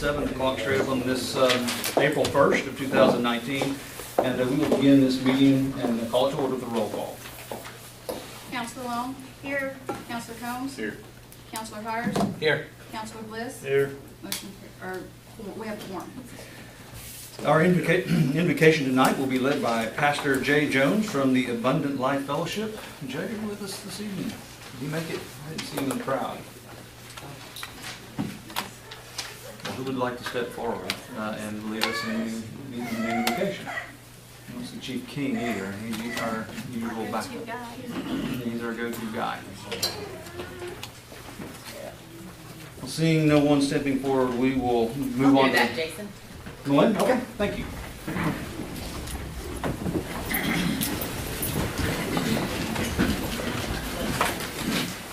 7, the clock straight up on this April 1st of 2019. And we will begin this meeting and call it to order with a roll call. Councilor Long? Here. Councilor Combs? Here. Councilor Hires? Here. Councilor Bliss? Here. Motion, or we have a quorum. Our invocation tonight will be led by Pastor Jay Jones from the Abundant Life Fellowship. Jay, are you with us this evening? Did you make it? I didn't see you in the crowd. Well, who would like to step forward and lead us in the invocation? I don't see Chief King either. He's our usual backup. He's our go-to guy. Well, seeing no one stepping forward, we will move on. Do that, Jason. Glenn? Okay, thank you.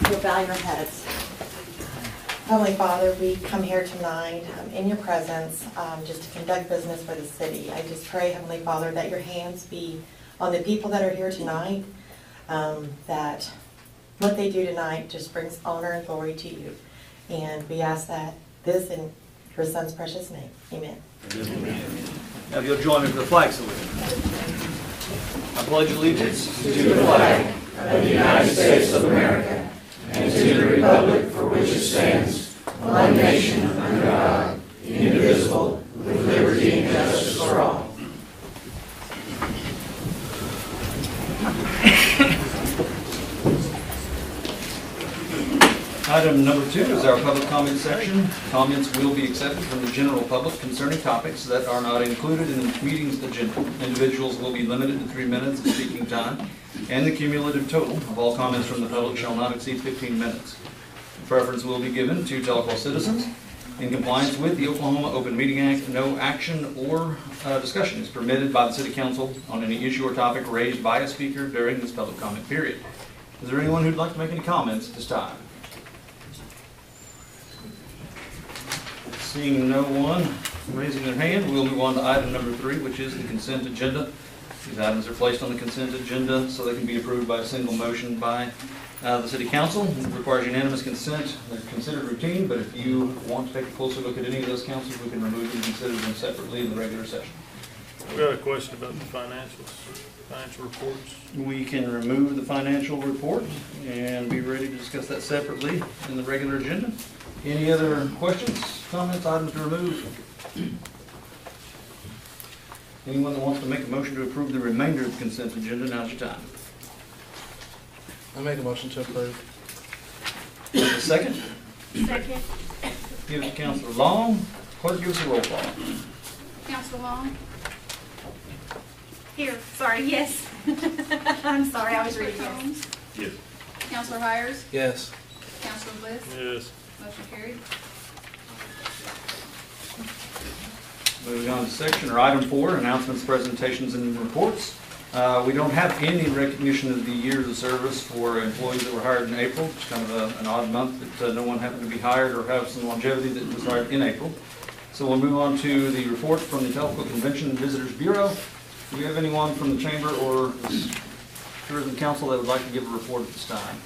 You'll bow your heads. Heavenly Father, we come here tonight in your presence just to conduct business for the city. I just pray, Heavenly Father, that your hands be on the people that are here tonight, that what they do tonight just brings honor and glory to you. And we ask that this in your Son's precious name. Amen. Amen. Now, if you'll join me for the flag salute. I pledge allegiance to the flag of the United States of America and to the republic for which it stands, one nation under God, indivisible, with liberty and justice for all. Item number 2 is our public comment section. Comments will be accepted from the general public concerning topics that are not included in the meeting's agenda. Individuals will be limited to 3 minutes of speaking time, and the cumulative total of all comments from the public shall not exceed 15 minutes. Preference will be given to Tahlequah citizens. In compliance with the Oklahoma Open Meeting Act, no action or discussion is permitted by the City Council on any issue or topic raised by a speaker during this public comment period. Is there anyone who'd like to make any comments at this time? Seeing no one raising their hand, we'll move on to item number 3, which is the consent agenda. These items are placed on the consent agenda so they can be approved by a single motion by the City Council. It requires unanimous consent. They're considered routine, but if you want to take a closer look at any of those councils, we can remove and consider them separately in the regular session. We got a question about the financial reports. We can remove the financial report and be ready to discuss that separately in the regular agenda. Any other questions, comments, items to remove? Anyone that wants to make a motion to approve the remainder of the consent agenda, now's your time. I make a motion to approve. A second? Second. Give it to Councilor Long. Clerk, give us a roll call. Councilor Long? Here. Sorry, yes. I'm sorry, I was reading yes. Yes. Councilor Hires? Yes. Councilor Bliss? Yes. Motion carried. Moving on to section or item 4, announcements, presentations, and reports. We don't have any recognition of the years of service for employees that were hired in April. It's kind of an odd month that no one happened to be hired or have some longevity that was hired in April. So we'll move on to the report from the Tahlequah Convention and Visitors Bureau. Do we have anyone from the Chamber or the Tourism Council that would like to give a report at this time?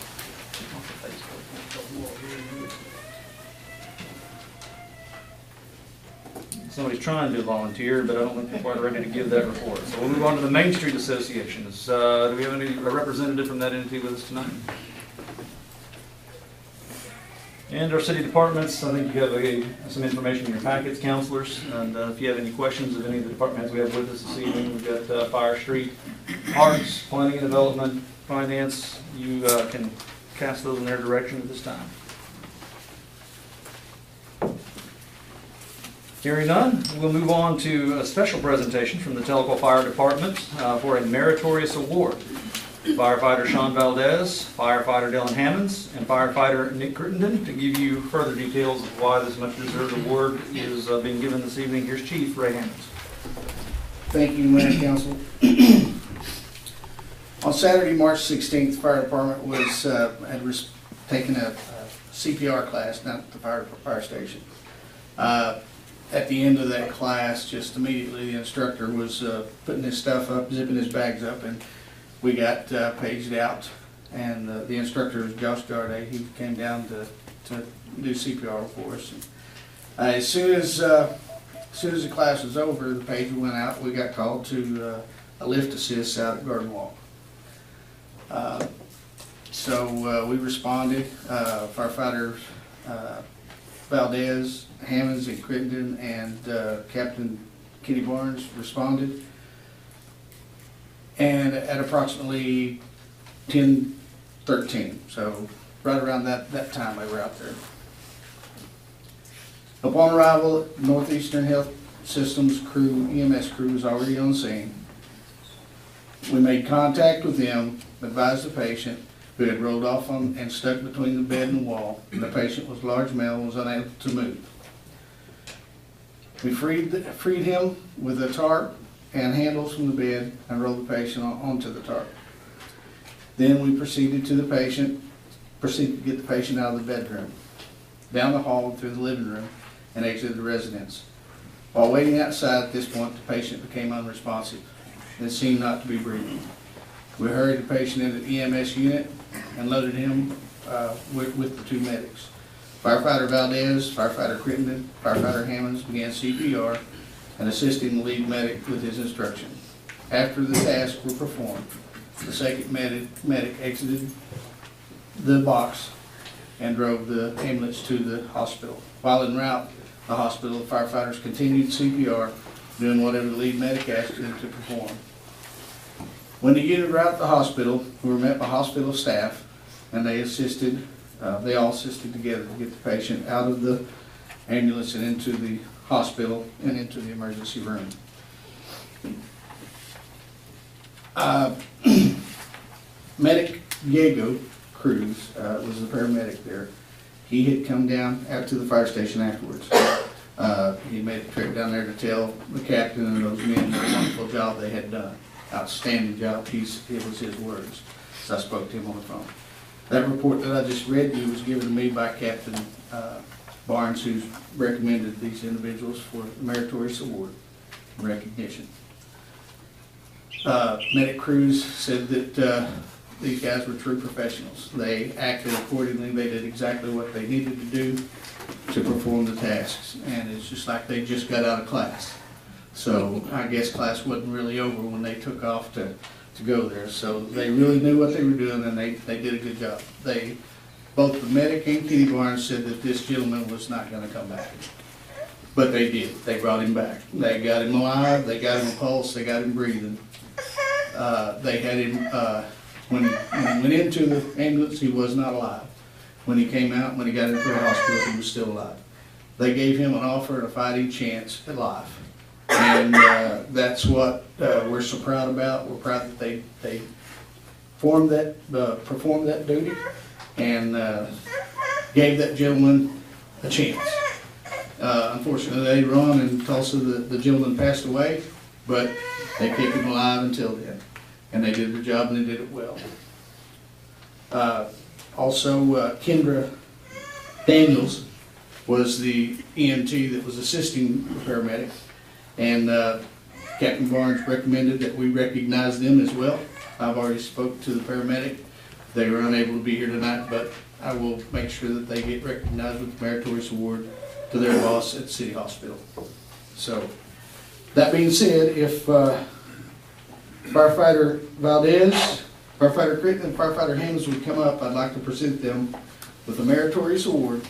Somebody's trying to volunteer, but I don't think they're quite ready to give that report. So we'll move on to the Main Street Association. Do we have a representative from that entity with us tonight? And our city departments, I think you have some information in your packets, counselors. And if you have any questions of any of the departments we have with us this evening, we've got Fire Street, Arts, Planning and Development, Finance. You can cast those in their direction at this time. Hearing none, we'll move on to a special presentation from the Tahlequah Fire Department for a meritorious award. Firefighter Sean Valdez, Firefighter Dylan Hammonds, and Firefighter Nick Crittenden. To give you further details of why this much-deserved award is being given this evening, here's Chief Ray Hammonds. Thank you, Mayor and Council. On Saturday, March 16th, the fire department had taken a CPR class down at the fire station. At the end of that class, just immediately the instructor was putting his stuff up, zipping his bags up, and we got paged out. And the instructor was Josh Darday. He came down to do CPR for us. As soon as the class was over, the pager went out. We got called to a lift assist out at Garden Walk. So we responded. Firefighters Valdez, Hammonds, and Crittenden, and Captain Kenny Barnes responded. And at approximately 10:13, so right around that time they were out there. Upon arrival, Northeastern Health Systems crew, EMS crew, was already on scene. We made contact with them, advised the patient, who had rolled off on and stuck between the bed and the wall. The patient was large male and was unable to move. We freed him with a tarp and handles from the bed and rolled the patient onto the tarp. Then we proceeded to get the patient out of the bedroom, down the hall through the living room, and exited the residence. While waiting outside at this point, the patient became unresponsive and seemed not to be breathing. We hurried the patient into the EMS unit and loaded him with the two medics. Firefighter Valdez, Firefighter Crittenden, Firefighter Hammonds began CPR and assisting the lead medic with his instruction. After the tasks were performed, the second medic exited the box and drove the ambulance to the hospital. While en route to the hospital, the firefighters continued CPR, doing whatever the lead medic asked them to perform. When the unit arrived at the hospital, we were met by hospital staff, and they all assisted together to get the patient out of the ambulance and into the hospital and into the emergency room. Medic Diego Cruz was the paramedic there. He had come down out to the fire station afterwards. He made a trip down there to tell the captain and those men what a wonderful job they had done. Outstanding job. It was his words. So I spoke to him on the phone. That report that I just read to you was given to me by Captain Barnes, who's recommended these individuals for the meritorious award and recognition. Medic Cruz said that these guys were true professionals. They acted accordingly. They did exactly what they needed to do to perform the tasks. And it's just like they just got out of class. So I guess class wasn't really over when they took off to go there. So they really knew what they were doing, and they did a good job. Both the medic and Kenny Barnes said that this gentleman was not going to come back. But they did. They brought him back. They got him alive. They got him a pulse. They got him breathing. They had him, when he went into the ambulance, he was not alive. When he came out, when he got into the hospital, he was still alive. They gave him an offer and a fighting chance at life. And that's what we're so proud about. We're proud that they performed that duty and gave that gentleman a chance. Unfortunately, later on in Tulsa, the gentleman passed away, but they kept him alive until then. And they did their job, and they did it well. Also, Kendra Daniels was the EMT that was assisting the paramedic. And Captain Barnes recommended that we recognize them as well. I've already spoke to the paramedic. They were unable to be here tonight, but I will make sure that they get recognized with the Meritorious Award to their boss at City Hospital. So, that being said, if Firefighter Valdez, Firefighter Crittenden, and Firefighter Hammonds would come up, I'd like to present them with a Meritorious Award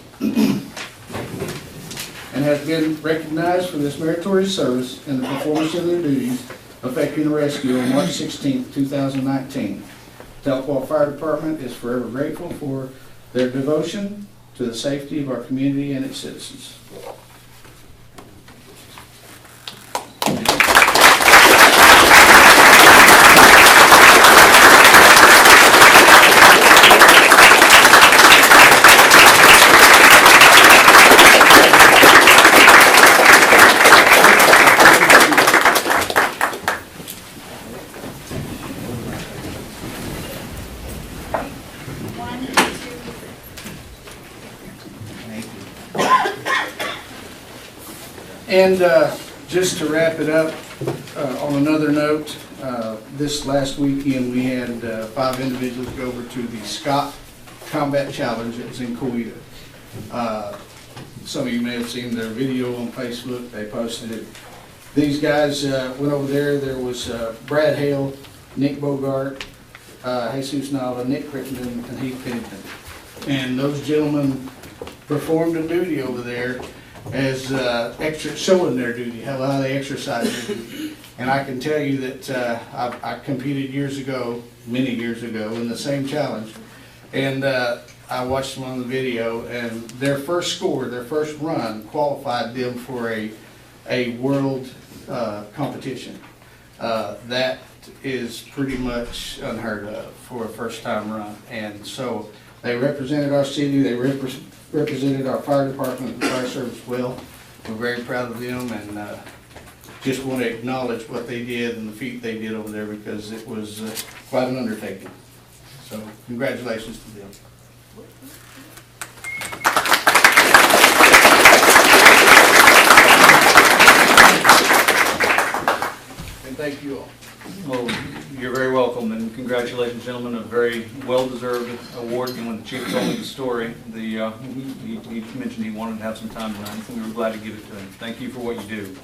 and has been recognized for this meritorious service and the performance of their duties affecting the rescue on March 16, 2019. Tahlequah Fire Department is forever grateful for their devotion to the safety of our community and its citizens. And just to wrap it up, on another note, this last weekend we had 5 individuals go over to the Scott Combat Challenge that was in Coweta. Some of you may have seen their video on Facebook. They posted it. These guys went over there. There was Brad Hale, Nick Bogart, Jesus Nava, Nick Crittenden, and Heath Pennington. And those gentlemen performed a duty over there as extra, showing their duty, how they exercise their duty. And I can tell you that I competed years ago, many years ago, in the same challenge. And I watched them on the video, and their first score, their first run, qualified them for a world competition. That is pretty much unheard of for a first-time run. And so they represented our city, they represented our fire department and fire service well. We're very proud of them, and just want to acknowledge what they did and the feat they did over there, because it was quite an undertaking. So congratulations to them. And thank you all. Well, you're very welcome, and congratulations, gentlemen. A very well-deserved award. And when the chief told me the story, he mentioned he wanted to have some time tonight, and we were glad to give it to him. Thank you for what you do.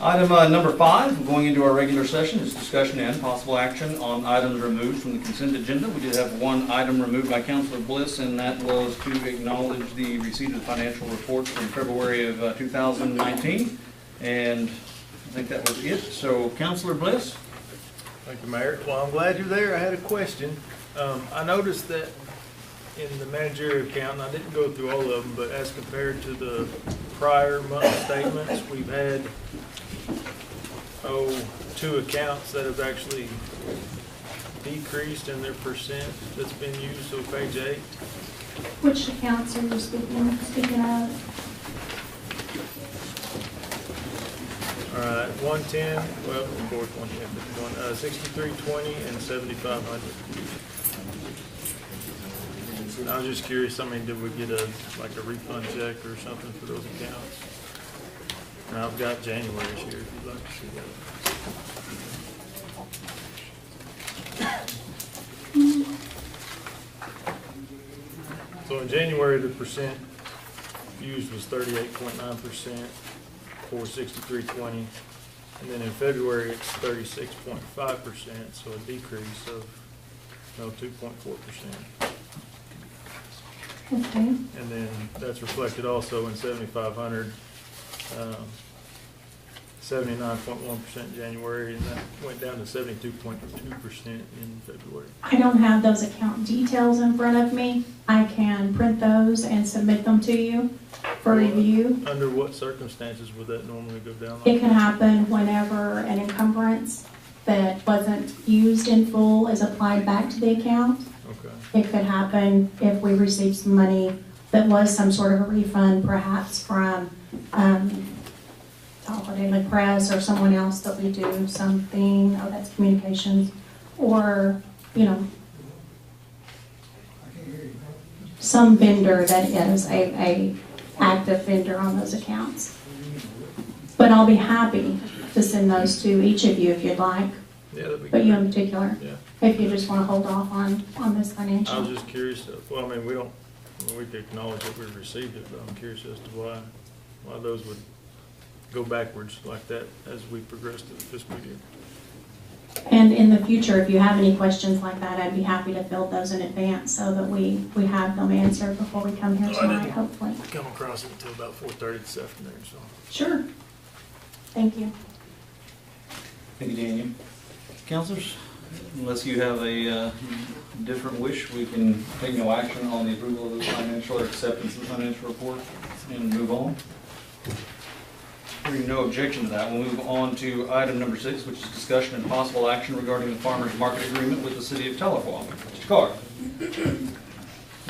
Item number 5, going into our regular session, is discussion and possible action on items removed from the consent agenda. We did have one item removed by Councilor Bliss, and that was to acknowledge the receipt of the financial reports from February of 2019. And I think that was it. So, Councilor Bliss? Thank you, Mayor. Well, I'm glad you're there. I had a question. I noticed that in the managerial account, and I didn't go through all of them, but as compared to the prior month statements, we've had 2 accounts that have actually decreased in their percent that's been used. So page 8. Which accounts are you speaking of? All right, 110. Well, of course, 110, 6320 and 7500. And I was just curious. I mean, did we get a refund check or something for those accounts? And I've got January's here if you'd like to see that. So in January, the percent used was 38.9% for 6320, and then in February it's 36.5%, so a decrease of 2.4%. Okay. And then that's reflected also in 7500. 79.1% January, and that went down to 72.2% in February. I don't have those account details in front of me. I can print those and submit them to you for review. Under what circumstances would that normally go down? It can happen whenever an encumbrance that wasn't used in full is applied back to the account. Okay. It could happen if we received some money that was some sort of a refund, perhaps from Tahlequah Press or someone else that we do something, oh, that's communications, or, some vendor that is a active vendor on those accounts. But I'll be happy to send those to each of you if you'd like. Yeah, that'd be But good. you in particular, Yeah. if you just want to hold off on this financial. I was just curious. Well, I mean, we could acknowledge that we received it, but I'm curious as to why those would go backwards like that as we progress to the fiscal year. And in the future, if you have any questions like that, I'd be happy to field those in advance so that we have them answered before we come here tonight, hopefully. Come across it until about 4:30 this afternoon, so. Sure. Thank you. Thank you, Daniel. Councilors, unless you have a different wish, we can take no action on the approval of the financial or acceptance of the financial report and move on. Hearing no objection to that, we'll move on to item number 6, which is discussion and possible action regarding the farmers market agreement with the city of Tahlequah. Mr. Carr.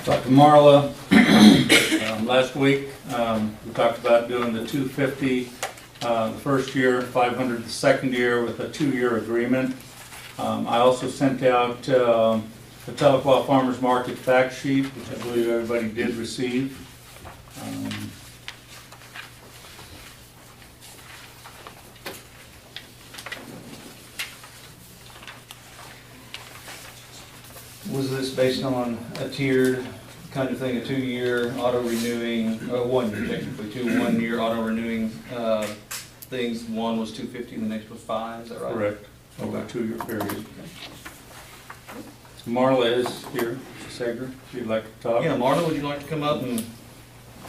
Talked to Marla last week. We talked about doing the $250 the first year, $500 the second year with a 2-year agreement. I also sent out the Tahlequah Farmers Market fact sheet, which I believe everybody did receive. Was this based on a tiered kind of thing, a 2-year auto renewing, 1 year technically, 2 1-year auto renewing things. One was $250, the next was $5, is that right? Correct, over a 2-year period. Marla is here, Sager, if you'd like to talk. Yeah, Marla, would you like to come up and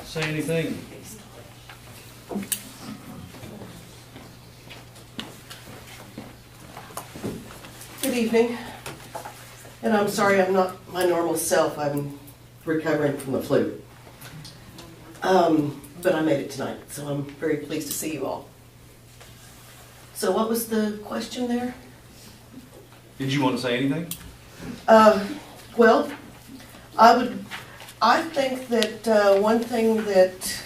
say anything? Good evening, and I'm sorry I'm not my normal self. I'm recovering from the flu. But I made it tonight, so I'm very pleased to see you all. So what was the question there? Did you want to say anything? Well, I think that one thing that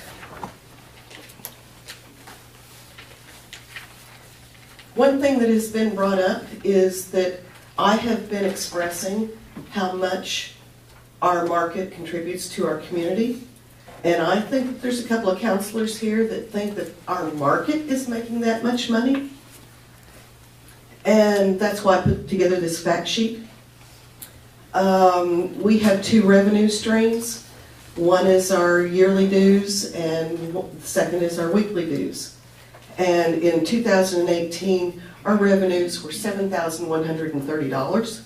has been brought up is that I have been expressing how much our market contributes to our community. And I think that there's a couple of counselors here that think that our market is making that much money. And that's why I put together this fact sheet. We have 2 revenue streams. One is our yearly dues and the second is our weekly dues. And in 2018, our revenues were $7,130.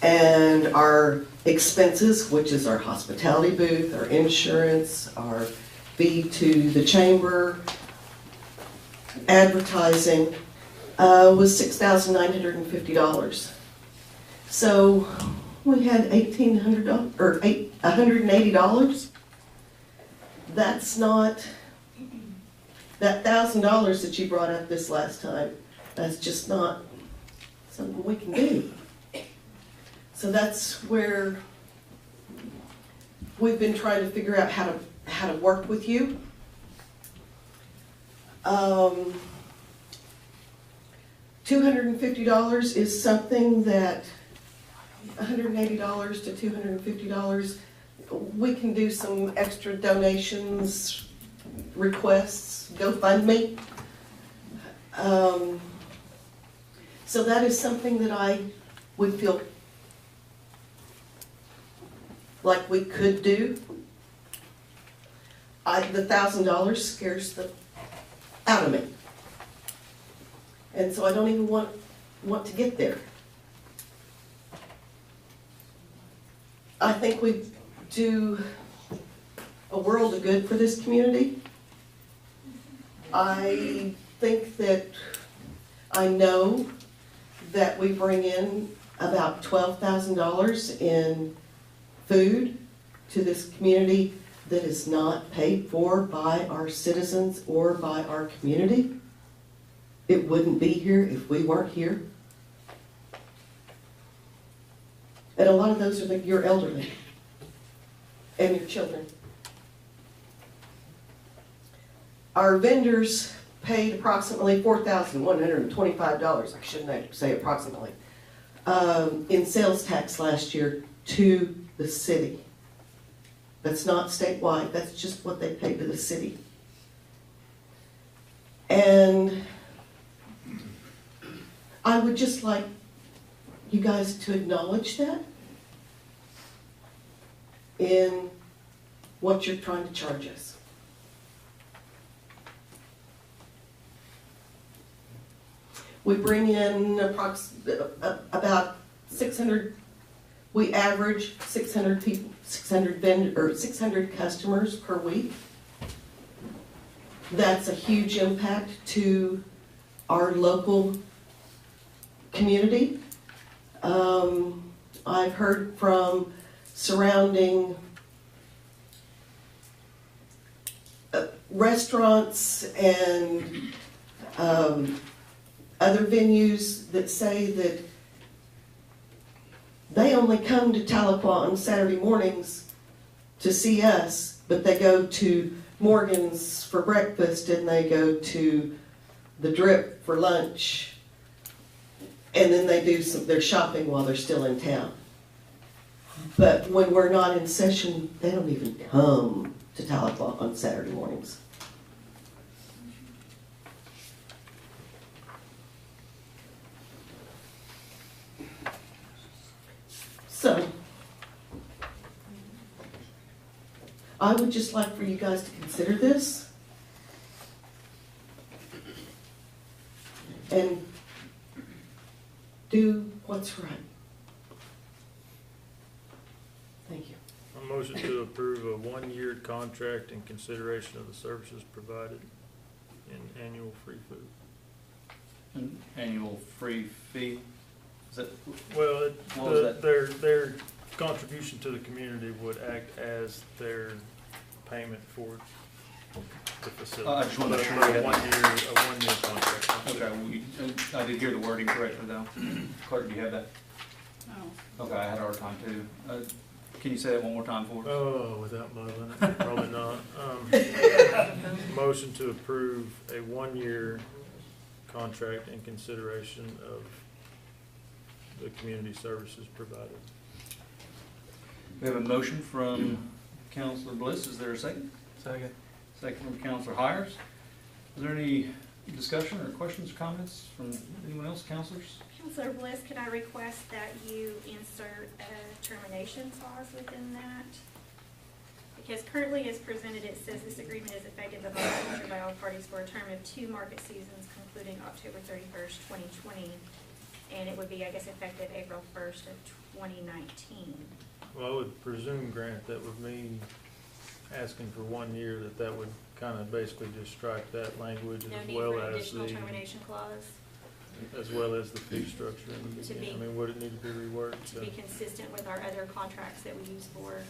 And our expenses, which is our hospitality booth, our insurance, our fee to the chamber, advertising, was $6,950. So we had $1,800 or $180. That's not that $1,000 that you brought up this last time. That's just not something we can do. So that's where we've been trying to figure out how to work with you. $250 is something that, $180 to $250, we can do some extra donations, requests, GoFundMe. So that is something that I would feel like we could do. The $1,000 scares the out of me. And so I don't even want to get there. I think we do a world of good for this community. I think that I know that we bring in about $12,000 in food to this community that is not paid for by our citizens or by our community. It wouldn't be here if we weren't here. And a lot of those are your elderly and your children. Our vendors paid approximately $4,125, I shouldn't say approximately, in sales tax last year to the city. That's not statewide, that's just what they paid to the city. And I would just like you guys to acknowledge that in what you're trying to charge us. We bring in about 600, we average 600 people, 600 customers per week. That's a huge impact to our local community. I've heard from surrounding restaurants and other venues that say that they only come to Tahlequah on Saturday mornings to see us, but they go to Morgan's for breakfast and they go to the Drip for lunch, and then they do their shopping while they're still in town. But when we're not in session, they don't even come to Tahlequah on Saturday mornings. So, I would just like for you guys to consider this. And do what's right. Thank you. A motion to approve a one-year contract in consideration of the services provided in annual free food. An annual free fee? Is that, Well, What was that? their contribution to the community would act as their payment for the facility. I just wanted to make sure But we had- a one-year contract. okay, I did hear the wording correctly though. Clerk, do you have that? Oh. Okay, I had a hard time too. Can you say that one more time for us? Oh, without muddling it, probably not. Motion to approve a one-year contract in consideration of the community services provided. We have a motion from Counselor Bliss. Is there a second? Second. Second from Counselor Hires. Is there any discussion or questions or comments from anyone else, counselors? Counselor Bliss, could I request that you insert a termination clause within that? Because currently as presented, it says this agreement is effective upon signature by all parties for a term of 2 market seasons concluding October 31st, 2020. And it would be, I guess, effective April 1st of 2019. Well, I would presume, Grant, that with me asking for 1 year, that would kind of basically just strike that language No as need well for an as additional the, termination clause the fee structure. in the To beginning. be- I mean, would it need to be reworked? to be consistent with our other contracts that we use for.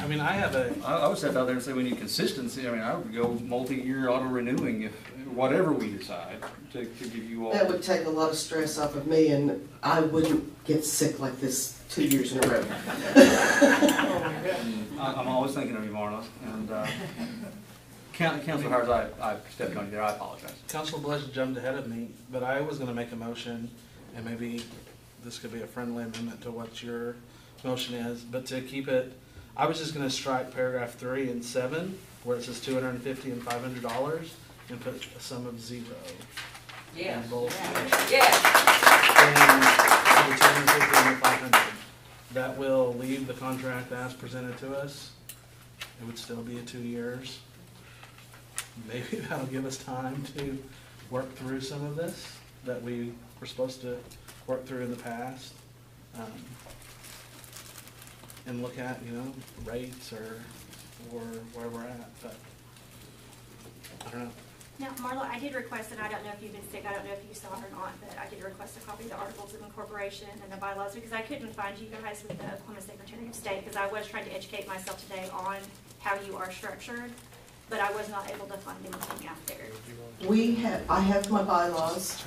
I mean, I have a, I would step out there and say we need consistency. I mean, I would go multi-year auto renewing if, whatever we decide to give you all. That would take a lot of stress off of me, and I wouldn't get sick like this 2 years in a row. I'm always thinking of you, Marla, and, Counselor Hires, I stepped on you there. I apologize. Council Bliss jumped ahead of me, but I was gonna make a motion, and maybe this could be a friendly amendment to what your motion is, but to keep it, I was just gonna strike paragraph 3 and 7, where it says $250 and $500, and put a sum of 0. Yeah. In both. Yeah. And the 250 and the 500. That will leave the contract as presented to us. It would still be a 2 years. Maybe that'll give us time to work through some of this that we were supposed to work through in the past. And look at, rates or where we're at, but I don't know. Now, Marla, I did request, and I don't know if you've been sick, I don't know if you saw it or not, but I did request a copy of the Articles of Incorporation and the bylaws, because I couldn't find you guys with the Oklahoma Secretary of State, because I was trying to educate myself today on how you are structured, but I was not able to find anything out there. I have my bylaws.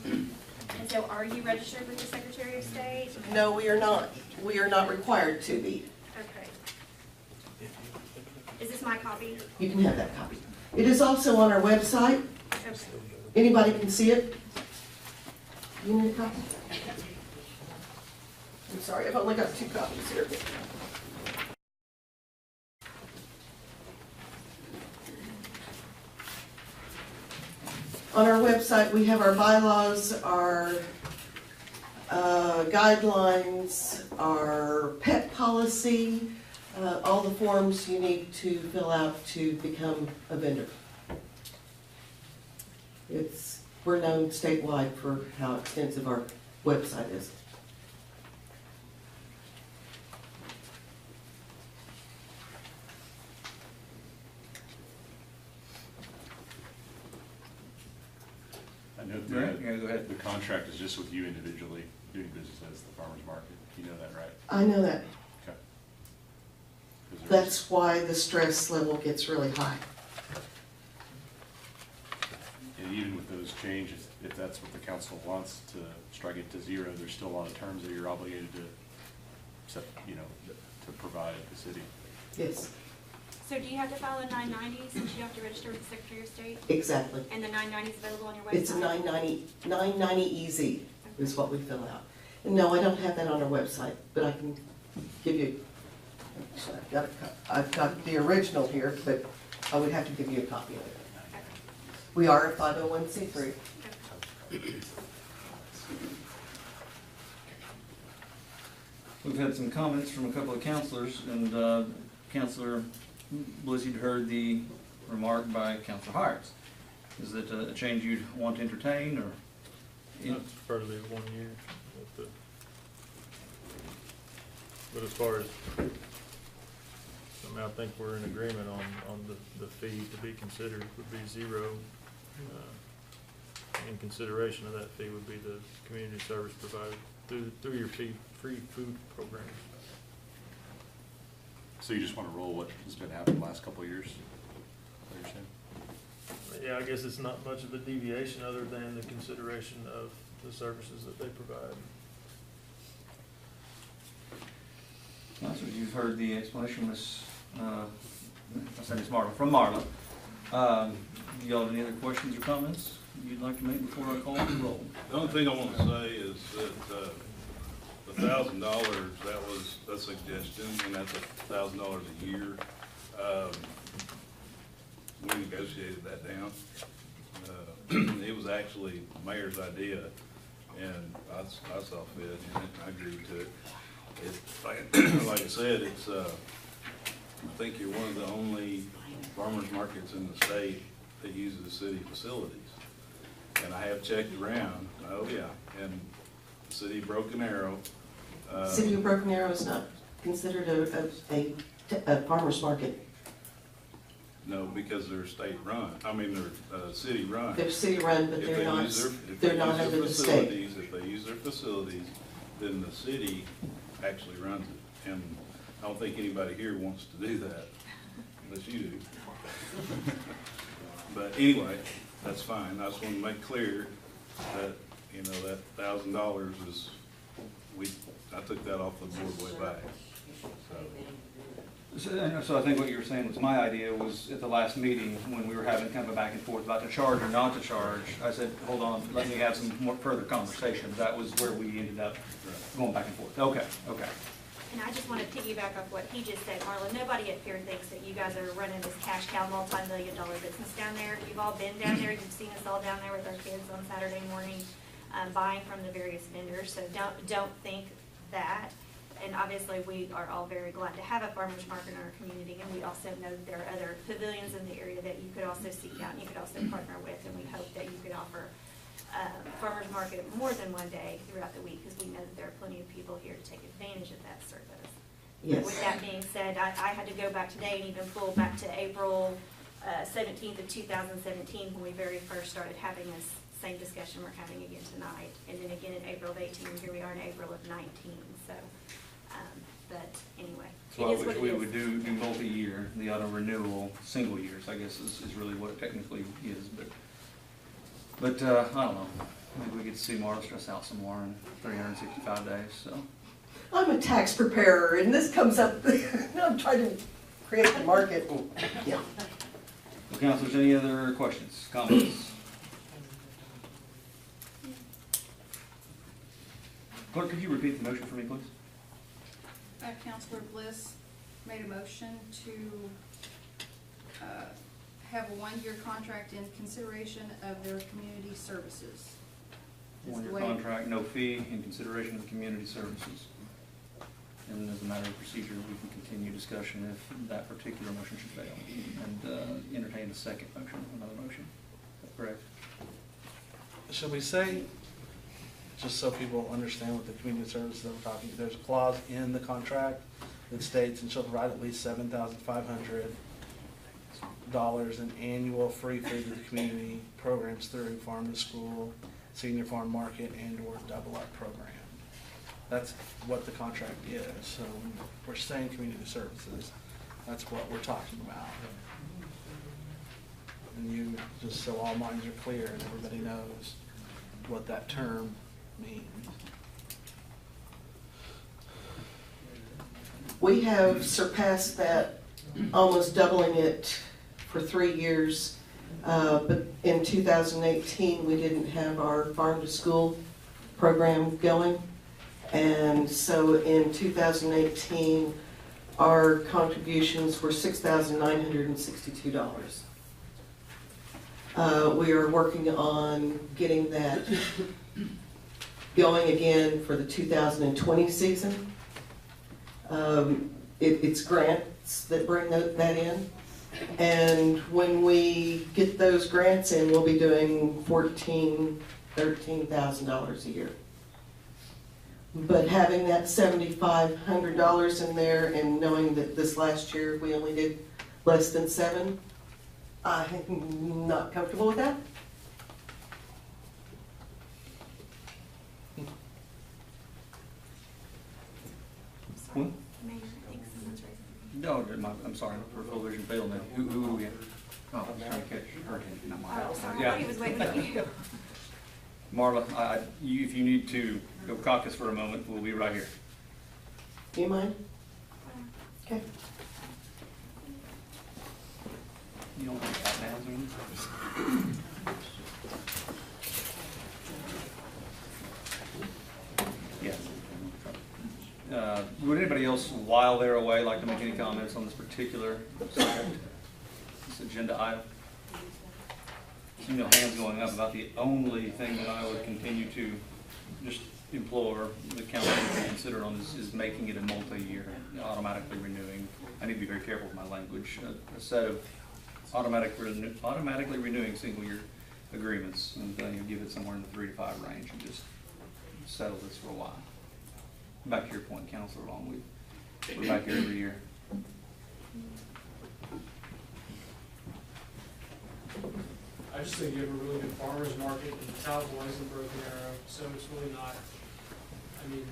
And so are you registered with the Secretary of State? No, we are not. We are not required to be. Okay. Is this my copy? You can have that copy. It is also on our website. Okay. Anybody can see it. You need a copy? I'm sorry, I've only got 2 copies here. On our website, we have our bylaws, our guidelines, our pet policy, all the forms you need to fill out to become a vendor. We're known statewide for how extensive our website is. I know Right, yeah, go ahead. the contract is just with you individually doing business as the farmer's market. You know that, right? I know that. Okay. 'Cause there's- That's why the stress level gets really high. And even with those changes, if that's what the council wants to strike it to 0, there's still a lot of terms that you're obligated to set, to provide the city. Yes, So do you have to file a 990 since you have to register with the Secretary of State? exactly. And the 990 is available on your website? It's a 990 easy is what we fill out. And no, I don't have that on our website, but I can give you, actually, I've got the original here, but I would have to give you a copy of it. We are a 501c3. We've had some comments from a couple of counselors, and Counselor Bliss, you'd heard the remark by Counselor Hires. Is it a change you'd want to entertain, or? I'd prefer to leave it 1 year. But as far as, I mean, I think we're in agreement on the fee to be considered would be zero. In consideration of that fee would be the community service provided through your free food programs. So you just want to roll what has been happening the last couple of years? Is that what you're saying? Yeah, I guess it's not much of a deviation other than the consideration of the services that they provide. So you've heard the explanation, Ms. Marla, from Marla. Do y'all have any other questions or comments you'd like to make before I call the roll? The only thing I want to say is that the $1,000, that was a suggestion, and that's $1,000 a year. We negotiated that down. It was actually the mayor's idea, and I saw fit, and I agreed to it. Like I said, it's, I think you're one of the only farmers markets in the state that uses city facilities. And I have checked around, oh yeah, and the city of Broken Arrow. City of Broken Arrow is not considered a farmer's market. No, because they're state run, I mean, they're city run. They're city run, but they're not under the state. If they use their facilities, then the city actually runs it. And I don't think anybody here wants to do that, unless you do. But anyway, that's fine. I just want to make clear that, you know, that $1,000 is, I took that off the board way back. So I think what you were saying was my idea was at the last meeting when we were having kind of a back and forth about to charge or not to charge. I said, hold on, let me have some more further conversation. That was where we ended up going back and forth. Okay. And I just want to piggyback off what he just said, Marla. Nobody up here thinks that you guys are running this cash cow multi-million-dollar business down there. You've all been down there. You've seen us all down there with our kids on Saturday morning, buying from the various vendors. So don't think that. And obviously, we are all very glad to have a farmer's market in our community, and we also know that there are other pavilions in the area that you could also seek out and you could also partner with, and we hope that you could offer farmer's market more than one day throughout the week, because we know that there are plenty of people here to take advantage of that service. Yes. With that being said, I had to go back today and even pull back to April 17th of 2017, when we very first started having this same discussion we're having again tonight, and then again in April of 18, and here we are in April of 19. So. But anyway. So I wish we would do multi-year, the auto renewal, single years, I guess is really what it technically is, but I don't know. Maybe we get to see Marla stress out some more in 365 days, so. I'm a tax preparer, and this comes up, I'm trying to create the market. Yeah. Well, councilors, any other questions, comments? Clerk, could you repeat the motion for me, please? Councilor Bliss made a motion to have a one-year contract in consideration of their community services. One-year contract, no fee, in consideration of community services. And as a matter of procedure, we can continue discussion if that particular motion should fail, and entertain a second motion, another motion. Is that correct? Should we say, just so people understand what the community services that we're talking, there's a clause in the contract that states, and shall provide at least $7,500 in annual free food to the community programs through farm to school, senior farm market, and/or double up program. That's what the contract is. So we're saying community services. That's what we're talking about. And you, just so all minds are clear and everybody knows what that term means. We have surpassed that, almost doubling it for 3 years. But in 2018, we didn't have our farm to school program going. And so in 2018, our contributions were $6,962. We are working on getting that going again for the 2020 season. It's grants that bring that in. And when we get those grants in, we'll be doing $13,000 a year. But having that $7,500 in there and knowing that this last year we only did less than 7, I'm not comfortable with that. Sorry, Mayor, I think someone's raising. No, I'm sorry, peripheral vision failed now. Who do we have? Oh, I'm trying to catch her, not mine. Oh, sorry, I Yeah. thought he was waving at you. Marla, if you need to go caucus for a moment, we'll be right here. Do you mind? Okay. You don't want that now, Zoom? Yes. Would anybody else, while they're away, like to make any comments on this particular subject, this agenda item? Hands going up about the only thing that I would continue to just implore the council to consider on is making it a multi-year, automatically renewing. I need to be very careful with my language. A set of automatically renewing single-year agreements, and you give it somewhere in the 3 to 5 range, and just settle this for a while. Back to your point, Councilor Long, we're back here every year. I just think you have a really good farmer's market, and Tahlequah is in Broken Arrow, so it's really not, I mean,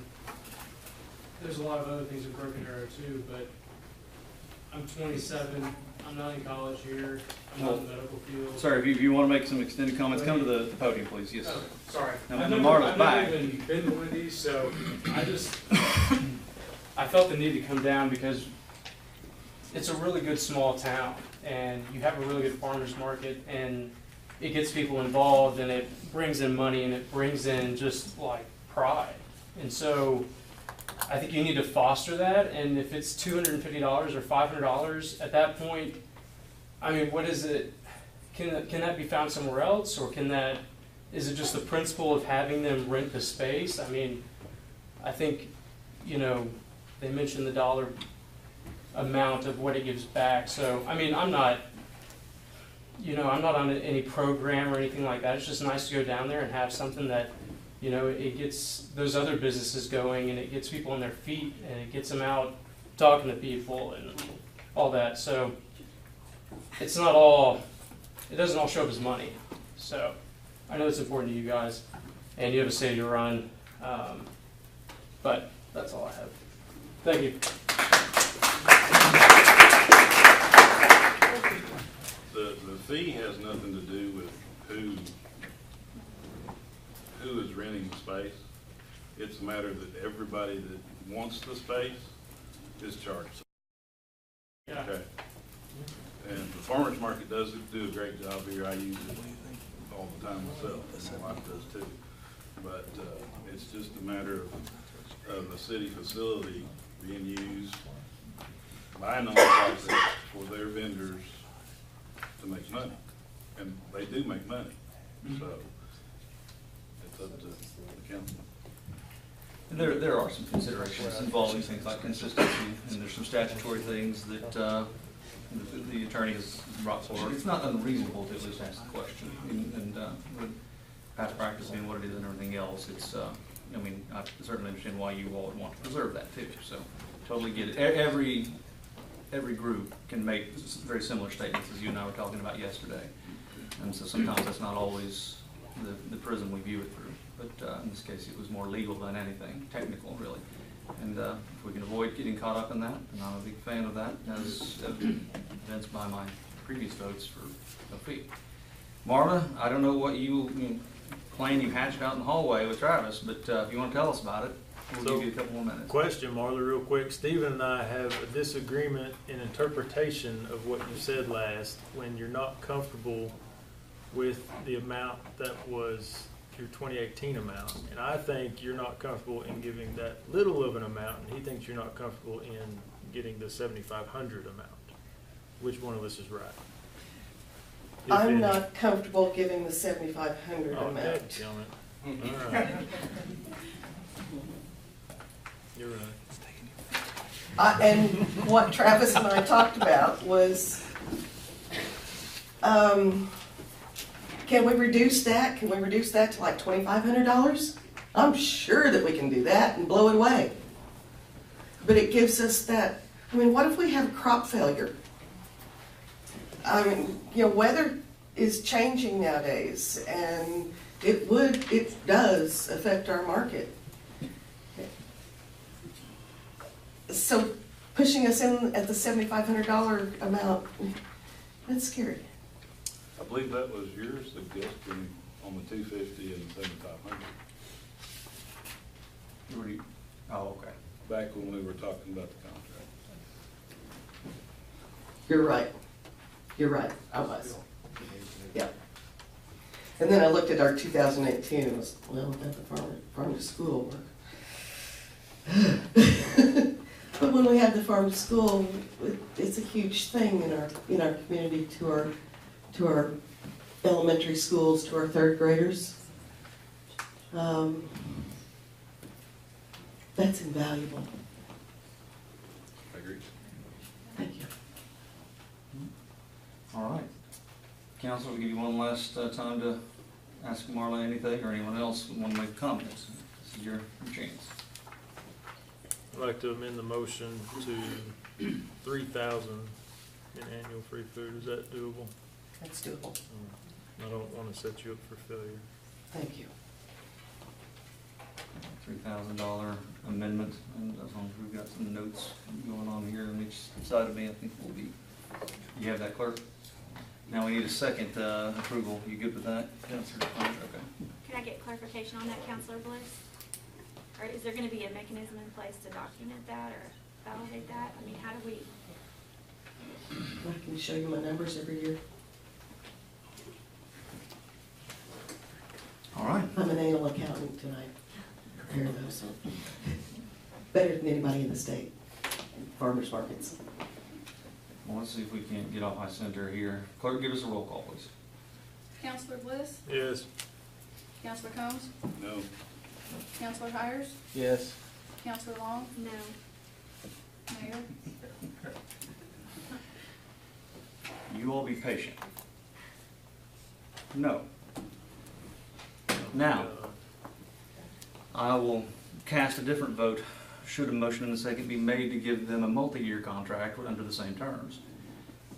there's a lot of other things in Broken Arrow too, but I'm 27, I'm not in college here, I'm not in the medical field. Sorry, if you want to make some extended comments, come to the podium, please. Yes. Oh, sorry. Now, I've Marla's back. never even been to one of these, so I felt the need to come down because it's a really good small town, and you have a really good farmer's market, and it gets people involved, and it brings in money, and it brings in just like pride. And so I think you need to foster that, and if it's $250 or $500 at that point, I mean, what is it? Can that be found somewhere else, or is it just the principle of having them rent the space? I mean, I think, they mentioned the dollar amount of what it gives back. So, I mean, I'm not on any program or anything like that. It's just nice to go down there and have something that, it gets those other businesses going, and it gets people on their feet, and it gets them out talking to people and all that. So it doesn't all show up as money. So I know it's important to you guys, and you have a city to run, but that's all I have. Thank you. The fee has nothing to do with who is renting the space. It's a matter that everybody that wants the space is charged. Yeah. Okay. And the farmer's market does do a great job here. I use it all the time myself, and my wife does too. But it's just a matter of a city facility being used by nonprofits for their vendors to make money, and they do make money. So it's up to the council. And there are some considerations involving things like consistency, and there's some statutory things that the attorney has brought forward. It's not unreasonable to at least ask the question, and with past practice being what it is and everything else, it's I certainly understand why you all would want to preserve that too. So totally get it. Every group can make very similar statements as you and I were talking about yesterday, and so sometimes that's not always the prism we view it through. But in this case, it was more legal than anything, technical, really. And if we can avoid getting caught up in that, and I'm a big fan of that, as evidenced by my previous votes for no fee. Marla, I don't know what plan you hatched out in the hallway with Travis, but if you want to tell us about it, we'll give you a couple more minutes. Question, Marla, real quick. Stephen and I have a disagreement in interpretation of what you said last when you're not comfortable with the amount that was your 2018 amount. And I think you're not comfortable in giving that little of an amount, and he thinks you're not comfortable in getting the 7,500 amount. Which one of us is right? I'm not comfortable giving the 7,500 amount. Okay, all right. You're right. And what Travis and I talked about was, can we reduce that? Can we reduce that to like $2,500? I'm sure that we can do that and blow it away. But it gives us that, I mean, what if we have crop failure? I mean, you know, weather is changing nowadays, and it does affect our market. So pushing us in at the $7,500 amount, that's scary. I believe that was your suggestion on the 250 and 7,500. Oh, okay. Back when we were talking about the contract. You're right. You're right. I was. Yeah. And then I looked at our 2018 and was, well, that's the farm to school work. But when we have the farm to school, it's a huge thing in our community to our elementary schools, to our third graders. That's invaluable. I agree. Thank you. All right. Council, we'll give you one last time to ask Marla anything or anyone else who want to make comments. This is your chance. I'd like to amend the motion to 3,000 in annual free food. Is that doable? That's doable. I don't want to set you up for failure. Thank you. $3,000 amendment, and as long as we've got some notes going on here on each side of me, I think we'll be, you have that, clerk? Now we need a second approval. You good with that, Councilor? Okay. Can I get clarification on that, Counselor Bliss? Or is there gonna be a mechanism in place to document that or validate that? I mean, how do we? I can show you my numbers every year. All right. I'm an annual accountant and I prepare those. Better than anybody in the state, farmers markets. Well, let's see if we can't get off my center here. Clerk, give us a roll call, please. Counselor Bliss? Yes. Counselor Combs? No. Counselor Hires? Yes. Counselor Long? No. Mayor? You all be patient. No. Now, I will cast a different vote should a motion in the second be made to give them a multi-year contract under the same terms.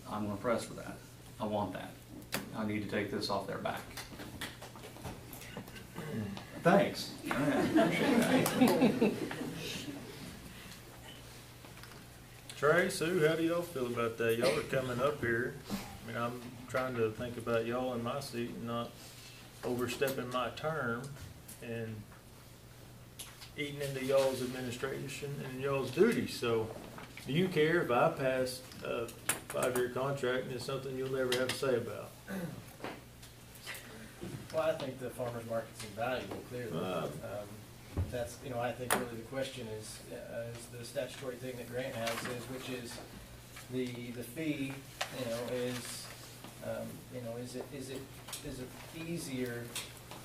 I'm going to press for that. I want that. I need to take this off their back. Thanks. Yeah, appreciate that. Trey, Sue, how do y'all feel about that? Y'all are coming up here. I mean, I'm trying to think about y'all in my seat and not overstepping my term and eating into y'all's administration and y'all's duties. So do you care if I pass a 5-year contract and it's something you'll never have to say about? Well, I think the farmer's market's invaluable, clearly. That's, you know, I think really the question is the statutory thing that Grant has is, which is the fee, you know, is it easier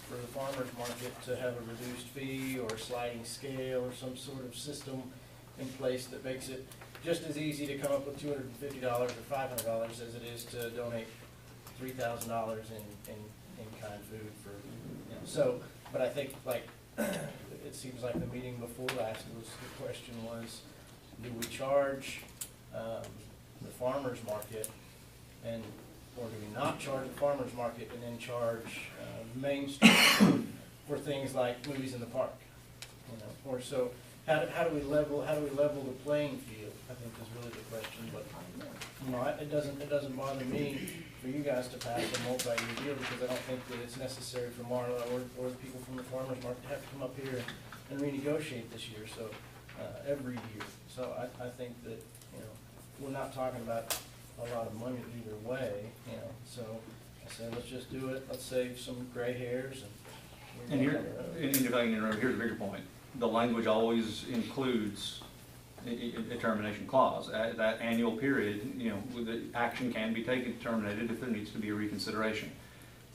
for the farmer's market to have a reduced fee or a sliding scale or some sort of system in place that makes it just as easy to come up with $250 or $500 as it is to donate $3,000 in kind food for, you know, so, but I think, like, it seems like the meeting before last, the question was, do we charge the farmer's market and, or do we not charge the farmer's market and then charge Main Street for things like movies in the park? You know, or so, how do we level the playing field, I think is really the question, but, you know, it doesn't bother me for you guys to pass a multi-year deal because I don't think that it's necessary for Marla or the people from the farmer's market to have to come up here and renegotiate this year, so, every year. So I think that, you know, we're not talking about a lot of money either way, you know, so I said, let's just do it, let's save some gray hairs And if I can interrupt, here's a bigger point. The language always includes a termination clause. At that annual period, you know, the action can be taken, terminated if there needs to be a reconsideration.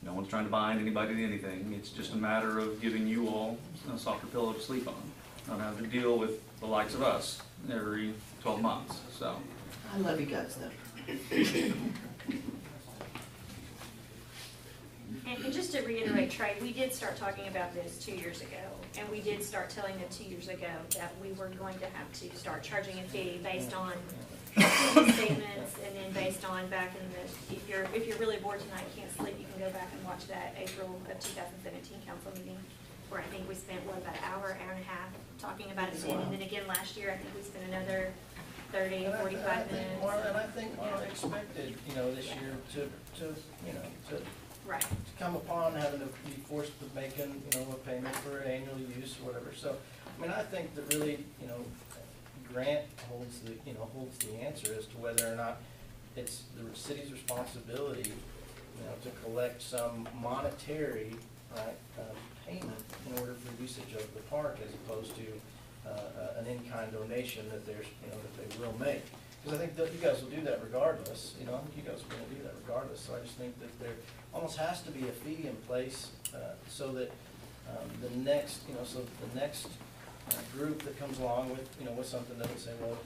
No one's trying to bind anybody to anything. It's just a matter of giving you all a softer pillow to sleep on, not having to deal with the likes of us every 12 months, so. I love you guys though. And just to reiterate, Trey, we did start talking about this 2 years ago, and we did start telling them 2 years ago that we were going to have to start charging a fee based on statements, and then based on back in the, if you're really bored tonight, can't sleep, you can go back and watch that April of 2017 council meeting, where I think we spent, what, about an hour and a half talking about it then, and then again last year, I think we spent another 30, 45 minutes. And I think Marla expected, this year to Right. to come upon having to be forced to making, a payment for annual use or whatever. So, I think that really, Grant holds the answer as to whether or not it's the city's responsibility, to collect some monetary, payment in order for usage of the park as opposed to an in-kind donation that there's, that they will make. Because I think that you guys will do that regardless, I think you guys are gonna do that regardless, so I just think that there almost has to be a fee in place, so that, the next group that comes along with, with something that would say, well,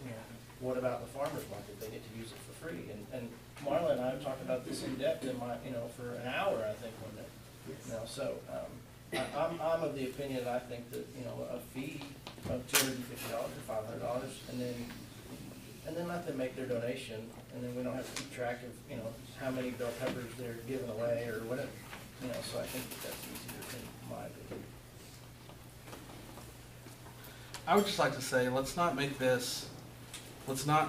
what about the farmer's market, they get to use it for free, and Marla and I have talked about this in depth in my, for an hour, I think, one day, so, I'm of the opinion that I think that, a fee of $250 or $500, and then let them make their donation, and then we don't have to keep track of, how many bell peppers they're giving away or whatever, so I think that's easier in my opinion. I would just like to say, let's not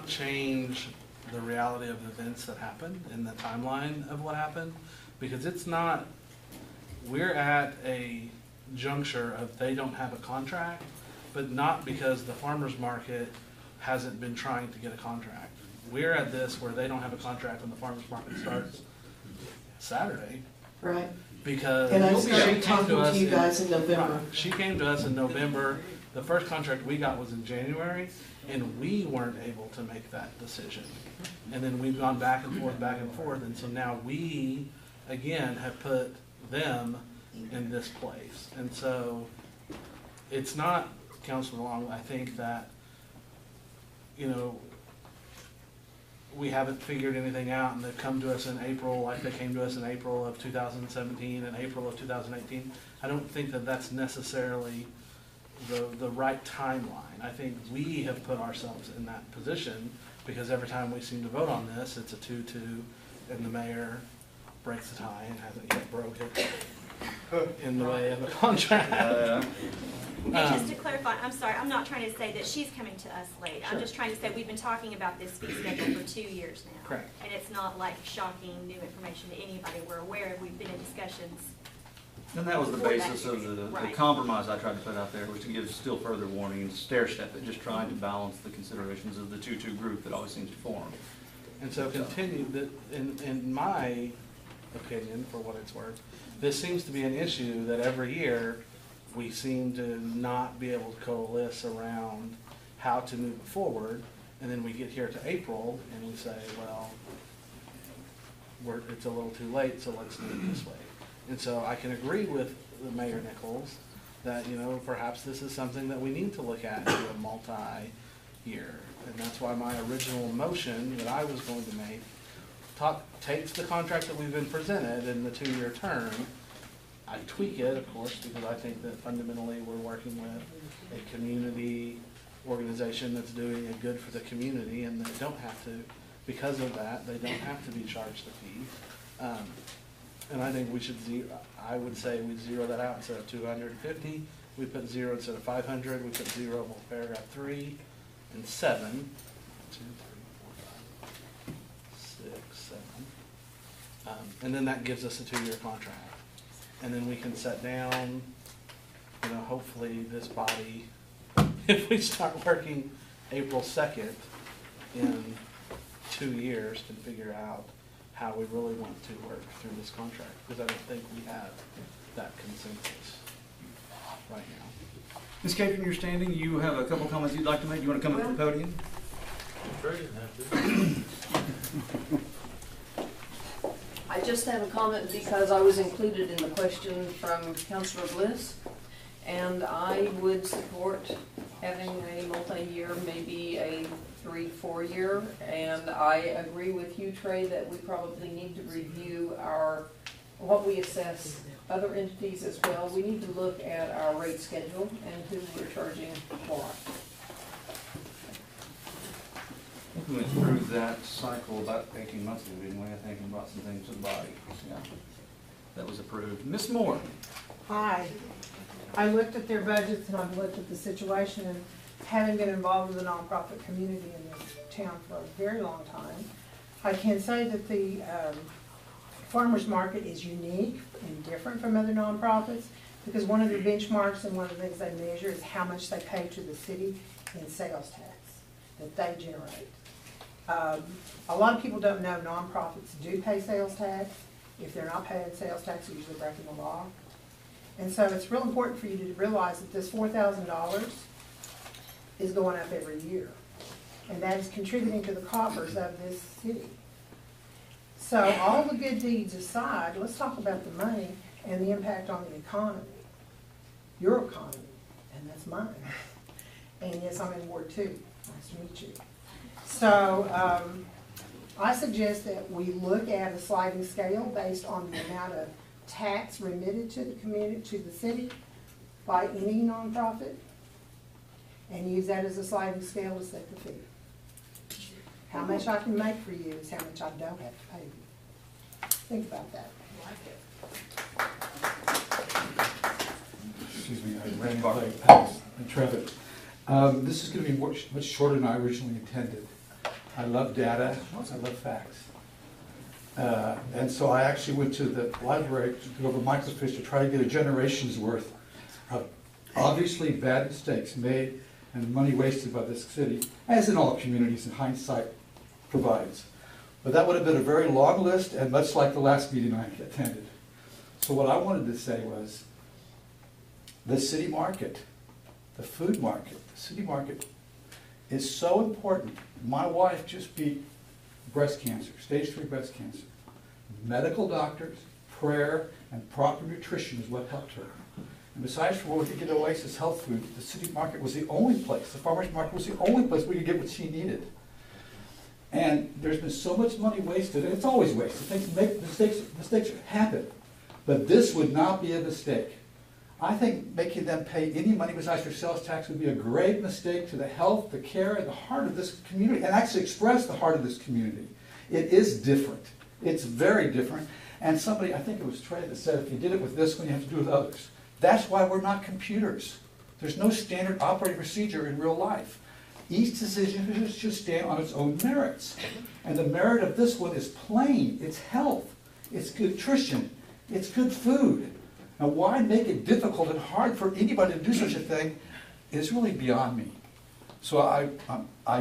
change the reality of events that happened and the timeline of what happened, because we're at a juncture of they don't have a contract, but not because the farmer's market hasn't been trying to get a contract. We're at this where they don't have a contract when the farmer's market starts Saturday. Right. Because and I she started came talking to us to you guys in November. Right. She came to us in November. The first contract we got was in January, and we weren't able to make that decision. And then we've gone back and forth, and so now we, again, have put them in this place. And so it's not, Councilman Long, I think that, we haven't figured anything out, and they've come to us in April, like they came to us in April of 2017 and April of 2018. I don't think that that's necessarily the right timeline. I think we have put ourselves in that position because every time we seem to vote on this, it's a 2-2, and the mayor breaks the tie and hasn't yet broke it in the way of a contract. And just to clarify, I'm sorry, I'm not trying to say that she's coming to us late. Sure. I'm just trying to say we've been talking about this fee schedule for 2 years now. Correct. And it's not like shocking new information to anybody. We're aware, we've been in discussions. And that was the basis of the Right. compromise I tried to put out there, was to give still further warning and stair step it, just trying to balance the considerations of the 2-2 group that always seems to form. And so in my opinion, for what it's worth, this seems to be an issue that every year we seem to not be able to coalesce around how to move it forward, and then we get here to April and we say, well, it's a little too late, so let's do it this way. And so I can agree with the Mayor Nichols that, perhaps this is something that we need to look at in a multi-year. And that's why my original motion that I was going to make takes the contract that we've been presented in the 2-year term. I tweak it, of course, because I think that fundamentally we're working with a community organization that's doing a good for the community, and they don't have to, because of that, they don't have to be charged the fee. And I think we should I would say we zero that out. Instead of 250, we put 0 instead of 500. We put 0 in paragraph 3 and 7. 1, 2, 3, 4, 5, 6, 7. And then that gives us a 2-year contract. And then we can set down, hopefully this body, if we start working April 2nd in 2 years, can figure out how we really want to work through this contract, because I don't think we have that consensus right now. Ms. Kate, from your standing, you have a couple comments you'd like to make. You want to come up to the podium? I just have a comment because I was included in the question from Councilor Bliss. And I would support having a multi-year, maybe a 3-4 year. And I agree with you, Trey, that we probably need to review what we assess other entities as well. We need to look at our rate schedule and who we're charging what. I think we went through that cycle about 18 months ago, didn't we? I think, and brought some things to the body. Yeah, that was approved. Ms. Moore. Hi. I looked at their budgets and I've looked at the situation, and having been involved with the nonprofit community in this town for a very long time, I can say that the farmers market is unique and different from other nonprofits, because one of the benchmarks and one of the things they measure is how much they pay to the city in sales tax that they generate. A lot of people don't know nonprofits do pay sales tax. If they're not paying sales tax, they're usually breaking the law. And so it's real important for you to realize that this $4,000 is going up every year. And that is contributing to the coffers of this city. So all the good deeds aside, let's talk about the money and the impact on the economy. Your economy, and that's mine. And yes, I'm in Ward 2. Nice to meet you. So I suggest that we look at a sliding scale based on the amount of tax remitted to the community, to the city, by any nonprofit, and use that as a sliding scale to set the fee. How much I can make for you is how much I don't have to pay you. Think about that. Excuse me, I ran late. And Trevor, this is going to be much shorter than I originally intended. I love data. I love facts. And so I actually went to the library to go over microfiche to try to get a generation's worth of obviously bad mistakes made and money wasted by this city, as in all communities, in hindsight provides. But that would have been a very long list, and much like the last meeting I attended. So what I wanted to say was, the city market, the food market, the city market is so important. My wife just beat breast cancer, stage 3 breast cancer. Medical doctors, prayer, and proper nutrition is what helped her. And besides for what we could get Oasis Health Food, the city market was the only place, the farmer's market was the only place we could get what she needed. And there's been so much money wasted, and it's always wasted. Mistakes happen. But this would not be a mistake. I think making them pay any money besides their sales tax would be a grave mistake to the health, the care, and the heart of this community, and actually express the heart of this community. It is different. It's very different. And somebody, I think it was Trey, that said if you did it with this one, you have to do it with others. That's why we're not computers. There's no standard operating procedure in real life. Each decision should stand on its own merits. And the merit of this one is plain. It's health. It's nutrition. It's good food. Now, why make it difficult and hard for anybody to do such a thing is really beyond me. So I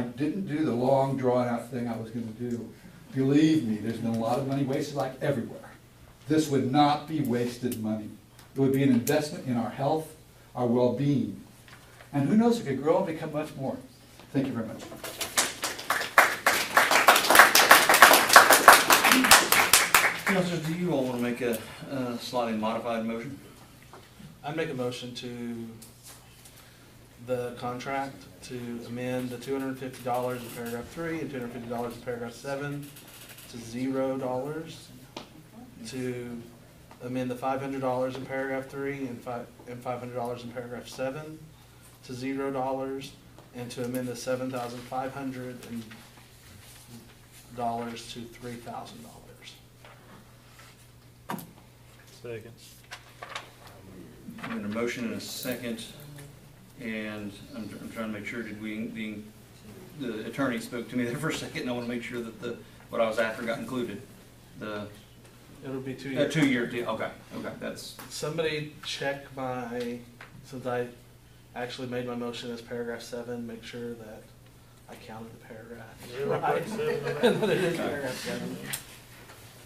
didn't do the long, drawn-out thing I was going to do. Believe me, there's been a lot of money wasted like everywhere. This would not be wasted money. It would be an investment in our health, our well-being. And who knows, it could grow and become much more. Thank you very much. Councilors, do you all want to make a slightly modified motion? I'd make a motion to the contract to amend the $250 in paragraph 3 and $250 in paragraph 7 to $0, to amend the $500 in paragraph 3 and $500 in paragraph 7 to $0, and to amend the $7,500 to $3,000. Second. I'm in a motion and a second, and I'm trying to make sure, the attorney spoke to me there for a second, and I want to make sure that what I was after got included. It'll be 2 years. 2-year deal, okay, that's. Somebody check since I actually made my motion as paragraph 7, make sure that I counted the paragraph. Right. And that it is paragraph 7.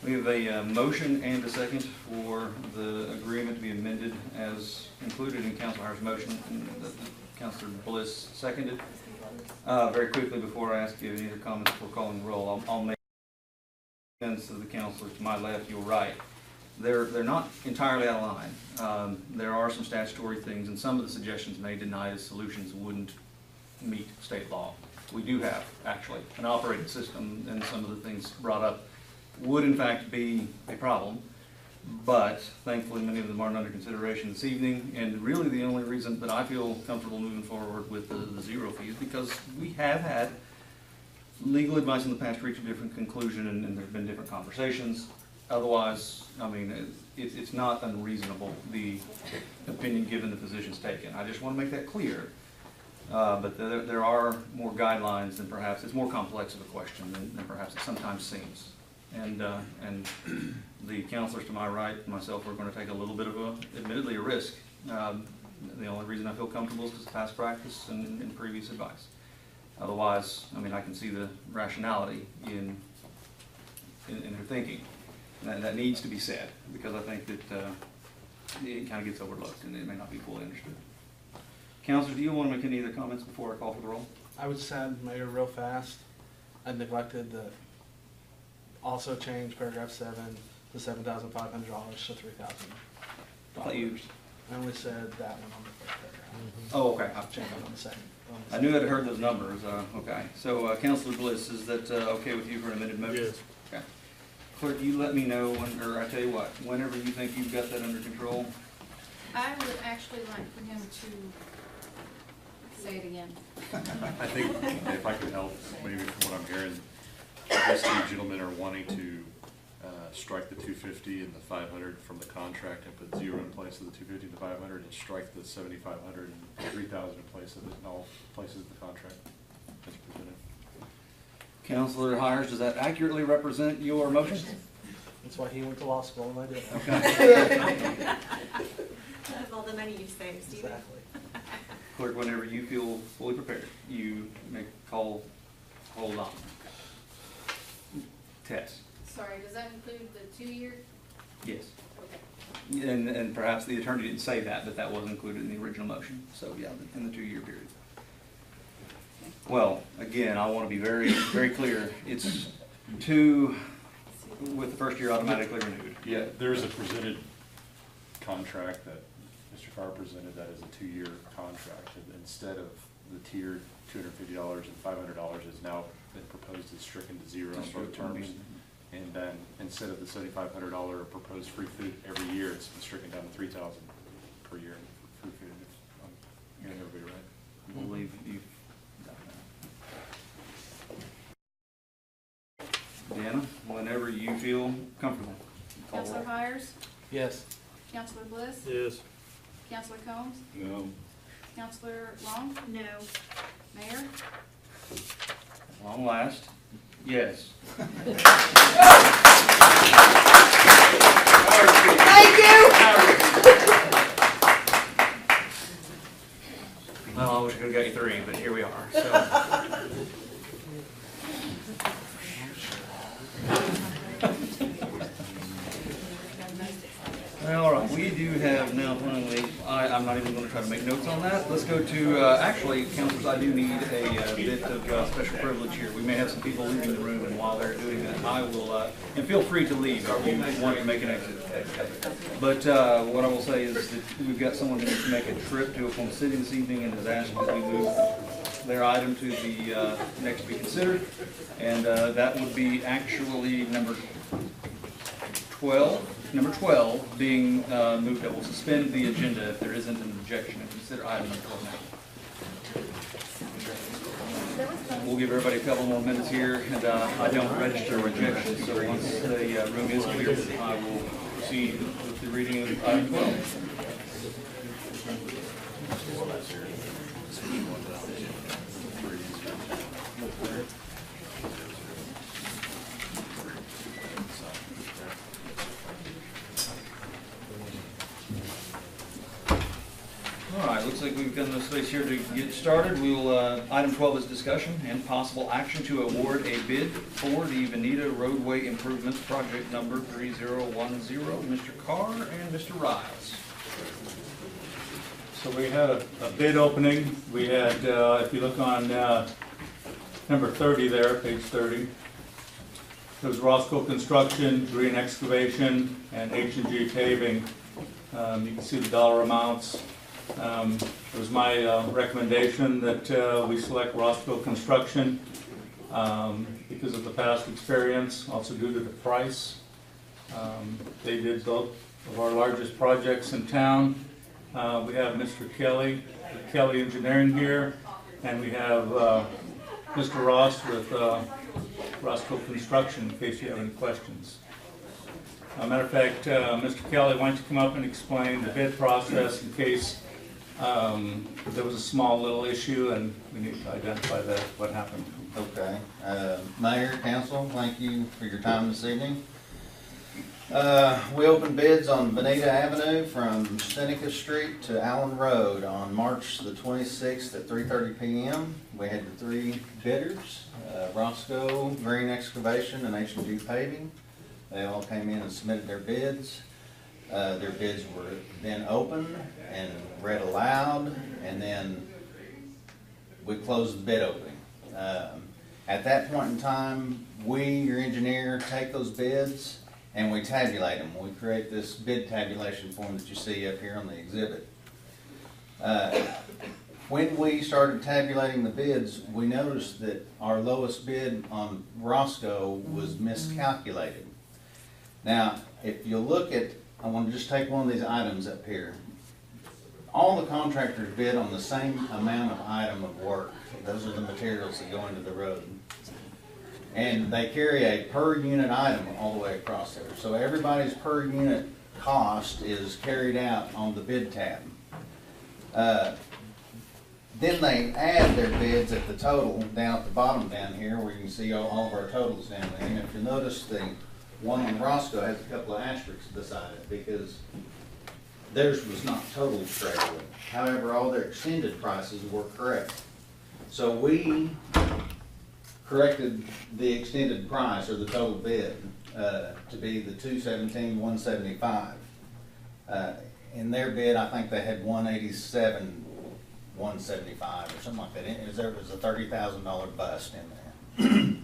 We have a motion and a second for the agreement to be amended as included in Councilor Harris' motion, and Councilor Bliss seconded. Very quickly, before I ask you any other comments before calling the roll, I'll make sense of the councilors to my left, your right. they're not entirely out of line. There are some statutory things, and some of the suggestions made tonight as solutions wouldn't meet state law. We do have, actually, an operating system, and some of the things brought up would in fact be a problem, but thankfully many of them aren't under consideration this evening, and really the only reason that I feel comfortable moving forward with the zero fee is because we have had legal advice in the past reach a different conclusion, and there's been different conversations. Otherwise, I mean, it's not unreasonable, the opinion given, the positions taken. I just want to make that clear. But there are more guidelines than perhaps, it's more complex of a question than perhaps it sometimes seems. And the counselors to my right and myself are going to take a little bit of admittedly a risk. The only reason I feel comfortable is because of past practice and previous advice. Otherwise, I mean, I can see the rationality in their thinking. And that needs to be said, because I think that it kind of gets overlooked and it may not be fully understood. Counselors, do you want to make any other comments before I call for the roll? I would send Mayor real fast. I neglected to also change paragraph 7 to $7,500 to $3,000. I only said that one on the first paragraph. Oh, okay. I've changed it on the second. I knew I'd heard those numbers. Okay. So, Councilor Bliss, is that okay with you for an amended motion? Yes. Okay. Clerk, you let me know, or I tell you what, whenever you think you've got that under control. I would actually like for him to say it again. I think if I could help, maybe from what I'm hearing, these two gentlemen are wanting to strike the 250 and the 500 from the contract and put 0 in place of the 250 and the 500, and strike the 7,500 and 3,000 in place of it in all places of the contract as presented. Councilor Hires, does that accurately represent your motion? That's why he went to law school and I did. Okay. Of all the money you've saved, Stephen. Exactly. Clerk, whenever you feel fully prepared, you may call, hold on. Tess. Sorry, does that include the 2-year? Yes. Okay. And perhaps the attorney didn't say that, but that was included in the original motion. So yeah, in the 2-year period. Well, again, I want to be very, very clear. It's 2 with the first year automatically renewed. Yeah, there's a presented contract that Mr. Carr presented that is a 2-year contract. And instead of the tiered $250 and $500 is now been proposed as stricken to 0 on both terms. And then instead of the $7,500 proposed free food every year, it's been stricken down to $3,000 per year for free food. If I'm hearing everybody right. I believe you've done that. Deanna, whenever you feel comfortable. Councilor Hires? Yes. Councilor Bliss? Yes. Councilor Combs? No. Councilor Long? No. Mayor? Long last, yes. Thank you. Well, I wish I could have got you 3, but here we are. So. All right, we do have now finally, I'm not even going to try to make notes on that. Let's go to, actually, councilors, I do need a bit of special privilege here. We may have some people leaving the room, and while they're doing that, I will, and feel free to leave if you want to make an exit. But what I will say is that we've got someone who needs to make a trip to Oklahoma City this evening and has asked that we move their item to the next to be considered. And that would be actually number 12. Number 12 being moved up. We'll suspend the agenda if there isn't an objection and consider item number 12 now. We'll give everybody a couple more minutes here, and I don't register objections, so once the room is clear, I will proceed with the reading of item 12. All right, looks like we've got enough space here to get started. We will, item 12 is discussion and possible action to award a bid for the Veneta Roadway Improvements Project number 3010. Mr. Carr and Mr. Riles. So we had a bid opening. We had, if you look on number 30 there, page 30, There's Roscoe Construction, Green Excavation, and H&G Paving. You can see the dollar amounts. It was my recommendation that we select Roscoe Construction because of the past experience, also due to the price. They did both of our largest projects in town. We have Mr. Kelly, with Kelly Engineering here, and we have Mr. Ross with Roscoe Construction, in case you have any questions. Matter of fact, Mr. Kelly, why don't you come up and explain the bid process in case there was a small little issue and we need to identify that, what happened. Okay. Mayor, council, thank you for your time this evening. We opened bids on Bonita Avenue from Seneca Street to Allen Road on March the 26th at 3:30 p.m. We had the three bidders, Roscoe, Green Excavation, and H&G Paving. They all came in and submitted their bids. Their bids were then opened and read aloud, and then we closed the bid opening. At that point in time, we, your engineer, take those bids and we tabulate them. We create this bid tabulation form that you see up here on the exhibit. When we started tabulating the bids, we noticed that our lowest bid on Roscoe was miscalculated. Now, if you look at, I want to just take one of these items up here. All the contractors bid on the same amount of item of work. Those are the materials that go into the road. And they carry a per unit item all the way across there. So everybody's per unit cost is carried out on the bid tab. Then they add their bids at the total down at the bottom down here where you can see all of our totals down there. And if you notice, the one on Roscoe has a couple of asterisks beside it because theirs was not totaled correctly. However, all their extended prices were correct. So we corrected the extended price or the total bid to be the $217,175. In their bid, I think they had $187,175 or something like that. There was a $30,000 bust in there.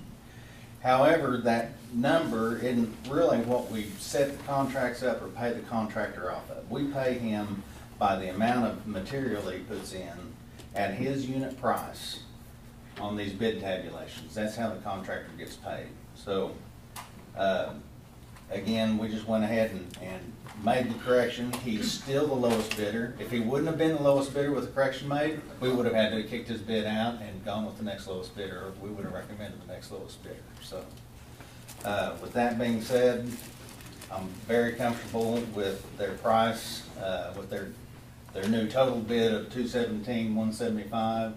However, that number isn't really what we set the contracts up or pay the contractor off of. We pay him by the amount of material he puts in at his unit price on these bid tabulations. That's how the contractor gets paid. So, again, we just went ahead and made the correction. He's still the lowest bidder. If he wouldn't have been the lowest bidder with the correction made, we would have had to have kicked his bid out and gone with the next lowest bidder, or we would have recommended the next lowest bidder. So, with that being said, I'm very comfortable with their price, with their new total bid of $217,175.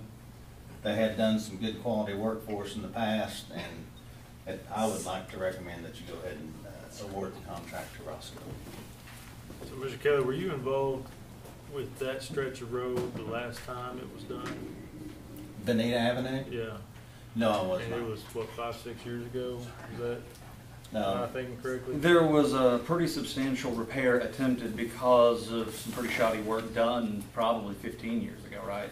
They had done some good quality work for us in the past, and I would like to recommend that you go ahead and award the contract to Roscoe. So, Mr. Kelly, were you involved with that stretch of road the last time it was done? Bonita Avenue? Yeah. No, I was not. And it was, what, 5-6 years ago? Is that, no, am I thinking correctly? There was a pretty substantial repair attempted because of some pretty shoddy work done probably 15 years ago, right?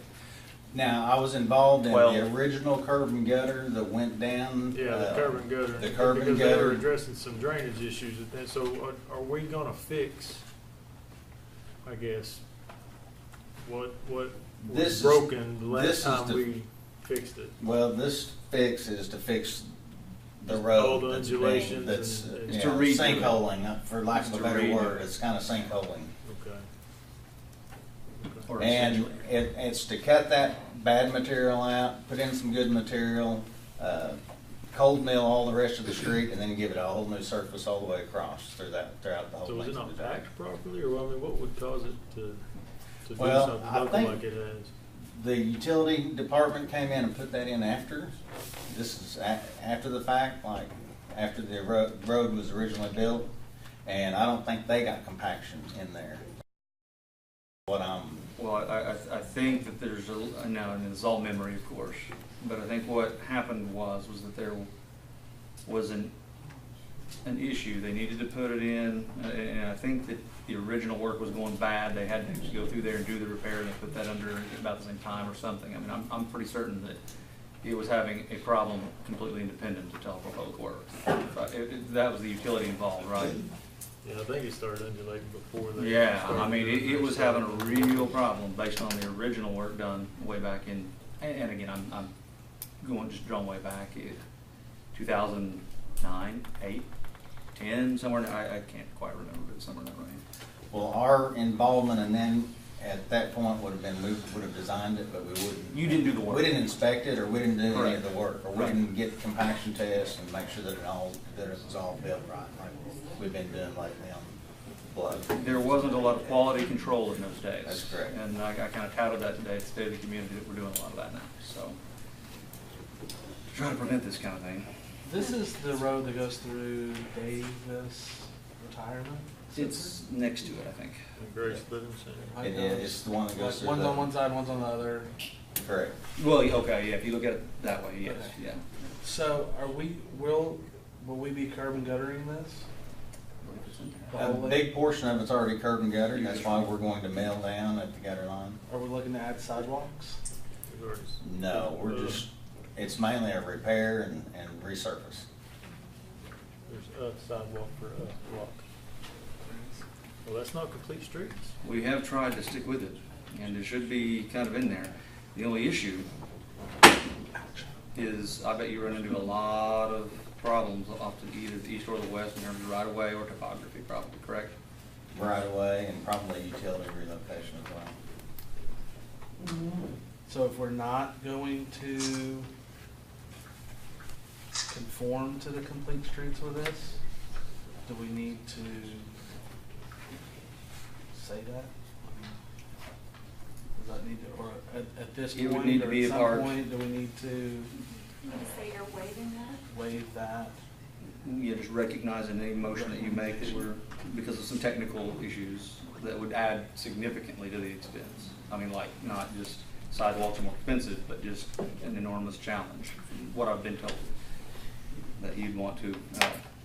Now, I was involved in 12. the original curb and gutter that went down. Yeah, the curb and gutter. The curb and because they were gutter. addressing some drainage issues. And so are we gonna fix, I guess, what was broken the last time we fixed it? Well, this fix is to fix the Just road. all the undulations that's and- yeah, to redo it. sinkholing, for lack of a Just to better redo word. it. It's kind of sinkholing. Okay. Or And essentially. it's to cut that bad material out, put in some good material, cold mill all the rest of the street, and then give it a whole new surface all the way across throughout the whole So is it length of not the drive. packed properly, or I mean, what would cause it to do Well, something I looking think like it has? the utility department came in and put that in after. This is after the fact, like after the road was originally built, and I don't think they got compaction in there. Well, I think that there's now, and it's all memory, of course, but I think what happened was that there was an issue. They needed to put it in, and I think that the original work was going bad. They had to actually go through there and do the repair, and they put that under about the same time or something. I mean, I'm pretty certain that it was having a problem completely independent of Tahlequah Public Works. That was the utility involved, right? Yeah, I think it started undulating before they. Yeah, started I mean, doing it their was stuff. having a real problem based on the original work done way back in, and again, I'm going, just drawn way back, 2009, 8, 10, somewhere, I can't quite remember, but somewhere in that range. Well, our involvement and then at that point would have been, we would have designed it, but we wouldn't. You didn't do the work. We didn't inspect it, or we didn't do any Correct. of the work, or we Right. didn't get compaction tests and make sure that it was all built right, like we've been doing lately on blood. There wasn't a lot of quality control in those days. That's correct. And I kind of touted that today at the State of the Community, that we're doing a lot of that now, so. To try to prevent this kind of thing. This is the road that goes through Davis Retirement? It's next to it, I think. Grace Living Center. It is, it's the one that goes Like through one's the. on one side, one's on the other. Correct. Well, okay, yeah, if you look at it that way, yes, Okay. yeah. So will we be curb and guttering this? The A whole way? big portion of it's already curb and gutter, that's why we're going to mill down at the gutter line. Are we looking to add sidewalks? We've already s- No, we're just, it's mainly a repair and resurface. There's a sidewalk for a block. Well, that's not complete streets. We have tried to stick with it, and it should be kind of in there. The only issue is, I bet you run into a lot of problems off to either the east or the west in terms of right of way or topography, probably, correct? Right away and probably utility relocation as well. So if we're not going to conform to the complete streets with this, do we need to say that? Does that need to, or at this It would point, need to or be at a some part- point, do we need to You want to say you're waiving that? waive that? Yeah, just recognizing any motion that you make that we're, because of some technical issues that would add significantly to the expense. I mean, like, not just sidewalks are more expensive, but just an enormous challenge, from what I've been told, that you'd want to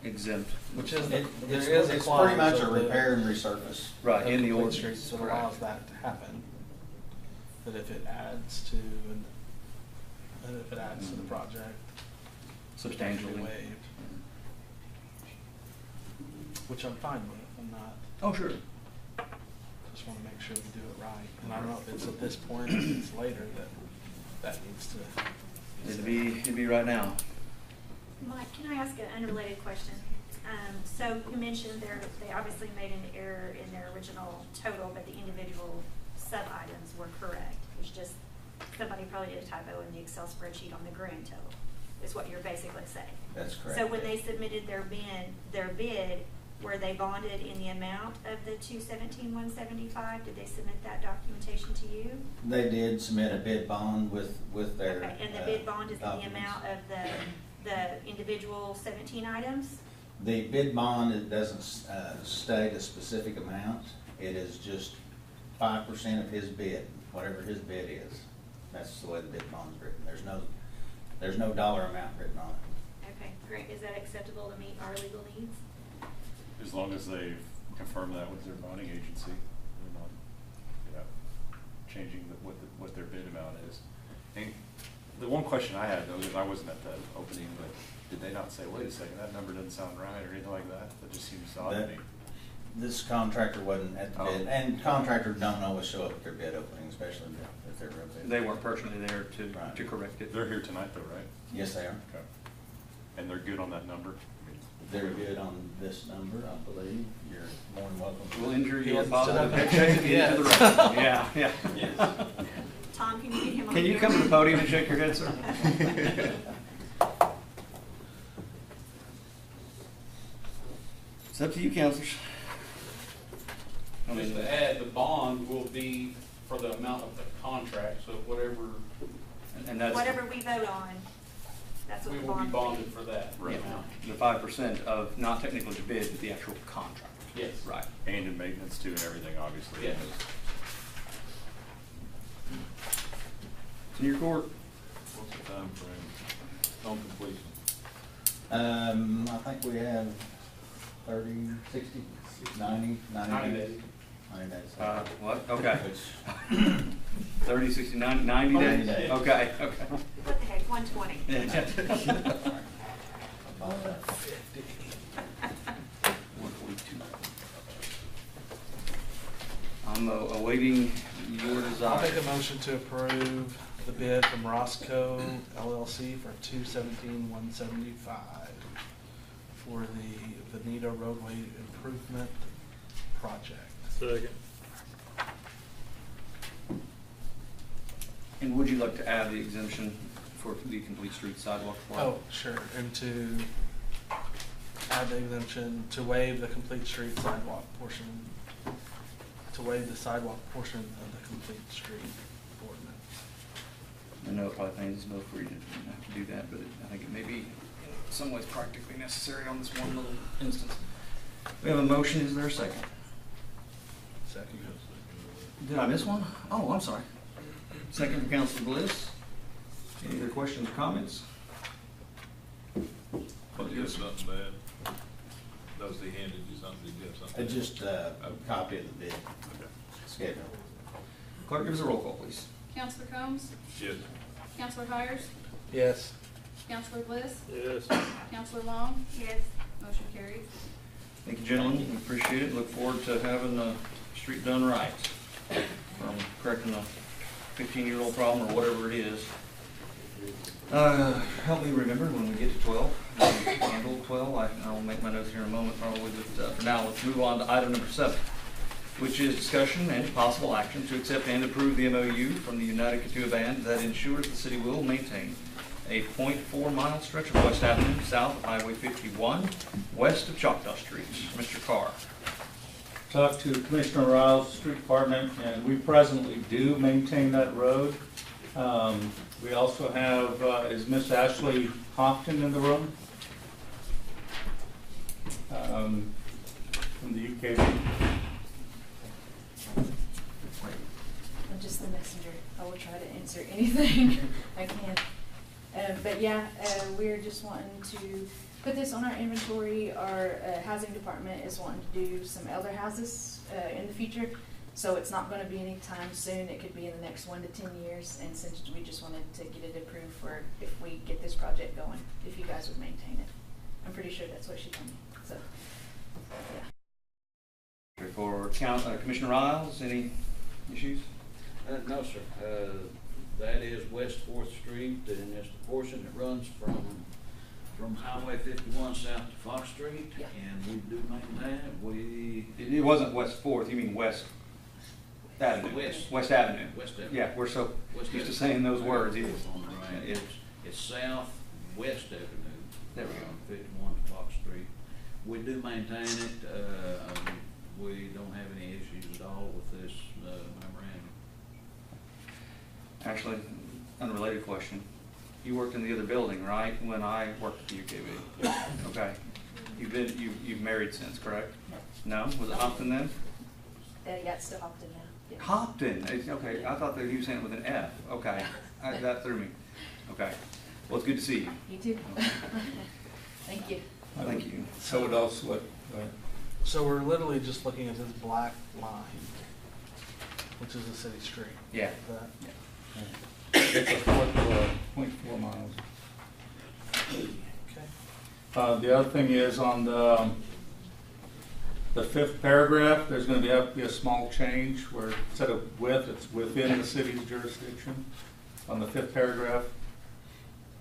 exempt. Which is, There there is is a It's clause pretty much a of the- repair and resurface. Right, in the complete ordinance. streets that correct. allows that to happen. That if it adds to, that if it adds to the project, it can be Substantially. waived. Which I'm fine with, I'm not, Oh, sure. just wanna make sure we do it right. And I don't know if it's at this point or if it's later that needs to. It'd be right now. Mike, can I ask an unrelated question? So you mentioned they obviously made an error in their original total, but the individual sub-items were correct. It's just, somebody probably did a typo in the Excel spreadsheet on the grand total, is what you're basically saying. That's correct. So when they submitted their bid, were they bonded in the amount of the $217,175? Did they submit that documentation to you? They did submit a bid bond with their. Okay, and the bid bond is in the documents. amount of the individual 17 items? The bid bond, it doesn't state a specific amount. It is just 5% of his bid, whatever his bid is. That's the way the bid bond's written. There's no dollar amount written on it. Okay, great. Is that acceptable to meet our legal needs? As long as they confirm that with their bonding agency, they're not, changing what their bid amount is. And the one question I had though, is I wasn't at that opening, but did they not say, wait a second, that number doesn't sound right or anything like that? That just seems odd to me. This contractor wasn't at the bid, and contractors don't always show up at their bid opening, especially if they're real bid. They weren't personally there to Right. correct it. They're here tonight though, right? Yes, they are. Okay. And they're good on that number? They're good on this number, I believe. You're more than welcome. We'll enter your Yes. positive head into the record. Yeah, yeah. Yes. Tom, can you get him on? Can you here? come to the podium and shake your head, sir? It's up to you, counselors. Just to add, the bond will be for the amount of the contract, so whatever, And that's. Whatever we vote on, that's what we the will be bond will bonded be. for that Yeah, amount. the 5% of not technically the bid, but the actual contract. Yes. Right. And in maintenance too and everything, obviously. Yes. It's in your court. What's the time frame on completion? I think we have 30, 60, 90 days. 90 days. What? Okay. Which, 30, 60, 90 90 days? days. Okay, okay. What the heck, 120. I'm awaiting your desire. I'll make a motion to approve the bid from Roscoe LLC for $217,175 for the Veneta roadway improvement project. Second. And would you like to add the exemption for the complete street sidewalk? Oh, sure, and to add the exemption to waive the complete street sidewalk portion, to waive the sidewalk portion of the complete street ordinance. I know it probably pains us both for you to have to do that, but I think it may be in some ways practically necessary on this one little instance. We have a motion, is there a second? Second. Did I miss one? Oh, I'm sorry. Second from Councilor Bliss. Any other questions or comments? But you have something bad? Does he handed you something? Did you have something? Just a copy of the bid schedule. Clerk, give us a roll call, please. Counselor Combs? Yes. Counselor Hires? Yes. Counselor Bliss? Yes. Counselor Long? Yes. Motion carries. Thank you, gentlemen. We appreciate it. Look forward to having the street done right. From correcting a 15-year-old problem or whatever it is. Help me remember when we get to 12. When we handle 12. I'll make my notes here in a moment probably. But for now, let's move on to item number 7, which is discussion and possible action to accept and approve the MOU from the United Kituah Band that ensures the city will maintain a 0.4-mile stretch of West Avenue south of Highway 51, west of Choctaw Street. Mr. Carr. Talked to Commissioner Riles, Street Department, and we presently do maintain that road. We also have, is Miss Ashley Houghton in the room? From the UKB. I'm just the messenger. I will try to answer anything I can. But yeah, we're just wanting to put this on our inventory. Our housing department is wanting to do some elder houses in the future. So it's not going to be anytime soon. It could be in the next 1 to 10 years. And since we just wanted to get it approved for if we get this project going, if you guys would maintain it. I'm pretty sure that's what she told me. So, yeah. For Commissioner Riles, any issues? No, sir. That is West 4th Street, and it's the portion that runs from Highway 51 south to Fox Street, Yeah. and we do maintain it. It wasn't West 4th, you mean West Avenue. West Avenue. West Avenue. Yeah, we're so West used to Avenue. saying those words. Yes. Right. It's southwest Avenue. There we go. 51 to Fox Street. We do maintain it. We don't have any issues at all with this memorandum. Actually, unrelated question. You worked in the other building, right? When I worked at the UKB. Okay. You've married since, correct? No. Was it Hopton then? Yeah, it's still Hopton now. Yeah. Hopton. Okay. I thought that he was saying it with an F. Okay. That threw me. Okay. Well, it's good to see you. You too. Thank you. Thank you. So what else? What? So we're literally just looking at this black line, which is the city street. Yeah. It's a 0.4 miles. Okay. The other thing is on the 5th paragraph, there's going to have to be a small change where instead of with, it's within the city's jurisdiction. On the 5th paragraph,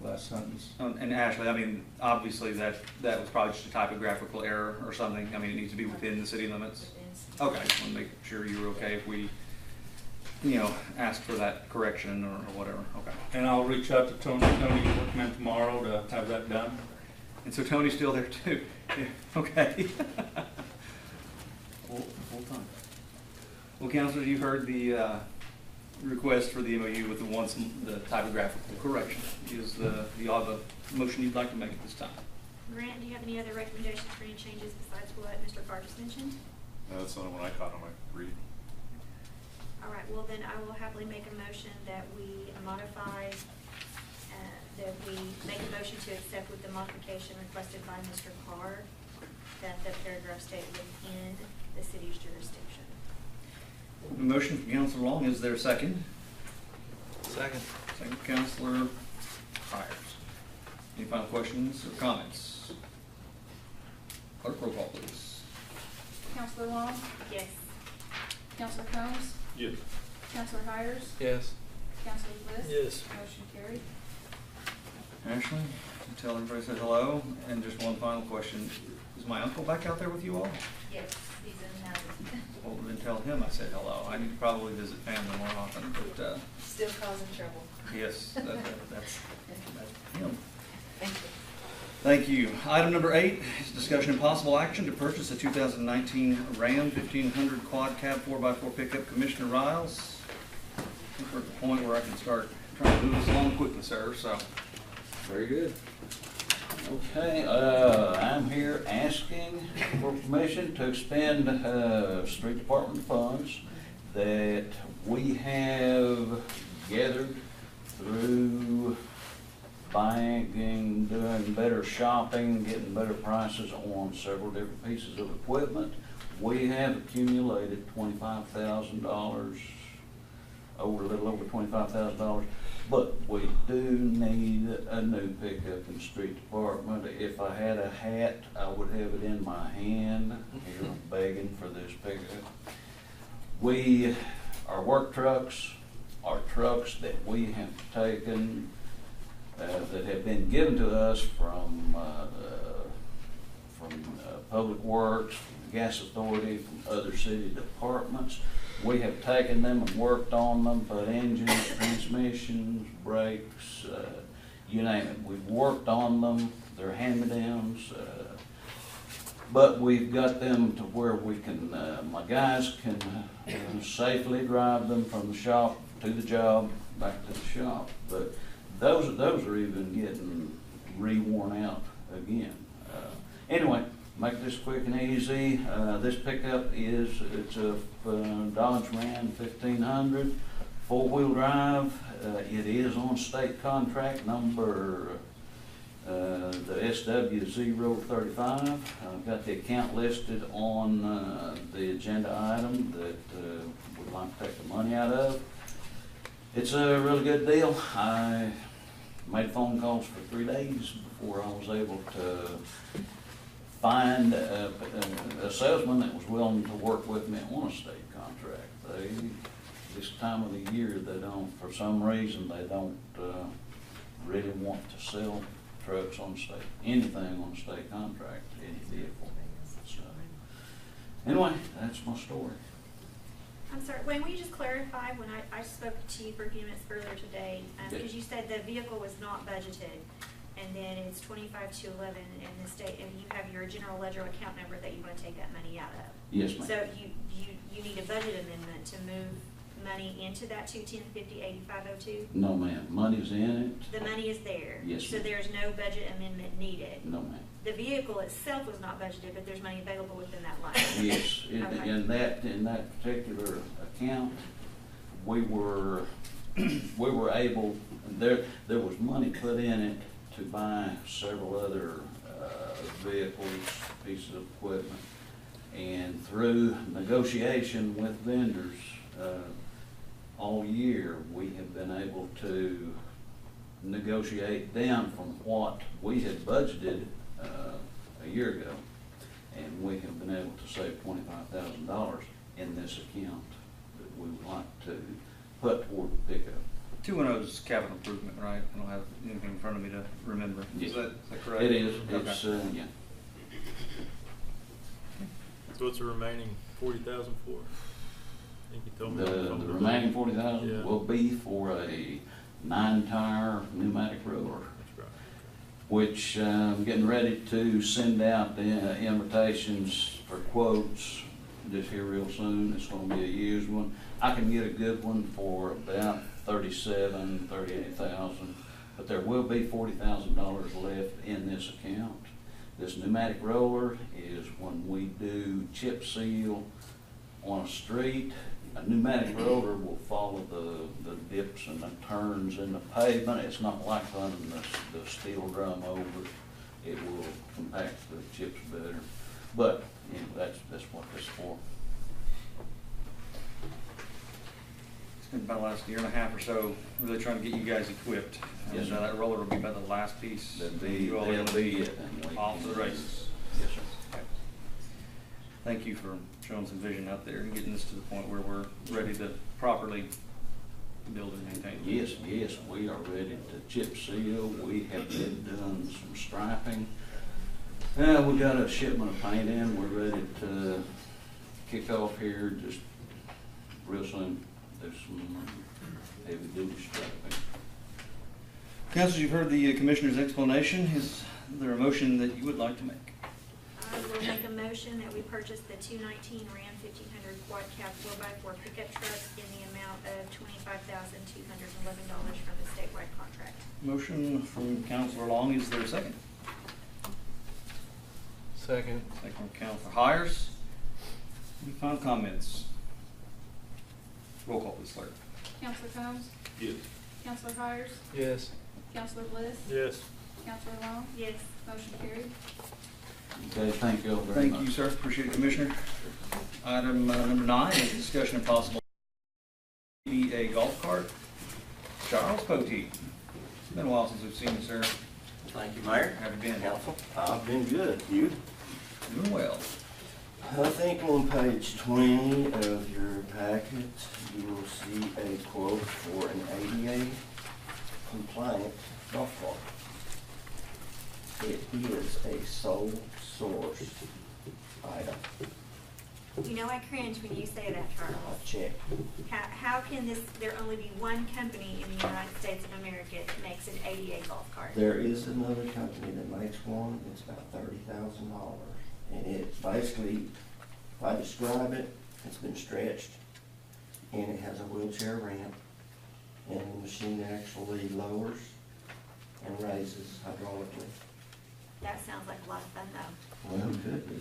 last sentence. And Ashley, I mean, obviously that was probably just a typographical error or something. I mean, it needs to be within the city limits. Okay, I want to make sure you were okay if we, ask for that correction or whatever. Okay. And I'll reach out to Tony. Tony's working on tomorrow to have that done. And so Tony's still there too. Yeah, okay. Full time. Well, councilors, you've heard the request for the MOU with the typographical correction. Is the motion you'd like to make at this time? Grant, do you have any other recommendations for any changes besides what Mr. Carr just mentioned? No, that's the only one I caught on my read. All right, well then I will happily make a motion that we modify, that we make a motion to accept with the modification requested by Mr. Carr, that the paragraph state within the city's jurisdiction. A motion from Councilor Long. Is there a second? Second. Second, Councilor hires. Any final questions or comments? Clerk, roll call, please. Counselor Long? Yes. Counselor Combs? Yes. Counselor Hires? Yes. Counselor Bliss? Yes. Motion carried. Ashley, tell everybody I said hello, and just one final question. Is my uncle back out there with you all? Yes, he's in housing. Well, then tell him I said hello. I need to probably visit family more often, but, Still causing trouble. yes, that's him. Thank you. Thank you. Item number 8 is discussion and possible action to purchase a 2019 Ram 1500 quad cab 4x4 pickup. Commissioner Riles, I think we're at the point where I can start trying to move this along quickly, sir, so. Very good. Okay, I'm here asking for permission to expend, street department funds that we have gathered through buying, doing better shopping, getting better prices on several different pieces of equipment. We have accumulated $25,000, a little over $25,000. But we do need a new pickup in the street department. If I had a hat, I would have it in my hand, here begging for this pickup. Our work trucks are trucks that we have taken, that have been given to us from Public Works, from the Gas Authority, from other city departments. We have taken them and worked on them, put engines, transmissions, brakes, you name it. We've worked on them. They're hand-me-downs, but we've got them to where we can, my guys can safely drive them from the shop to the job, back to the shop. But those are even getting re-worn out again. Anyway, make this quick and easy. This pickup it's a Dodge Ram 1500, four-wheel drive. It is on state contract number, the SW035. I've got the account listed on the agenda item that we'd like to take the money out of. It's a really good deal. I made phone calls for 3 days before I was able to find a salesman that was willing to work with me on a state contract. This time of the year, they don't, for some reason, they don't really want to sell trucks on state, anything on state contract, any vehicle. So, anyway, that's my story. I'm sorry, Wayne, will you just clarify, when I spoke to you for a few minutes earlier today, because you said the vehicle was not budgeted, and then it's 25,211, and the state, and you have your general ledger account number that you want to take that money out of. Yes, ma'am. So you need a budget amendment to move money into that 210-50-8502? No, ma'am. Money's in it. The money is there? Yes, So ma'am. there's no budget amendment needed? No, ma'am. The vehicle itself was not budgeted, but there's money available within that line? Yes, Okay. in that particular account, we were able, there was money put in it to buy several other vehicles, pieces of equipment, and through negotiation with vendors all year, we have been able to negotiate down from what we had budgeted a year ago, and we have been able to save $25,000 in this account that we would like to put toward the pickup. 210 is capital improvement, right? I don't have anything in front of me to remember. Yes. Is that correct? It is. Okay. It's, yeah. So what's the remaining 40,000 for? I think you told me. The remaining 40,000 Yeah. will be for a 9-tire pneumatic roller, which I'm getting ready to send out the invitations for quotes just here real soon. It's going to be a used one. I can get a good one for about $38,000, but there will be $40,000 left in this account. This pneumatic roller is when we do chip seal on a street. A pneumatic roller will follow the dips and the turns in the pavement. It's not like running the steel drum over it. It will compact the chips better. But that's what this is for. about the last year and a half or so, really trying to get you guys equipped. Yes, And sir. that roller will be about the last piece. They'll be You all are gonna be it. and we off to the can- races. Yes, sir. Thank you for showing some vision out there and getting this to the point where we're ready to properly build and maintain. Yes, yes, we are ready to chip seal. We have been doing some striping. We got a shipment of paint in. We're ready to kick off here just real soon. Do some heavy duty striping. Councilors, you've heard the Commissioner's explanation. Is there a motion that you would like to make? I will make a motion that we purchase the 2019 Ram 1500 quad cab 4x4 pickup truck in the amount of $25,211 from the statewide contract. Motion from Councilor Long. Is there a second? Second. Second from Councilor Hires. Any final comments? Roll call, please, clerk. Counselor Combs? Yes. Counselor Hires? Yes. Counselor Bliss? Yes. Counselor Long? Yes. Motion carried. Okay, thank you all very much. Thank you, sir. Appreciate it, Commissioner. Item number 9 is discussion of possible a golf cart. Charles Potee. It's been a while since we've seen you, sir. Thank you, Mayor. How have you been? Council. I've been good. You? Doing well. I think on page 20 of your packet, you will see a quote for an ADA compliant golf cart. It is a sole source item. You know, I cringe when you say that, Charles. I've checked. How can there only be one company in the United States of America that makes an ADA golf cart? There is another company that makes one. It's about $30,000. And it basically, if I describe it, it's been stretched and it has a wheelchair ramp and the machine actually lowers and raises hydraulically. That sounds like a lot of fun, though. Well, it could be.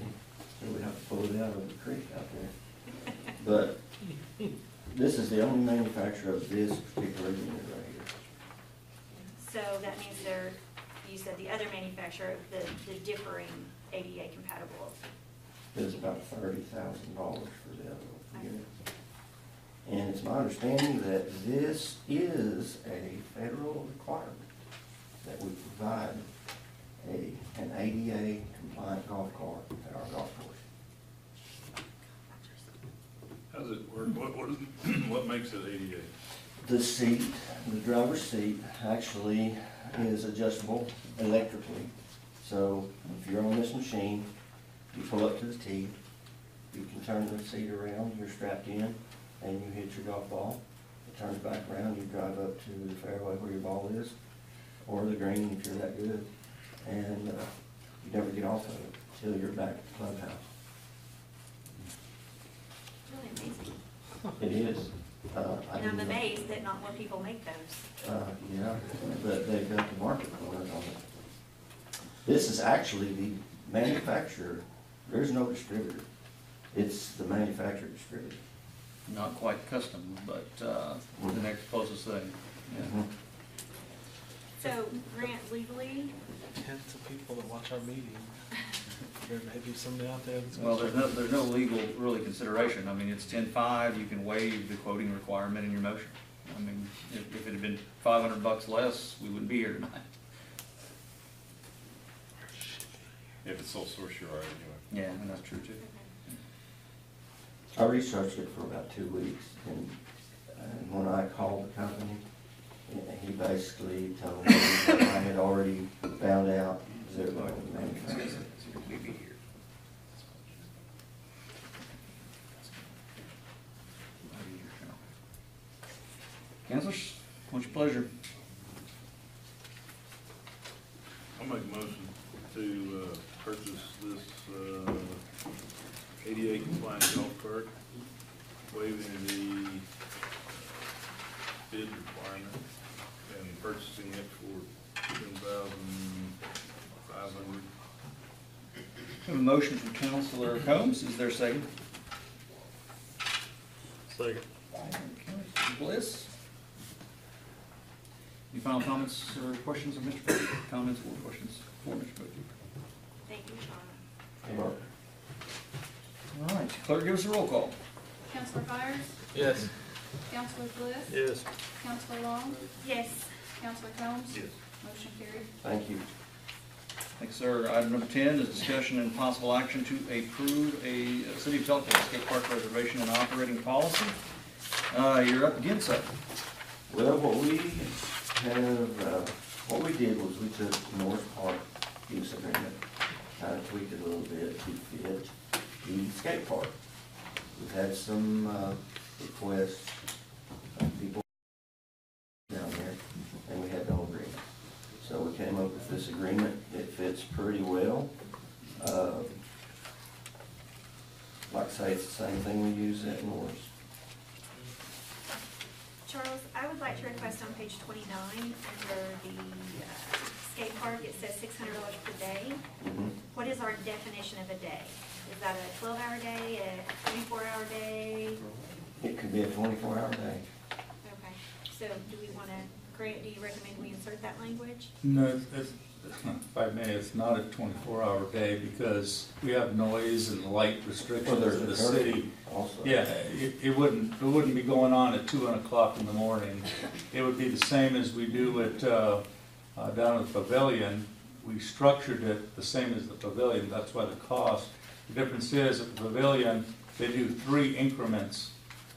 So we'd have to pull it out of the creek out there. But this is the only manufacturer of this particular unit right here. So that means you said the other manufacturer, the differing ADA compatible. It's about $30,000 for the other unit. And it's my understanding that this is a federal requirement that we provide an ADA compliant golf cart at our golf course. How does it work? What makes it ADA? The seat, the driver's seat actually is adjustable electrically. So if you're on this machine, you pull up to the tee, you can turn the seat around, you're strapped in, and you hit your golf ball. It turns back around, you drive up to the fairway where your ball is, or the green if you're that good, and you never get off of it till you're back at the clubhouse. Really amazing. It is. And I'm amazed that not more people make those. Yeah, but they've got the market for it on it. This is actually the manufacturer. There's no distributor. It's the manufacturer distributor. Not quite custom, but the next closest thing. Yeah. So, Grant, legally, Tens of people that watch our meeting. There may be somebody out there that's. Well, there's no legal really consideration. I mean, it's 10-5, you can waive the quoting requirement in your motion. I mean, if it had been $500 less, we wouldn't be here tonight. If it's sole source, you're right anyway. Yeah, and that's true too. I researched it for about 2 weeks, and when I called the company, he basically told me that I had already found out zero manufacturer. Councilors, what's your pleasure? I'll make a motion to purchase this ADA compliant golf cart, waiving the bid requirement and purchasing it for $10,500. We have a motion from Councilor Combs. Is there a second? Second. Bliss? Any final comments or questions of Mr. Potee? Comments or questions for Mr. Potee? thank you, Sean. Well, All right, clerk, give us a roll call. Counselor Hires? Yes. Counselor Bliss? Yes. Counselor Long? Yes. Counselor Combs? Yes. Motion carried. Thank you. Thanks, sir. Item number 10 is discussion and possible action to approve a City of Tahlequah skate park reservation and operating policy. You're up again, sir. Well, what we did was we took North Park use agreement, kind of tweaked it a little bit to fit the skate park. We've had some requests of people down there, and we had no agreement. So we came up with this agreement. It fits pretty well. Like I say, it's the same thing we use at Norris. Charles, I would like to request on page 29, under the skate park, it says $600 per day. What is our definition of a day? Is that a 12-hour day, a 24-hour day? It could be a 24-hour day. Okay, so do we want to do you recommend we insert that language? No, if I may, it's not a 24-hour day because we have noise and light restrictions in the city. Also. Yeah, it wouldn't be going on at 2 o'clock in the morning. It would be the same as we do at down at the pavilion. We structured it the same as the pavilion. That's why the cost. The difference is at the pavilion they do 3 increments.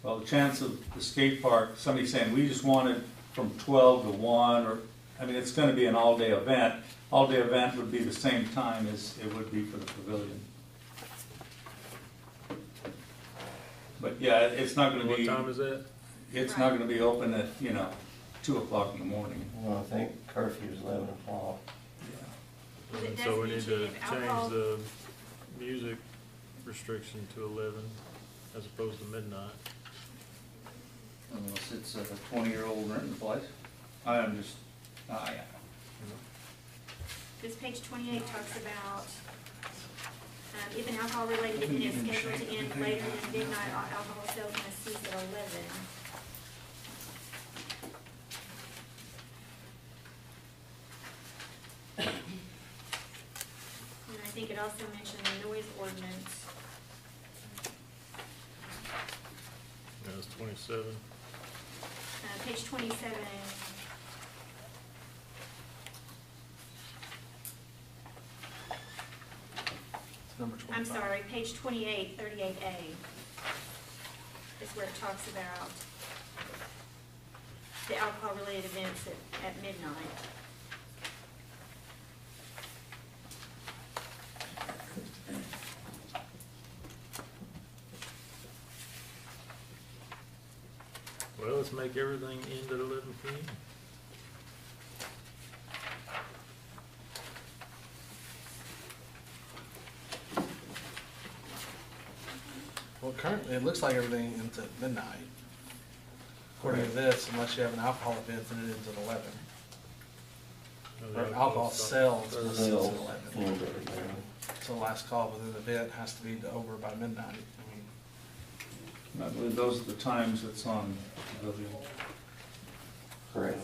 Well, the chance of the skate park, somebody saying we just wanted from 12 to 1, or I mean, it's going to be an all-day event. All-day event would be the same time as it would be for the pavilion. But yeah, it's not going to be. What time is that? It's not going to be open at 2 o'clock in the morning. Well, I think curfew is 11 o'clock. Is it So we need to definition of alcohol? change the music restriction to 11 as opposed to midnight. Unless it's a 20-year-old renting the place. I'm just, yeah. This page 28 talks about if an alcohol-related event is scheduled to end later than midnight, alcohol sales must cease at 11. And I think it also mentioned the noise ordinance. Yeah, it's 27. Page 27. Number 25. I'm sorry, page 28, 38A is where it talks about the alcohol-related events at midnight. Well, let's make everything end at 11 p.m. Well, currently, it looks like everything ends at midnight. According to this, unless you have an alcohol event, then it ends at 11. Or alcohol sales must cease at 11. So the last call within the event has to be over by midnight. I believe those are the times it's on the pavilion. Correct.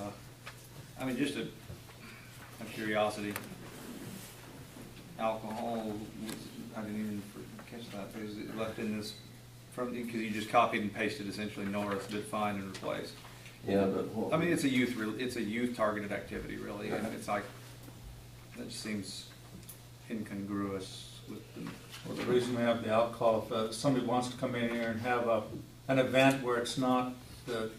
I mean, just a curiosity. Alcohol, I didn't even catch that because it left in this because you just copied and pasted essentially Norris, did find and replace. Yeah, but I mean, it's a youth targeted activity really, and it's like that just seems incongruous with the. Well, the reason we have the alcohol, if somebody wants to come in here and have an event where it's not the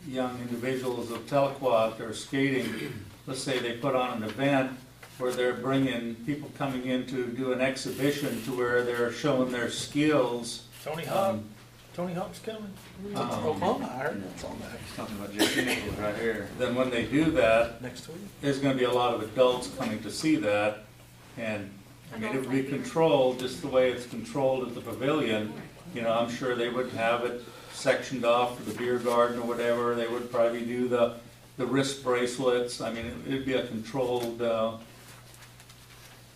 young individuals of Tahlequah that are skating, let's say they put on an event where they're bringing people coming in to do an exhibition to where they're showing their skills. Tony Hawk. Tony Hawk's coming. Oklahoma, I heard that's on there. He's talking about Jesse Nichols right here. Then when they do that, Next week. there's going to be a lot of adults coming to see that, and I mean, it would be controlled just the way it's controlled at the pavilion. You know, I'm sure they would have it sectioned off for the beer garden or whatever. They would probably do the wrist bracelets. I mean, it'd be a controlled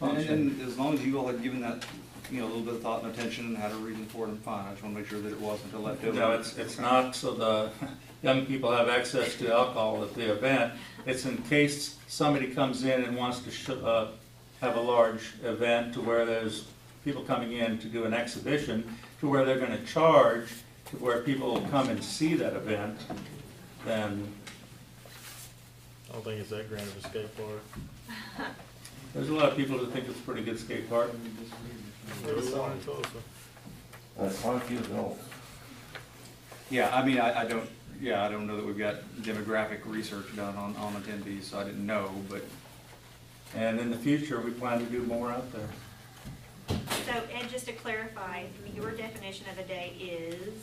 function. And as long as you all had given that, a little bit of thought and attention and had a reason for it, I'm fine. I just want to make sure that it wasn't a leftover. No, it's not so the young people have access to alcohol at the event. It's in case somebody comes in and wants to have a large event to where there's people coming in to do an exhibition, to where they're going to charge, to where people will come and see that event, then I don't think it's that grand of a skate park. there's a lot of people that think it's a pretty good skate park. There's one in Tulsa. Quite a few adults. Yeah, I mean, I don't know that we've got demographic research done on attendees, so I didn't know, but. And in the future, we plan to do more out there. So, Ed, just to clarify, your definition of a day is,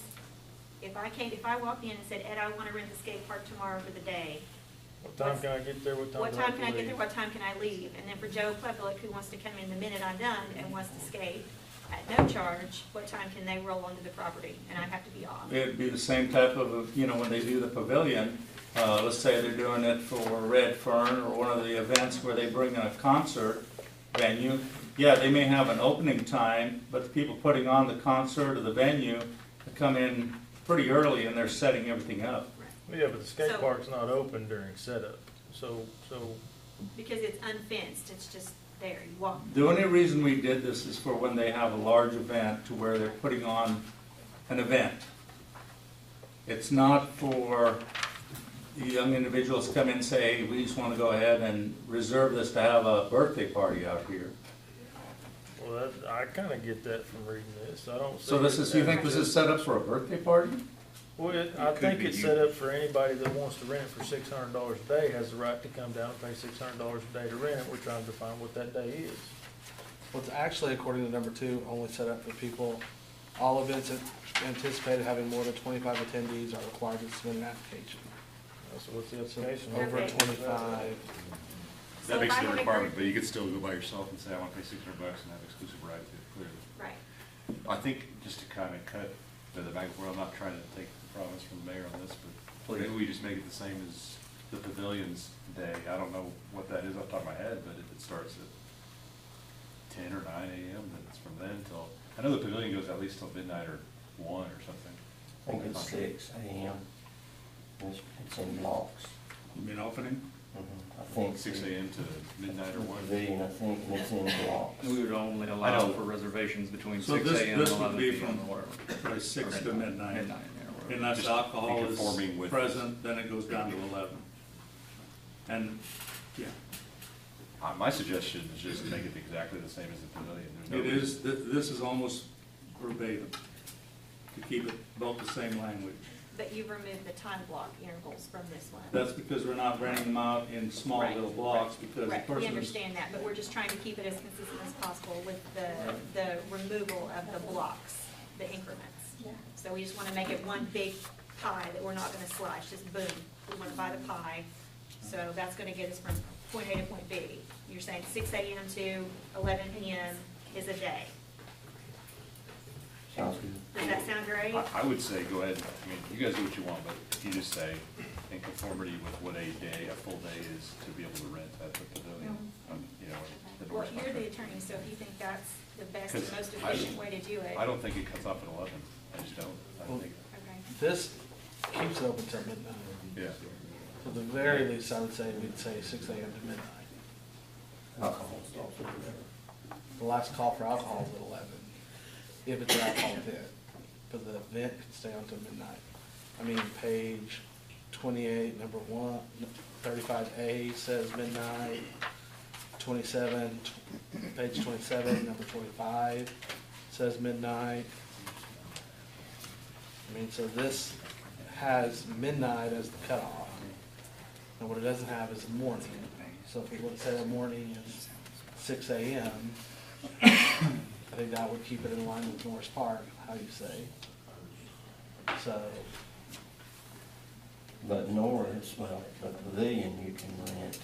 if I walked in and said, Ed, I want to rent the skate park tomorrow for the day. What time can I get there? What time can I get there? What time can I leave? And then for Joe Public, who wants to come in the minute I'm done and wants to skate at no charge, what time can they roll onto the property? And I have to be off. It'd be the same type of, when they do the pavilion, let's say they're doing it for Red Fern or one of the events where they bring in a concert venue. Yeah, they may have an opening time, but the people putting on the concert or the venue come in pretty early and they're setting everything up. Yeah, but the skate park's not open during setup, so. Because it's unfenced, it's just there, you walk. The only reason we did this is for when they have a large event to where they're putting on an event. It's not for the young individuals come in and say, we just want to go ahead and reserve this to have a birthday party out here. Well, I kind of get that from reading this. I don't. So you think this is set up for a birthday party? Well, I think it's set up for anybody that wants to rent it for $600 a day has the right to come down and pay $600 a day to rent it. We're trying to define what that day is. Well, it's actually, according to number 2, only set up for people, all events anticipated having more than 25 attendees are required to submit an application. So what's the application? Over 25. That makes it a requirement, but you could still go by yourself and say, I want to pay $600 and have exclusive right to it, clearly. Right. I think, just to kind of cut to the back, I'm not trying to take the province from the mayor on this, but maybe we just make it the same as the pavilion's day. I don't know what that is off the top of my head, but if it starts at 10 or 9 a.m., then it's from then till, I know the pavilion goes at least till midnight or 1 or something. I think it's 6 a.m. It's in blocks. You mean opening? I think 6 a.m. to midnight or 1. Pavilion, I think, and it's in blocks. We would only allow for reservations between 6 a.m. and 11 p.m. or whatever. From 6 to midnight. Midnight, yeah, Unless Just alcohol be conforming is with present, then it goes down to 11. And, yeah. My suggestion is just make it exactly the same as the pavilion. There's no It is, this is almost verbatim, to keep it both the same language. But you've removed the time block intervals from this one. That's because we're not renting them out in small Right, little blocks, because the Right, person we is. understand that, but we're just trying to keep it as consistent as possible with the removal of the blocks, the increments. Yeah. So we just want to make it one big pie that we're not going to slice, just boom. We want to buy the pie. So that's going to get us from point A to point B. You're saying 6 a.m. to 11 p.m. is a day. Sounds good. Does that sound great? I would say, go ahead, I mean, you guys do what you want, but if you just say, in conformity with what a full day is to be able to rent at the pavilion, the Well, North you're the contract. attorney, so if you think that's the best and 'Cause most efficient way to do it. I don't think it cuts off at 11, I just don't, Well, Okay. This keeps it open till midnight. yeah. So the very least, I would say, we'd say 6 a.m. to midnight. Alcohol stops at 11. The last call for alcohol is at 11, if it's an alcohol event. But the event can stay on till midnight. I mean, page 28, number 1, 35A says midnight. 27, page 27, number 25 says midnight. I mean, so this has midnight as the cutoff. And what it doesn't have is the morning. So if we would say the morning is 6 a.m., I think that would keep it in line with Norris Park, how you say. So, But Norris, well, the pavilion, you can rent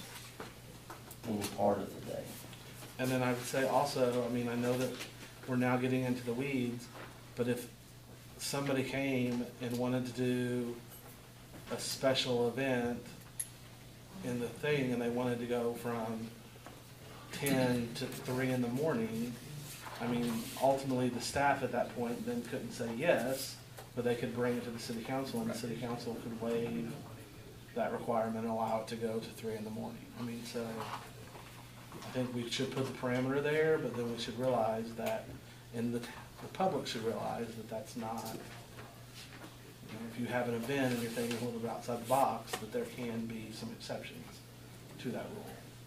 any part of the day. and then I would say also, I mean, I know that we're now getting into the weeds, but if somebody came and wanted to do a special event in the thing and they wanted to go from 10 to 3 in the morning, I mean, ultimately the staff at that point then couldn't say yes, but they could bring it to the city council and the city council could waive that requirement and allow it to go to 3 in the morning. I mean, so I think we should put the parameter there, but then we should realize that, and the public should realize that that's not if you have an event and you're thinking a little bit outside the box, that there can be some exceptions to that rule.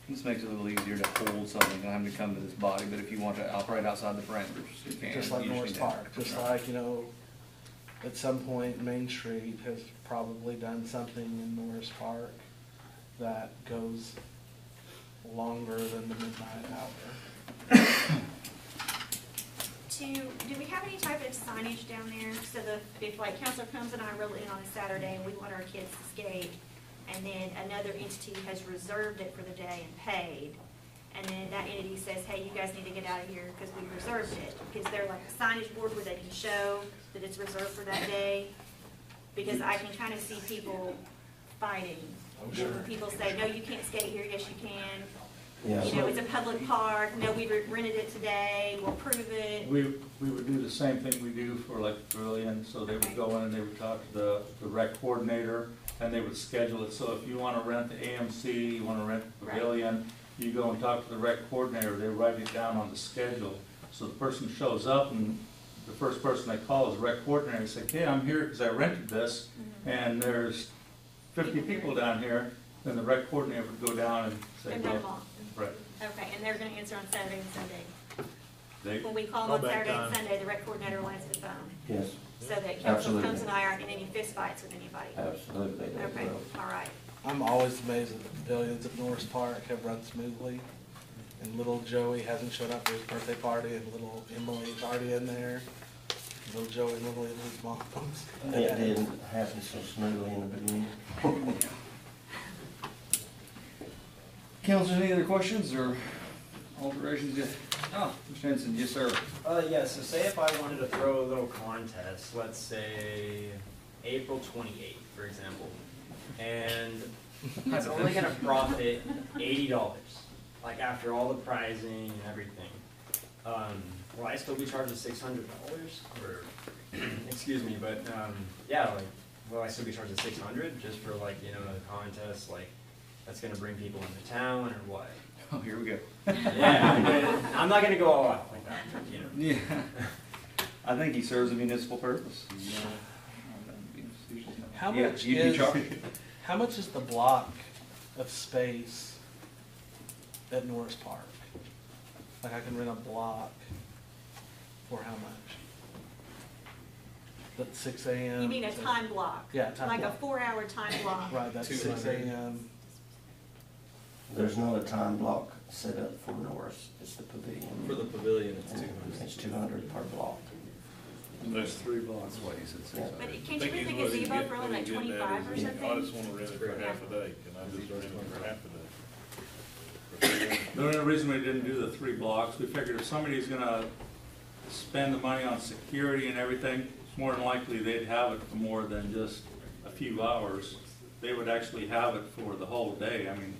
This makes it a little easier to hold something and have to come to this body, but if you want to operate outside the parameters, you can. Just like usually Norris do. Park, just like, you know, at some point Main Street has probably done something in Norris Park that goes longer than the midnight hour. Do we have any type of signage down there, so that if like Counselor comes and I roll in on a Saturday and we want our kids to skate, and then another entity has reserved it for the day and paid, and then that entity says, hey, you guys need to get out of here because we reserved it. Is there like a signage board where they can show that it's reserved for that day? Because I can kind of see people fighting. Oh, sure. When people say, no, you can't skate here, yes, you can. Yeah. You know, it's a public park, no, we rented it today, we'll prove it. We would do the same thing we do for like the pavilion, so they would go in and they would talk to the rec coordinator, and they would schedule it. So if you want to rent the AMC, you want to rent the pavilion, you go and talk to the rec coordinator, they write it down on the schedule. So the person shows up, and the first person they call is the rec coordinator, and say, hey, I'm here because I rented this, and there's 50 people down here. Then the rec coordinator would go down and say, And well, run them off. right. Okay, and they're gonna answer on Saturday and Sunday. They, When we call on Callback Saturday and time. Sunday, the rec coordinator will answer the phone, Yes, so that council Absolutely. comes and I aren't in any fist fights with anybody. absolutely. they Okay, will. all right. I'm always amazed that the pavilions at Norris Park have run smoothly. And little Joey hasn't showed up for his birthday party, and little Emily's already in there. Little Joey and little Emily's moms. It didn't happen so smoothly in the beginning. Councilors, any other questions or alterations yet? Oh, Mr. Henson, yes, sir. Yeah, so say if I wanted to throw a little contest, let's say April 28th, for example, and it's only gonna profit $80, like after all the prizing and everything. Will I still be charged $600? Or, excuse me, but, yeah, like, will I still be charged $600 just for like, you know, a contest, like, that's gonna bring people into town or what? Oh, here we go. Yeah, I'm not gonna go all out like that, you know. Yeah. I think he serves a municipal purpose. How Yeah, much you'd be is, charged. how much is the block of space at Norris Park? Like I can rent a block for how much? That's 6 a.m. You mean a to- time block? Yeah, time Like a block. 4-hour time block? Right, that's 6 a.m. There's not a time block set up for Norris, it's the pavilion. For the pavilion, it's 200. It's 200 per block. there's 3 blocks. That's why he said six. Yeah. But can't you rent a gazebo for only like 25 or something? I just wanna rent it for half a day, can I just rent it for half a day? The only reason we didn't do the 3 blocks, we figured if somebody's gonna spend the money on security and everything, it's more than likely they'd have it for more than just a few hours. They would actually have it for the whole day. I mean,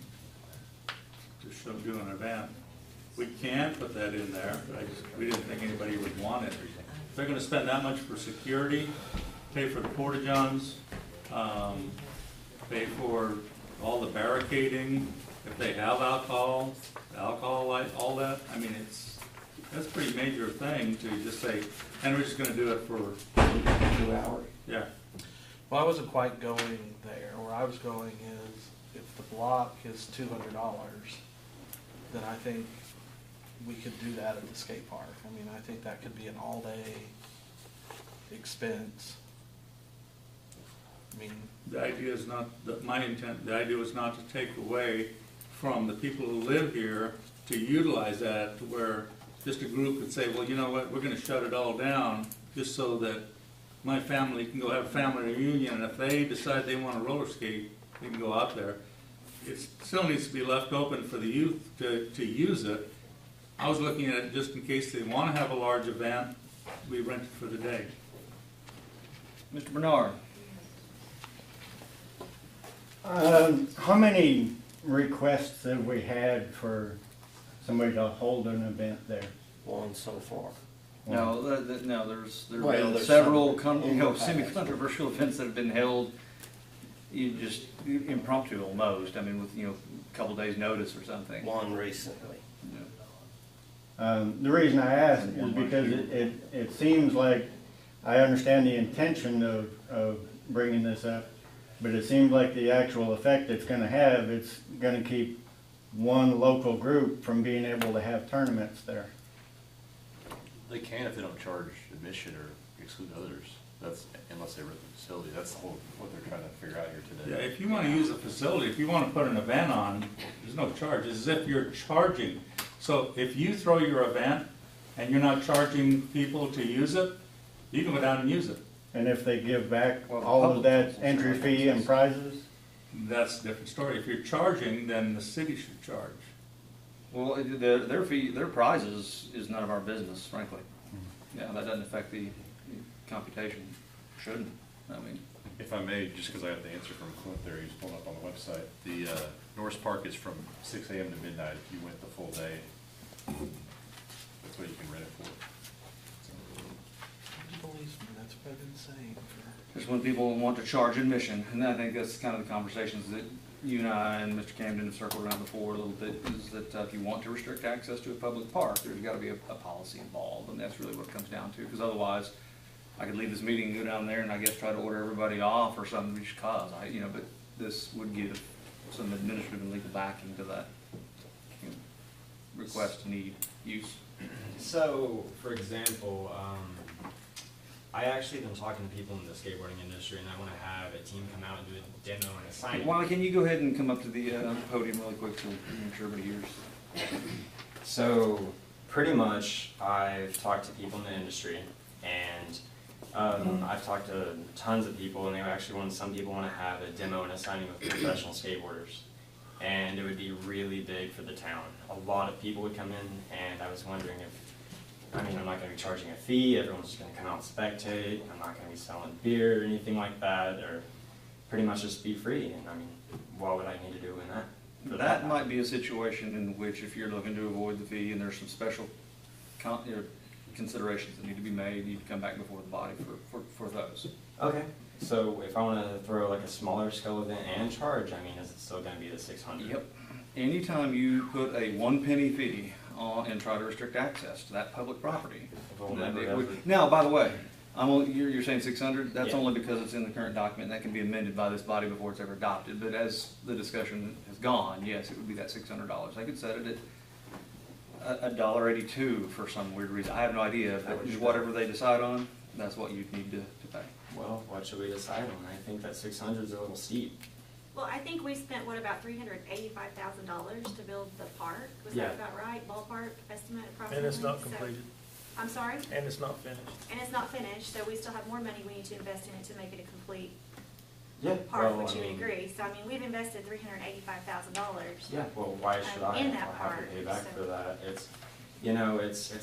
to show do an event. We can put that in there, we didn't think anybody would want it. If they're gonna spend that much for security, pay for the porta-johns, pay for all the barricading, if they have alcohol, light, all that, I mean, that's a pretty major thing to just say, and we're just gonna do it for 2 hours. Yeah. Well, I wasn't quite going there. Where I was going is if the block is $200, then I think we could do that at the skate park. I mean, I think that could be an all-day expense. I mean, The idea is not, my intent, the idea was not to take away from the people who live here to utilize that to where just a group could say, well, you know what, we're gonna shut it all down just so that my family can go have a family reunion, and if they decide they wanna roller skate, they can go out there. It still needs to be left open for the youth to use it. I was looking at it just in case they wanna have a large event, we rent it for the day. Mr. Bernard? How many requests have we had for somebody to hold an event there? One so far. No, no, there's Well, been there's several some in the past. semi-controversial events that have been held, impromptu almost, I mean, with, a couple days' notice or something. One recently. The reason I ask is because it seems like I understand the intention of bringing this up, but it seems like the actual effect it's gonna have, it's gonna keep one local group from being able to have tournaments there. They can if they don't charge admission or exclude others. That's, unless they rent the facility. That's the whole, what they're trying to figure out here Yeah, today. if you wanna use a facility, if you wanna put an event on, there's no charge, it's as if you're charging. So if you throw your event and you're not charging people to use it, you can go down and use it. And if they give back Well, all of public that councils entry are fee and access. prizes? That's a different story. If you're charging, then the city should charge. Well, their fee, their prizes is none of our business, frankly. Yeah, that doesn't affect the computation, shouldn't, I mean. If I may, just because I have the answer from Clint there, he's pulling up on the website. The Norris Park is from 6 a.m. to midnight if you went the full day. That's what you can rent it for. That's what I've been saying. Just when people want to charge admission, and I think that's kind of the conversations that you and I and Mr. Camden have circled around before a little bit, is that if you want to restrict access to a public park, there's gotta be a policy involved, and that's really what it comes down to, because otherwise, I could leave this meeting and go down there and I guess try to order everybody off or something just cause, but this would give some administrative and legal backing to that request, need, use. So, for example, I actually been talking to people in the skateboarding industry, and I want to have a team come out and do a demo and a sign. Why can you go ahead and come up to the podium really quick so make sure everybody hears? So, pretty much, I've talked to people in the industry, and I've talked to tons of people, and they actually some people want to have a demo and a signing with professional skateboarders. And it would be really big for the town. A lot of people would come in, and I was wondering if, I'm not going to be charging a fee, everyone's just going to come out and spectate, I'm not going to be selling beer or anything like that, or pretty much just be free, and what would I need to do in that? That might be a situation in which if you're looking to avoid the fee and there's some special considerations that need to be made, you need to come back before the body for those. Okay. So if I want to throw like a smaller scale event and charge, is it still going to be the 600? Yep. Anytime you put a 1 penny fee on and try to restrict access to that public property. Now, by the way, you're saying 600? That's only because it's in the current document. That can be amended by this body before it's ever adopted. But as the discussion has gone, yes, it would be that $600. I could set it at $1.82 for some weird reason. I have no idea. But whatever they decide on, that's what you'd need to pay. Well, what should we decide on? I think that 600 is a little steep. Well, I think we spent, about $385,000 to build the park. Was that about right? Ballpark estimate approximately? And it's not completed. I'm sorry? And it's not finished. And it's not finished, so we still have more money we need to invest in it to make it a complete well, park, which you would agree. So, we've invested $385,000. Yeah, well, why should I in that have to park, pay back so. for that? It's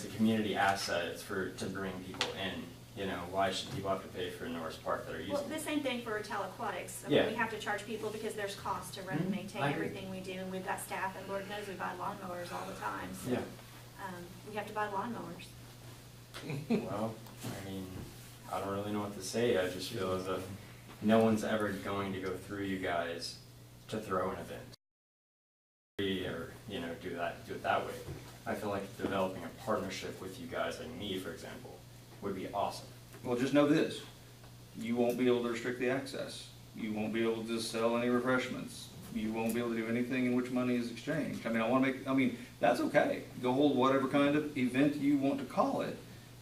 a community asset. It's to bring people in. Why should people have to pay for Norris Park that are using it? Well, the same thing for Tahlequah. Yeah. We have to charge people because there's cost to run and maintain everything we do, and we've got staff, and Lord knows we buy lawnmowers all the time, so. We have to buy lawnmowers. Well, I don't really know what to say. I just feel as if no one's ever going to go through you guys to throw an event. Or, do it that way. I feel like developing a partnership with you guys, like me, for example, would be awesome. Well, just know this. You won't be able to restrict the access. You won't be able to sell any refreshments. You won't be able to do anything in which money is exchanged. That's okay. Go hold whatever kind of event you want to call it.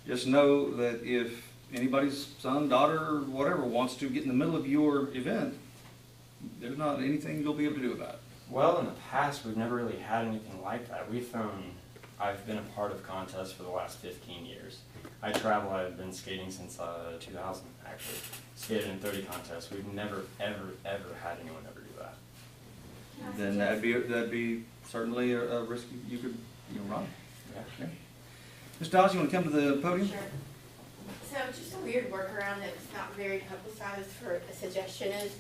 Just know that if anybody's son, daughter, or whatever wants to get in the middle of your event, there's not anything you'll be able to do about it. Well, in the past, we've never really had anything like that. I've been a part of contests for the last 15 years. I travel, I've been skating since 2000, actually. Skated in 30 contests. We've never, ever, ever had anyone ever do that. Then that'd be certainly a risk you could run. Yeah. Okay. Ms. Dawes, you want to come to the podium? Sure. So just a weird workaround that's not very publicized for a suggestion is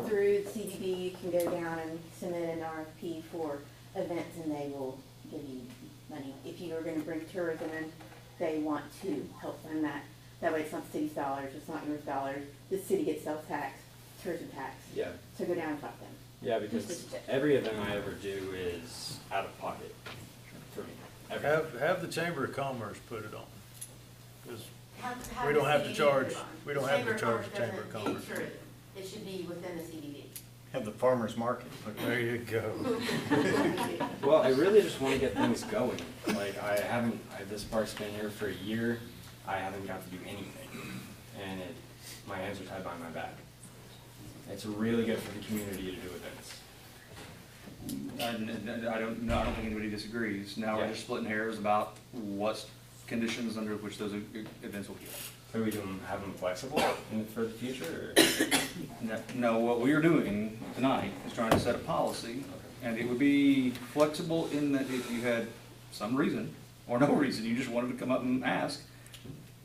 through the CDB, you can go down and submit an RFP for events and they will give you money. If you are going to bring tourism in, they want to help fund that. That way it's not the city's dollars, it's not yours dollars. The city gets sales tax, tourism tax. Yeah. So go down and talk to them. Yeah, because every event I ever do is out of pocket for me. Have the Chamber of Commerce put it on. 'Cause Have we don't the have to CDB charge, put it on. we don't The have Chamber to of charge Commerce the Chamber of doesn't Commerce. insure It should be within the CDB. Have the farmer's market. There you go. Well, I really just want to get things going. Like, this park's been here for a year, I haven't got to do anything. And my hands are tied behind my back. It's really good for the community to do events. I don't think anybody disagrees. Now we're just splitting hairs about what conditions under which those events will be. Are we doing, have them flexible for the future? No, what we are doing tonight is trying to set a policy, and it would be flexible in that if you had some reason or no reason, you just wanted to come up and ask,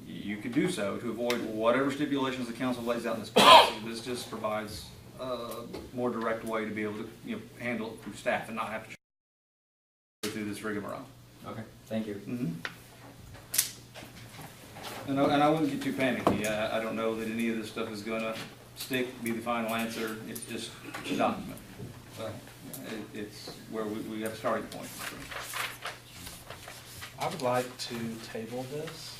you could do so to avoid whatever stipulations the council lays out in this policy. This just provides a more direct way to be able to handle it through staff and not have to go through this rigmarole. Okay, thank you. Mm-hmm. And I wouldn't get too panicky. I don't know that any of this stuff is going to stick, be the final answer. It's just a document. So it's where we have a starting point. I would like to table this.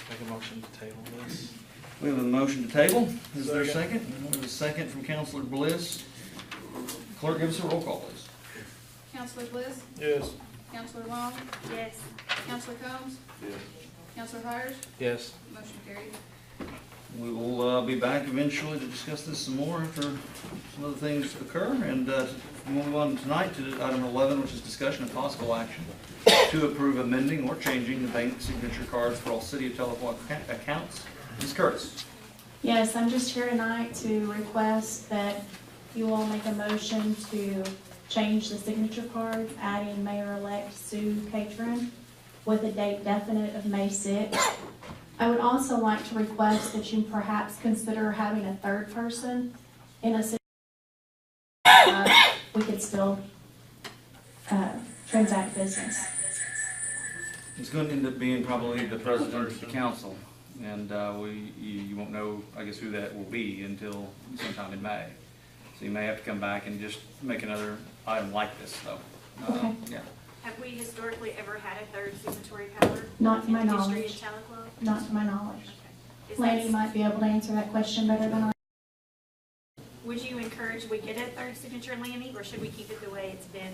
Make a motion to table this. We have a motion to table. Is there a second? We have a second from Councilor Bliss. Clerk, give us a roll call, please. Counselor Bliss? Yes. Counselor Long? Yes. Counselor Combs? Yes. Counselor Hires? Yes. Motion carried. We will be back eventually to discuss this some more after some other things occur. And move on tonight to item 11, which is discussion and possible action to approve amending or changing the bank signature cards for all City of Tahlequah accounts. Ms. Curtis. Yes, I'm just here tonight to request that you all make a motion to change the signature cards, adding Mayor-elect Sue Catron with a date definite of May 6th. I would also like to request that you perhaps consider having a third person in a situation we could still transact business. It's going to end up being probably the president of the council, and you won't know, I guess, who that will be until sometime in May. So you may have to come back and just make another item like this, though. Okay. Yeah. Have we historically ever had a third signatory power? Not to my in the history knowledge. of Tahlequah? Not to my knowledge. Is Lanny that- might be able to answer that question better than I. Would you encourage we get a third signature, Lanny, or should we keep it the way it's been?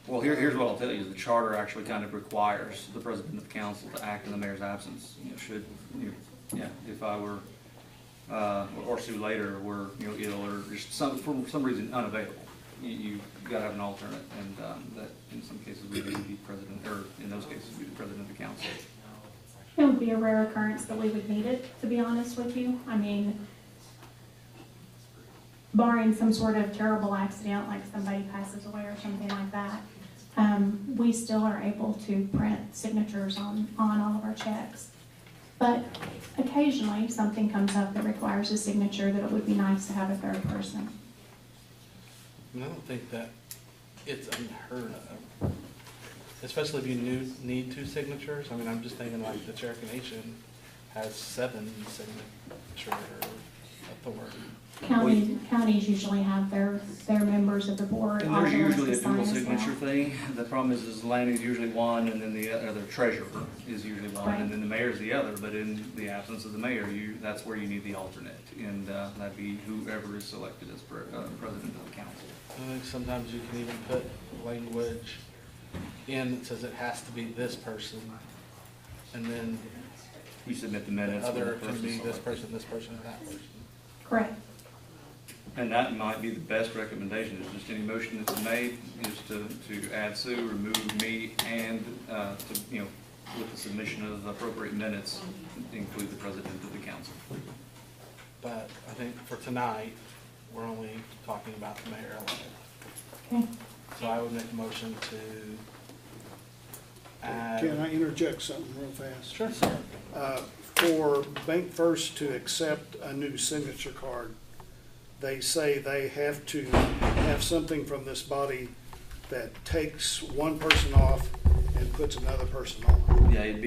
Well, here's what I'll tell you. The charter actually kind of requires the president of the council to act in the mayor's absence. If I were, or Sue later were, ill or just for some reason unavailable, you got to have an alternate, and that in some cases would be the president, or in those cases would be the president of the council. It would be a rare occurrence that we would need it, to be honest with you. I mean, barring some sort of terrible accident, like somebody passes away or something like that, we still are able to print signatures on all of our checks. But occasionally, something comes up that requires a signature that it would be nice to have a third person. And I don't think that it's unheard of, especially if you need two signatures. I mean, I'm just thinking like the Cherokee Nation has 7 signature authority. Counties usually have their members of the board. And there's authorized usually to a dual sign as signature well. thing. The problem is Lanny's usually one, and then the other treasurer is usually one, Right. and then the mayor's the other. But in the absence of the mayor, that's where you need the alternate, and that'd be whoever is selected as president of the council. I think sometimes you can even put language in that says it has to be this person, and then You submit the minutes. the other with the can be person this selected. person, and that person. Correct. And that might be the best recommendation, is just any motion that's made, is to add Sue, remove me, and with the submission of appropriate minutes, include the president of the council. But I think for tonight, we're only talking about the mayor. Okay. So I would make a motion to add. Can I interject something real fast? Sure. For Bank First to accept a new signature card, they say they have to have something from this body that takes one person off and puts another person on. Yeah, it'd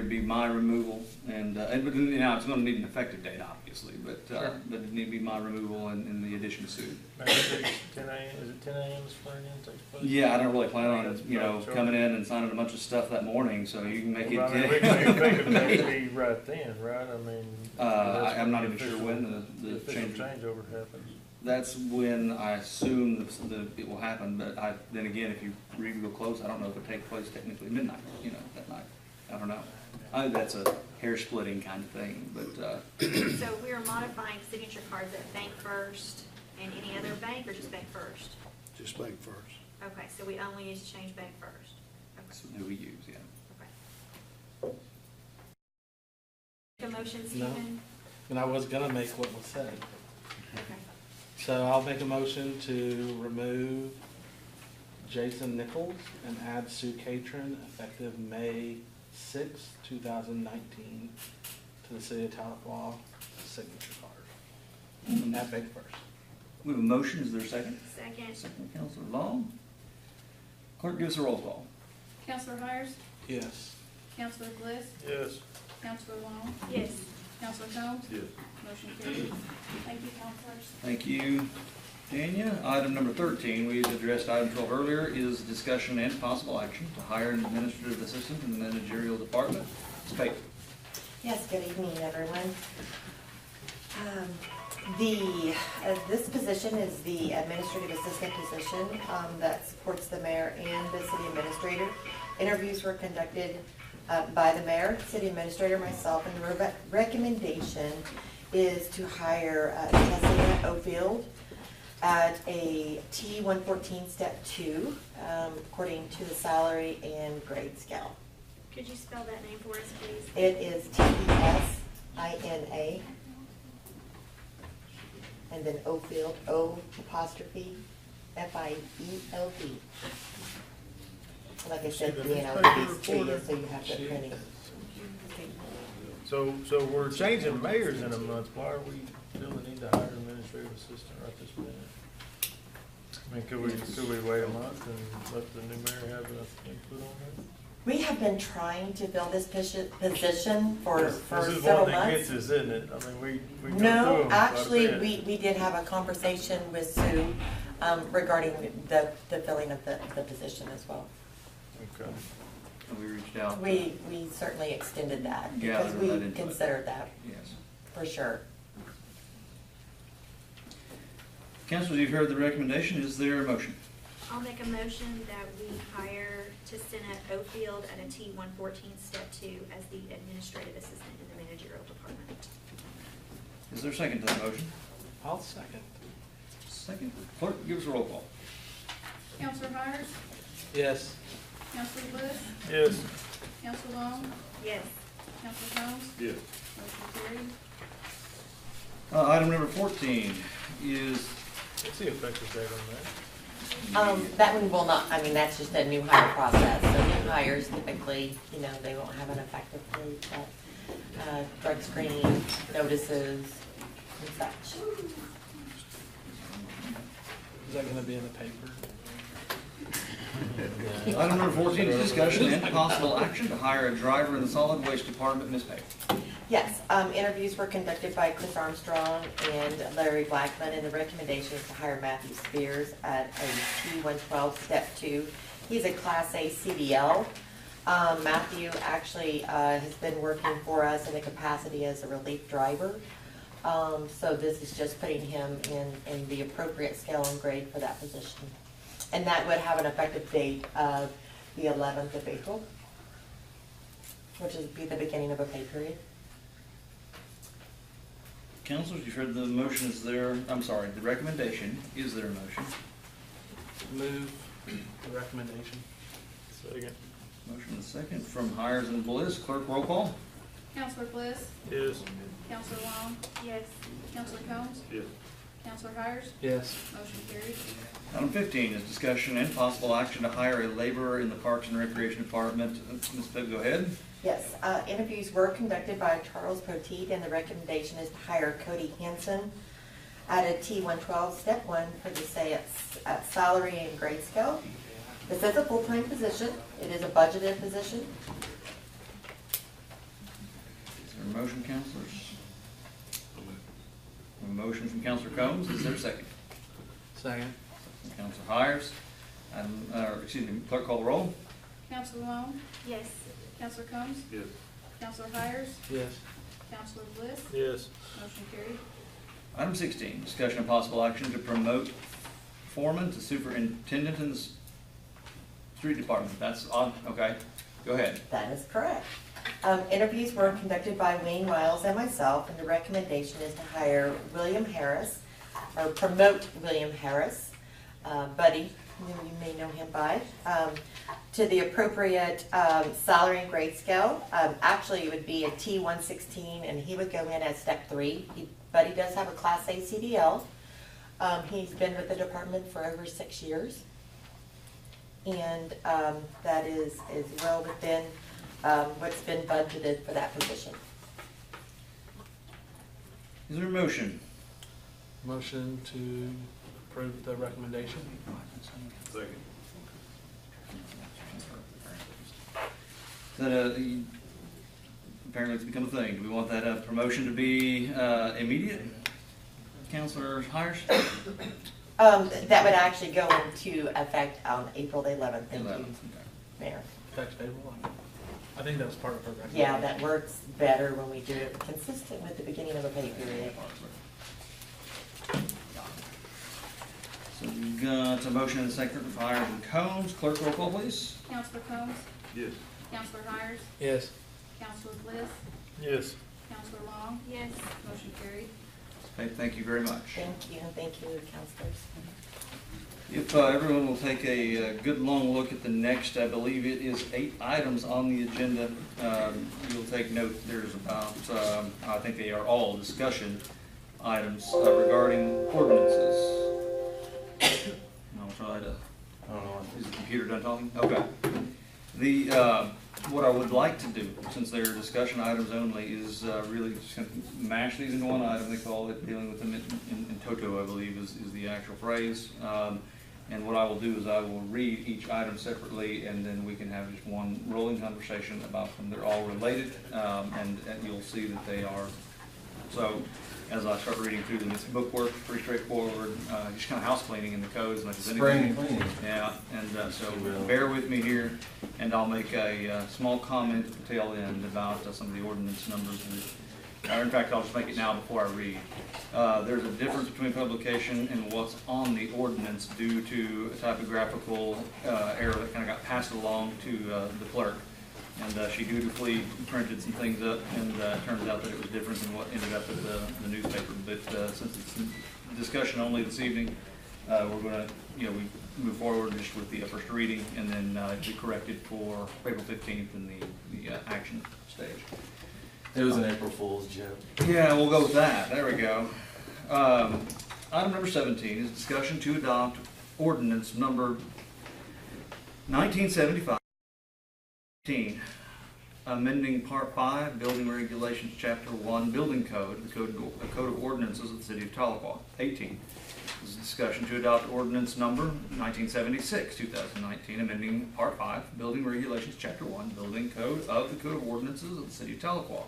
be my removal, and but now it's going to need an effective date, obviously, but it'd need to be my removal and the addition of Sue. Now, is it 10 a.m. is swearing in takes place? Yeah, I don't really plan on coming in and signing a bunch of stuff that morning, so you can make Well, I mean, it. we can make it maybe right then, right? I mean. I'm not even sure when the changeover happens. That's when I assume it will happen, but then again, if you read real close, I don't know if it takes place technically midnight, that night. I don't know. I think that's a hair splitting kind of thing, but. So we are modifying signature cards at Bank First and any other bank, or just Bank First? Just Bank First. Okay, so we only need to change Bank First. Okay. That's who we use, yeah. Okay. Make a motion, No. Stephen? And I was gonna make what was said. Okay. So I'll make a motion to remove Jason Nichols and add Sue Catron effective May 6, 2019 to the City of Tahlequah signature card. At Bank First. We have a motion, is there a second? Second. Second, Counselor Long. Clerk, give us a roll call. Counselor Hires, Yes. Counselor Bliss, Yes. Counselor Long, Yes. Counselor Combs. Yes. Motion carries. Thank you, counselors. Thank you, Tanya. Item number 13, we had addressed item 12 earlier, is discussion and possible action to hire an administrative assistant in the managerial department. Ms. Pate. Yes, good evening, everyone. This position is the administrative assistant position that supports the mayor and the city administrator. Interviews were conducted by the mayor, city administrator, myself, and the recommendation is to hire Tessa O'Field at a T-114 step 2, according to the salary and grade scale. Could you spell that name for us, please? It is T-E-S-I-N-A, and then O'Field, O''F-I-E-L-D. Like I said, these to you, so you have the printing. So we're changing mayors in a month. Why are we feeling the need to hire an administrative assistant right this minute? I mean, could we wait a month and let the new mayor have enough input on that? We have been trying to fill this position for This several is one that months. gets us, isn't it? I mean, we go through No, them quite a actually, bit. we did have a conversation with Sue regarding the filling of the position as well. Okay. We reached out. We certainly extended that Yeah, because that we input. considered that, Yes. for sure. Councilors, you've heard the recommendation. Is there a motion? I'll make a motion that we hire Tistina O'Field at a T-114 step 2 as the administrative assistant in the managerial department. Is there a second to that motion? I'll second. Second. Clerk, give us a roll call. Counselor Hires, Yes. Counselor Bliss, Yes. Counselor Long, Yes. Counselor Combs. Yes. Motion carries. Item number 14 is, What's the effective date on that? That one will not, I mean, that's just a new hire process, so new hires typically, they won't have an effective date, but drug screening, notices, and such. Is that gonna be in the paper? item number 14 is discussion and possible action to hire a driver in the solid waste department. Ms. Pate. Yes, interviews were conducted by Chris Armstrong and Larry Blackman, and the recommendation is to hire Matthew Spears at a T-112 step 2. He's a Class A CDL. Matthew actually has been working for us in a capacity as a relief driver. So this is just putting him in the appropriate scale and grade for that position. And that would have an effective date of the 11th of April, which would be the beginning of a pay period. Councilors, you've heard the motion. Is there, I'm sorry, the recommendation. Is there a motion? Move the recommendation. Second. Motion and second from Hires and Bliss. Clerk, roll call. Counselor Bliss, Yes. Counselor Long, Yes. Counselor Combs, Yes. Counselor Hires. Yes. Motion carries. Item 15 is discussion and possible action to hire a laborer in the Parks and Recreation Department. Ms. Pate, go ahead. Yes, interviews were conducted by Charles Poteet, and the recommendation is to hire Cody Hansen at a T-112 step 1 for the say at salary and grade scale. This is a full-time position. It is a budgeted position. Is there a motion, councilors? A motion from Councilor Combs, is there a second? Second. From Councilor Hires. Clerk call the roll. Counselor Long? Yes. Counselor Combs? Yes. Counselor Hires? Yes. Counselor Bliss? Yes. Motion carried. Item 16, discussion of possible action to promote foreman to superintendent in the street department. That's on, okay, go ahead. That is correct. Interviews were conducted by Wayne Miles and myself, and the recommendation is to hire William Harris, or promote William Harris, Buddy, who you may know him by, to the appropriate salary and grade scale. Actually, it would be a T116, and he would go in at step 3. Buddy does have a Class A CDL. He's been with the department for over 6 years, and that is well within what's been budgeted for that position. Is there a motion? Motion to approve the recommendation. Second. Is that apparently it's become a thing. Do we want that promotion to be immediate? Councilor Hires? That would actually go into effect on April the 11th. Thank you, Mayor. Effective April 11th. I think that was part of her recommendation. Yeah, that works better when we do it consistent with the beginning of a pay period. So we've got a motion and a second for Hires and Combs. Clerk roll call, please. Counselor Combs? Yes. Counselor Hires? Yes. Counselor Bliss? Yes. Counselor Long? Yes. Motion carried. Okay, thank you very much. Thank you, counselors. If everyone will take a good long look at the next, I believe it is 8 items on the agenda. You'll take note, there's about, I think they are all discussion items regarding ordinances. I'll try to, I don't know, is the computer done talking? Okay. What I would like to do, since they're discussion items only, is really just kind of mash these into one item. They call it dealing with them in toto, I believe is the actual phrase. And what I will do is I will read each item separately, and then we can have just one rolling conversation about them. They're all related, and you'll see that they are. So as I start reading through them, it's bookwork, pretty straightforward, just kind of house cleaning in the code as much as anything. Spring cleaning. Yeah, and so bear with me here, and I'll make a small comment at the tail end about some of the ordinance numbers. Or in fact, I'll just make it now before I read. There's a difference between publication and what's on the ordinance due to a typographical error that kind of got passed along to the clerk. And she dutifully printed some things up, and it turns out that it was different than what ended up at the newspaper. But since it's discussion only this evening, we're going to, we move forward just with the first reading, and then be corrected for April 15th in the action stage. It was an April Fool's joke. Yeah, we'll go with that. There we go. Item number 17 is discussion to adopt ordinance number 1975, amending Part 5, Building Regulations, Chapter 1, Building Code, the Code of Ordinances of the City of Tahlequah. 18 is a discussion to adopt ordinance number 1976, 2019, amending Part 5, Building Regulations, Chapter 1, Building Code of the Code of Ordinances of the City of Tahlequah.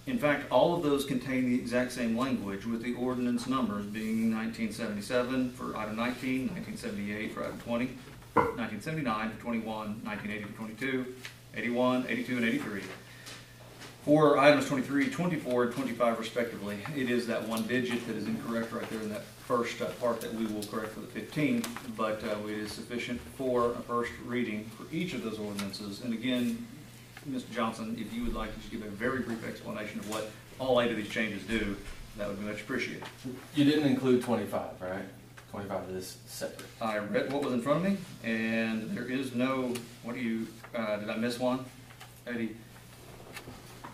In fact, all of those contain the exact same language, with the ordinance numbers being 1977 for item 19, 1978 for item 20, 1979 for 21, 1980 for 22, 81, 82, and 83. For items 23, 24, and 25 respectively, it is that one digit that is incorrect right there in that first part that we will correct for the 15th, but it is sufficient for a first reading for each of those ordinances. And again, Mr. Johnson, if you would like to just give a very brief explanation of what all 8 of these changes do, that would be much appreciated. You didn't include 25, right? 25 is separate. I read what was in front of me, and there is no, did I miss one? 80.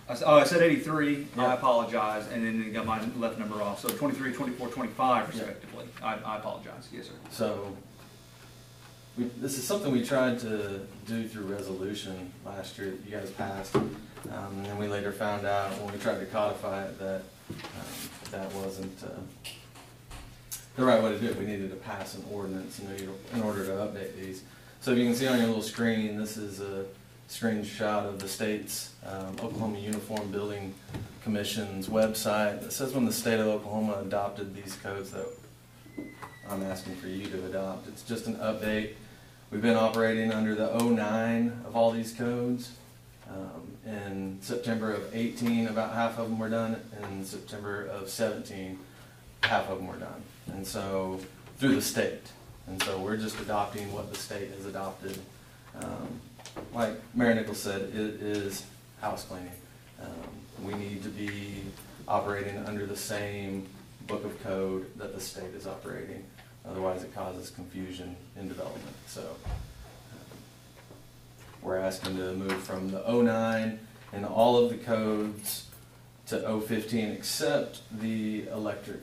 I said 83, yeah. I apologize, and then you got my left number off. So 23, 24, 25 respectively. Yeah. I apologize, yes sir. So, this is something we tried to do through resolution last year that you guys passed, and then we later found out when we tried to codify it that that wasn't the right way to do it. We needed to pass an ordinance in order to update these. So if you can see on your little screen, this is a screenshot of the state's Oklahoma Uniform Building Commission's website. It says when the state of Oklahoma adopted these codes that I'm asking for you to adopt. It's just an update. We've been operating under the 09 of all these codes. In September of 18, about half of them were done. In September of 17, half of them were done. And so, through the state. And so we're just adopting what the state has adopted. Like Mary Nichols said, it is house cleaning. We need to be operating under the same book of code that the state is operating. Otherwise it causes confusion in development. So we're asking to move from the 09 and all of the codes to 015 except the electric.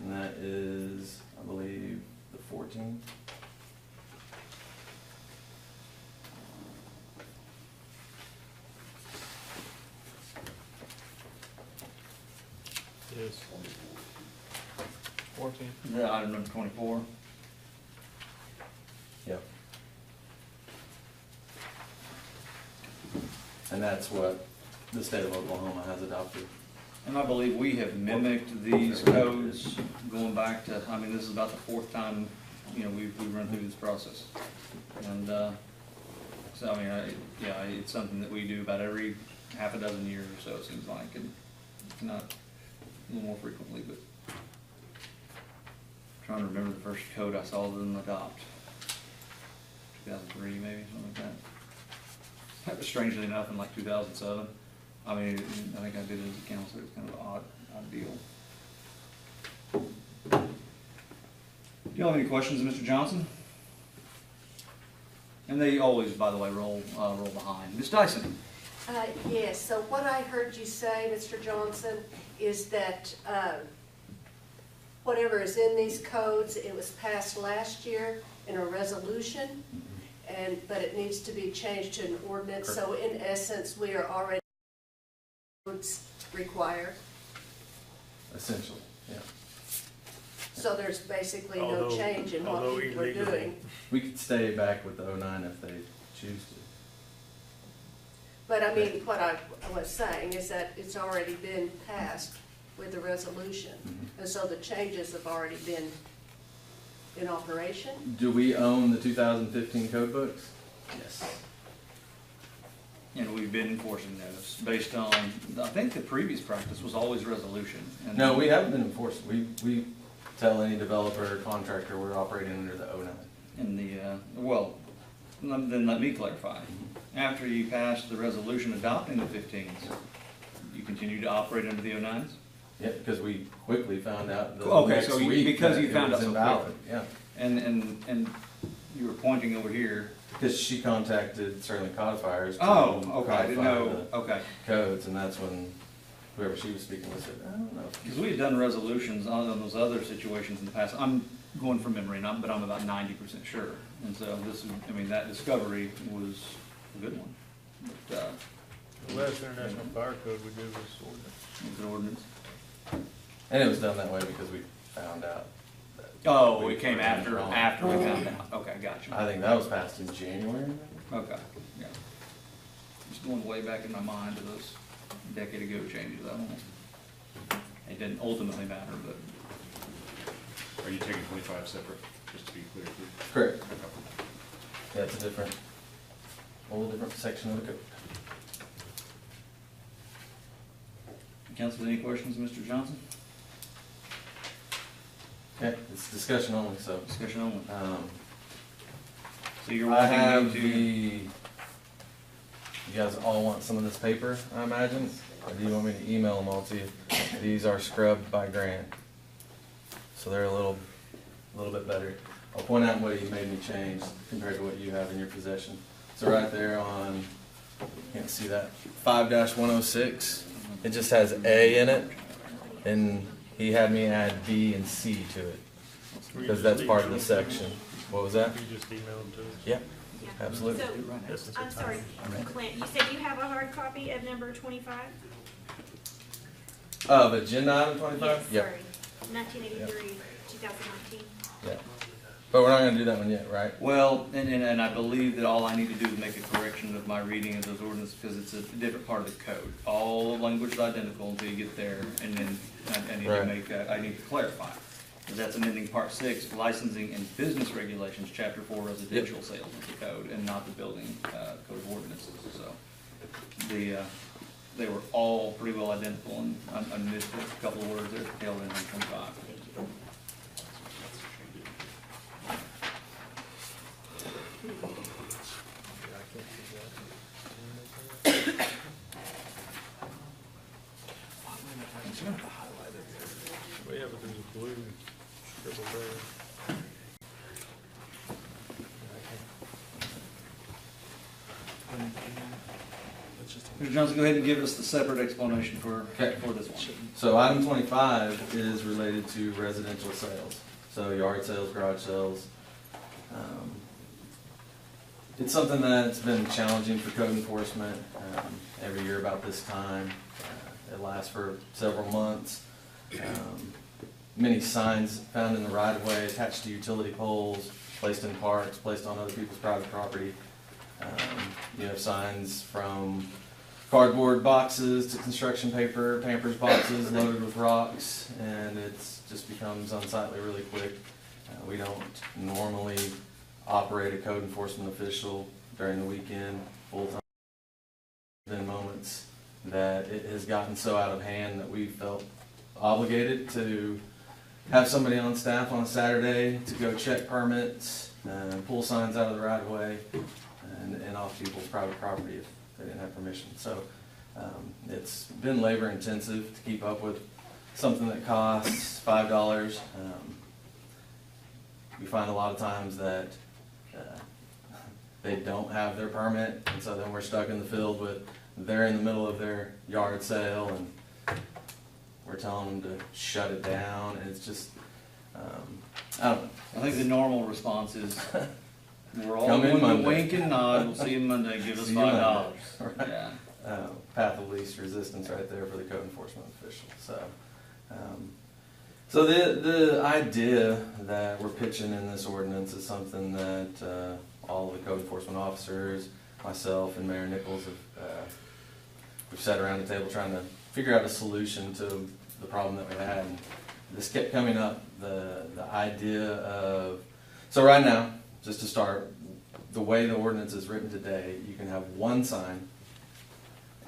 And that is, I believe, the 14. Yes. 14. Yeah, item number 24. Yep. And that's what the state of Oklahoma has adopted. And I believe we have mimicked these codes going back to, I mean, this is about the fourth time, we've run through this process. And, so, I mean, it's something that we do about every half a dozen years or so, it seems like, and not a little more frequently, but trying to remember the first code I saw them adopt. 2003 maybe, something like that. Strangely enough, in like 2007. I mean, I think I did it as a counselor. It's kind of an odd deal. Do you have any questions, Mr. Johnson? And they always, by the way, roll behind. Ms. Dyson? Yes, so what I heard you say, Mr. Johnson, is that whatever is in these codes, it was passed last year in a resolution, but it needs to be changed to an ordinance. So in essence, we are already required. Essentially, yeah. So there's basically no change in what we're doing. We could stay back with the 09 if they choose to. But I mean, what I was saying is that it's already been passed with the resolution. And so the changes have already been in operation. Do we own the 2015 code books? Yes. And we've been enforcing those based on, I think the previous practice was always resolution. And No, we haven't been enforcing. We tell any developer or contractor we're operating under the 09. In the, well, then let me clarify. After you passed the resolution adopting the 15s, you continue to operate under the 09s? Yeah, because we quickly found out the Okay, next so week because you that found it out was so invalid. quickly. Yeah. And you were pointing over here. Because she contacted certainly codifiers. Oh, okay, I didn't codify know, the okay. Codes, and that's when whoever she was speaking with said, I don't know. Because we had done resolutions on those other situations in the past. I'm going from memory, but I'm about 90% sure. And so this is, I mean, that discovery was a good one. But, The last international fire code we did was ordinance. An ordinance. And it was done that way because we found out. Oh, it came after we found out. Okay, gotcha. I think that was passed in January. Okay, yeah. Just going way back in my mind to those decade ago changes. I don't know. It didn't ultimately matter, but. Are you taking 25 separate, just to be clear? Correct. Yeah, it's a whole different section of the code. Council, any questions, Mr. Johnson? Okay, it's discussion only, so. Discussion only. So you're I wanting have to. you guys all want some of this paper, I imagine? Or do you want me to email them all to you? These are scrubbed by Grant. So they're a little bit better. I'll point out what he made me change compared to what you have in your possession. So right there on, can't see that, 5-106, it just has A in it, and he had me add B and C to it, because that's part of the section. What was that? You just emailed them to us? Yeah, absolutely. So, I'm sorry, Clint, you said you have a hard copy of number 25? Of agenda item 25? Yes, Yep. sorry. 1983, 2019. Yeah. But we're not gonna do that one yet, right? Well, and I believe that all I need to do is make a correction of my reading of those ordinances, because it's a different part of the code. All the language is identical until you get there, and then I need to Right. make, I need to clarify. Because that's amending part 6, licensing and business regulations, chapter 4, residential sales of the code, and not the building, code of ordinances, so. They were all pretty well identical, and I missed a couple of words there, held in on 25. We have it, there's a blue scribble there. Mr. Johnson, go ahead and give us the separate explanation for this one. So item 25 is related to residential sales, so yard sales, garage sales. It's something that's been challenging for code enforcement every year about this time. It lasts for several months. Many signs found in the right-of-way, attached to utility poles, placed in parks, placed on other people's private property. You have signs from cardboard boxes to construction paper, Pampers boxes loaded with rocks, and it just becomes unsightly really quick. We don't normally operate a code enforcement official during the weekend full-time. There have been moments that it has gotten so out of hand that we felt obligated to have somebody on staff on a Saturday to go check permits and pull signs out of the right-of-way and off people's private property if they didn't have permission. So it's been labor intensive to keep up with something that costs $5. We find a lot of times that they don't have their permit, and so then we're stuck in the field with they're in the middle of their yard sale and we're telling them to shut it down, and it's just I don't know. I think the normal response is we're all Come in going to Monday. wink and nod. We'll see you Monday. Give us See you $5. Monday. Right. Yeah. Path of least resistance right there for the code enforcement official. So the idea that we're pitching in this ordinance is something that all the code enforcement officers, myself, and Mayor Nichols have we've sat around the table trying to figure out a solution to the problem that we had. And this kept coming up, the idea of, so right now, just to start, the way the ordinance is written today, you can have one sign,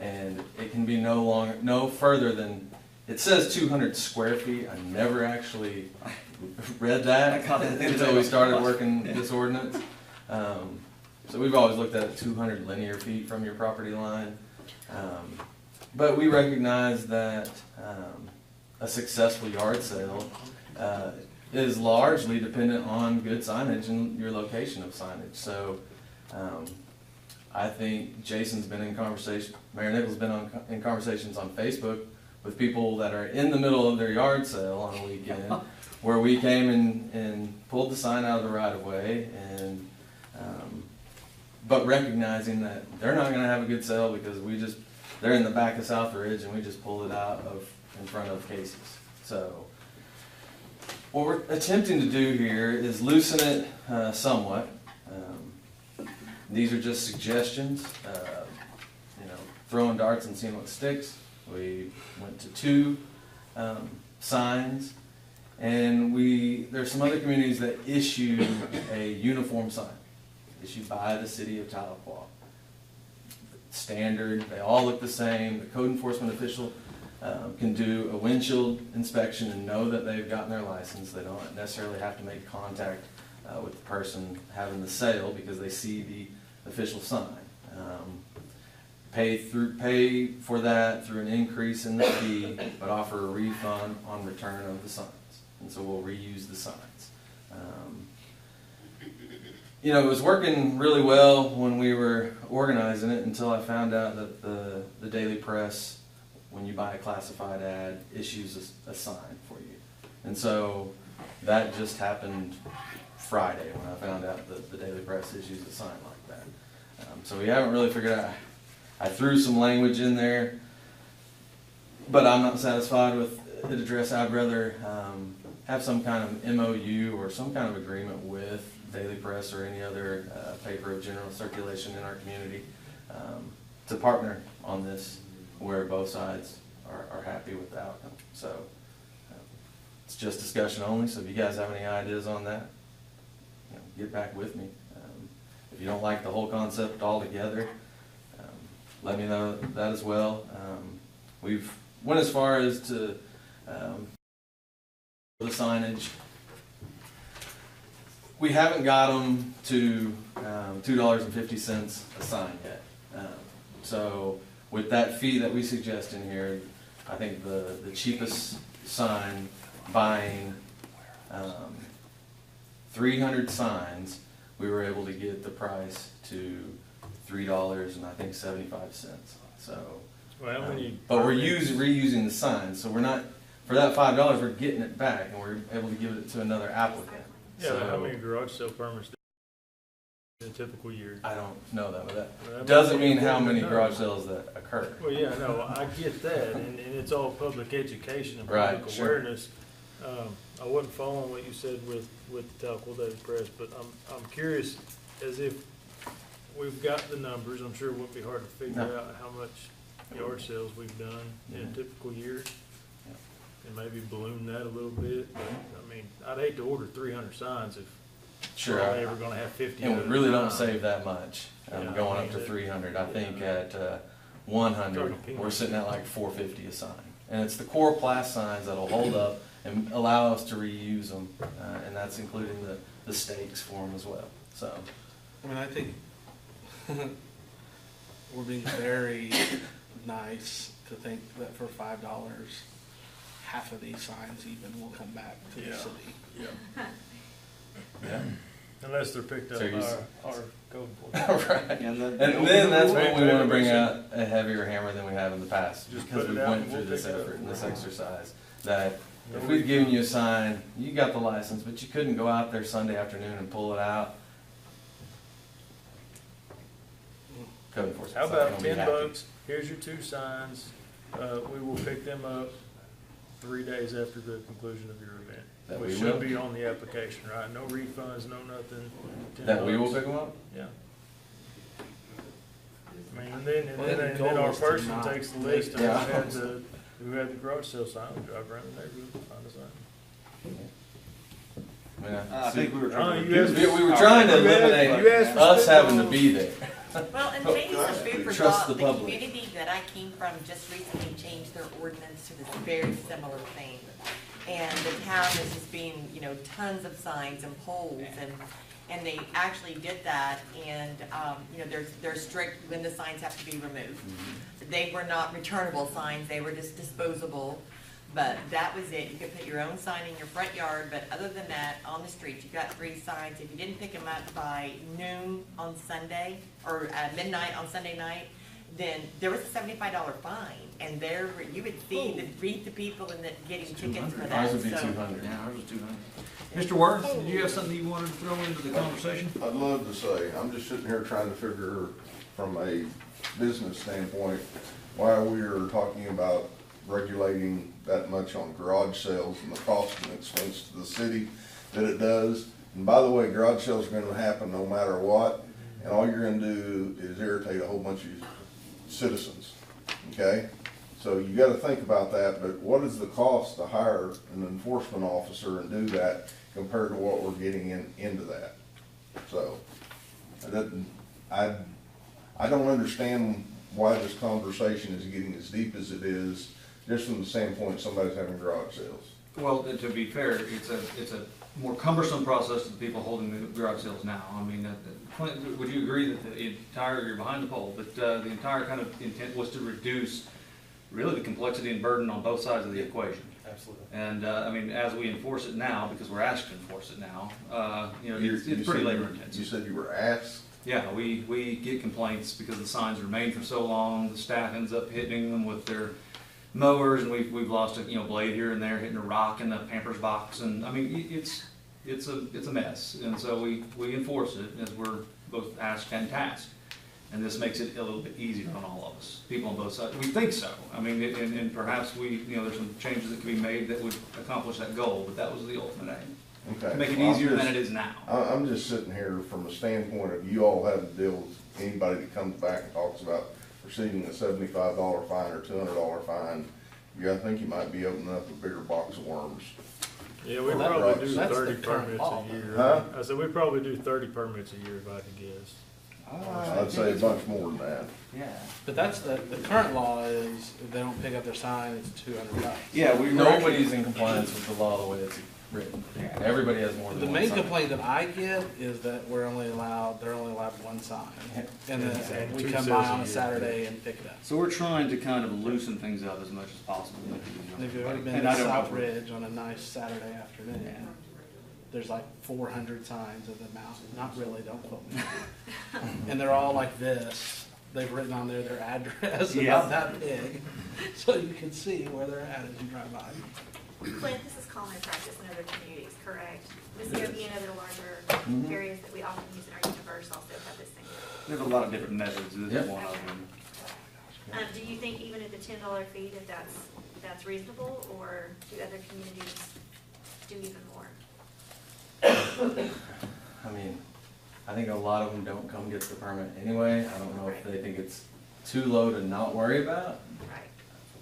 and it can be no further than, it says 200 square feet. I never actually read that until we started working this ordinance. So we've always looked at 200 linear feet from your property line. But we recognize that a successful yard sale is largely dependent on good signage and your location of signage. So I think Jason's been in conversation, Mayor Nichols has been in conversations on Facebook with people that are in the middle of their yard sale on a weekend, where we came and pulled the sign out of the right of way, and but recognizing that they're not going to have a good sale because they're in the back of South Ridge and we just pulled it out in front of Casey's. So what we're attempting to do here is loosen it somewhat. These are just suggestions, throwing darts and seeing what sticks. We went to 2 signs, and there's some other communities that issue a uniform sign issued by the city of Tahlequah. Standard, they all look the same. The code enforcement official can do a windshield inspection and know that they've gotten their license. They don't necessarily have to make contact with the person having the sale because they see the official sign. Pay for that through an increase in the fee, but offer a refund on return of the signs. And so we'll reuse the signs. It was working really well when we were organizing it until I found out that the Daily Press, when you buy a classified ad, issues a sign for you. And so that just happened Friday when I found out that the Daily Press issues a sign like that. So we haven't really figured out. I threw some language in there, but I'm not satisfied with it addressed, I'd rather have some kind of MOU or some kind of agreement with Daily Press or any other paper of general circulation in our community to partner on this where both sides are happy with the outcome. So it's just discussion only, so if you guys have any ideas on that, get back with me. If you don't like the whole concept altogether, let me know that as well. We've went as far as to the signage. We haven't got them to $2.50 a sign yet. So with that fee that we suggest in here, I think the cheapest sign buying 300 signs, we were able to get the price to $3 and I think 75 cents. So, Well, how many but we're permits? reusing the signs, so we're not, for that $5 we're getting it back and we're able to give it to another applicant. Yeah, So, but how many garage sale permits in a typical year? I don't know that, but Well, that that doesn't might be mean how important many to know. garage sales that occur. Well, yeah, no, I get that, and it's all public education and Right, public sure. awareness. I wasn't following what you said with the Tahlequah Daily Press, but I'm curious, as if we've got the numbers, I'm sure it wouldn't be hard to figure No. out how much yard sales we've done in a Yeah. typical year, and maybe balloon that a little bit. But, I mean, I'd hate to order 300 signs if Sure. we're only ever gonna have 50 And at we a really don't time. save that much, Yeah, I going mean, up to that- 300. I yeah. think at 100, Talking we're peanuts. sitting at like 450 a sign. And it's the core plast signs that'll hold up and allow us to reuse them, and that's including the stakes for them as well. So, I mean, I think we're being very nice to think that for $5, half of these signs even will come back to the Yeah. city. yeah. Unless they're picked up So you're by our code enforcement. Right. And And then that's when we want to bring Maybe out a heavier hammer than we have in the past, Just because put we it out went and through we'll this pick it up. effort and this exercise. That No if we'd given refund. you a sign, you got the license, but you couldn't go out there Sunday afternoon and pull it out. Code enforcement's How not about gonna be 10 happy. bucks, here's your 2 signs, we will pick them up 3 days after the conclusion of your event. That Which we should will? be on the application, right? No refunds, no nothing. 10 That we will bucks. pick them up? Yeah. I mean, and then Well, the and goal then our is to person not takes the list of Yeah. who had the garage sale sign, we drive around the neighborhood, find a sign. I mean, I think we were Oh, trying to you reduce. asked- we were trying to You asked- eliminate you asked for us having to spitballs. be there. Well, and maybe some food for Trust thought, the the public. community that I came from just recently changed their ordinance to this very similar thing. And the town is just being, tons of signs and poles, and they actually did that, and, they're strict when the signs have to be removed. They were not returnable signs, they were just disposable, but that was it. You could put your own sign in your front yard, but other than that, on the street, you got 3 signs. If you didn't pick them up by noon on Sunday, or midnight on Sunday night, then there was a $75 fine, and there, you would read the people and then getting tickets for that. Ours would be So- 200. Yeah, ours was 200. Mr. Worth, did you have something you wanted to throw into the conversation? I'd love to say, I'm just sitting here trying to figure from a business standpoint why we are talking about regulating that much on garage sales and the cost and expense to the city that it does. And by the way, garage sales are gonna happen no matter what, and all you're gonna do is irritate a whole bunch of citizens, okay? So you gotta think about that, but what is the cost to hire an enforcement officer and do that compared to what we're getting into that? So, I don't understand why this conversation is getting as deep as it is, just from the standpoint somebody's having garage sales. Well, to be fair, it's a more cumbersome process to the people holding the garage sales now. I mean, Clint, would you agree that the entire, you're behind the poll, but the entire kind of intent was to reduce really the complexity and burden on both sides of the equation? Absolutely. And, I mean, as we enforce it now, because we're asked to enforce it now, it's You pretty said labor you- intensive. You said you were asked? Yeah, we get complaints because the signs remain for so long, the staff ends up hitting them with their mowers, and we've lost a, blade here and there, hitting a rock in the Pampers box, and, I mean, it's a mess. And so we enforce it as we're both asked and tasked. And this makes it a little bit easier on all of us, people on both sides. We think so. I mean, and perhaps there's some changes that can be made that would accomplish that goal, but that was the ultimate aim. Okay. To make it Well, easier than it is now. I'm just sitting here from a standpoint of you all having to deal with anybody that comes back and talks about receiving a $75 fine or $200 fine. I think you might be opening up a bigger box of worms. Yeah, we probably do That's 30 the current permits law. a year. Huh? I said we probably do 30 permits a year if I had to guess. I'd say a bunch more than that. Yeah, but that's the current law is if they don't pick up their sign, it's $200. Yeah, Nobody's in compliance with the law the way it's written. Everybody has more than The one main sign. complaint that I get is that they're only allowed one sign. And then And we two come sales by a on a year. Saturday and pick it up. So we're trying to kind of loosen things up as much as possible. If you've ever been And to I don't know South if we're- Ridge on a nice Saturday afternoon, there's like 400 signs of the mountain. Not really, don't quote me. And they're all like this. They've written on there their address, about that big, so you can see where they're at as you drive by. Clint, this is common practice in other communities, correct? Muskogee and other larger areas that we often use in our universe also have this thing. There's a lot of different methods, this is one of them. Do you think even at the $10 fee that that's reasonable, or do other communities do even more? I mean, I think a lot of them don't come get the permit anyway. I don't know if they think it's too low to not worry about. Right.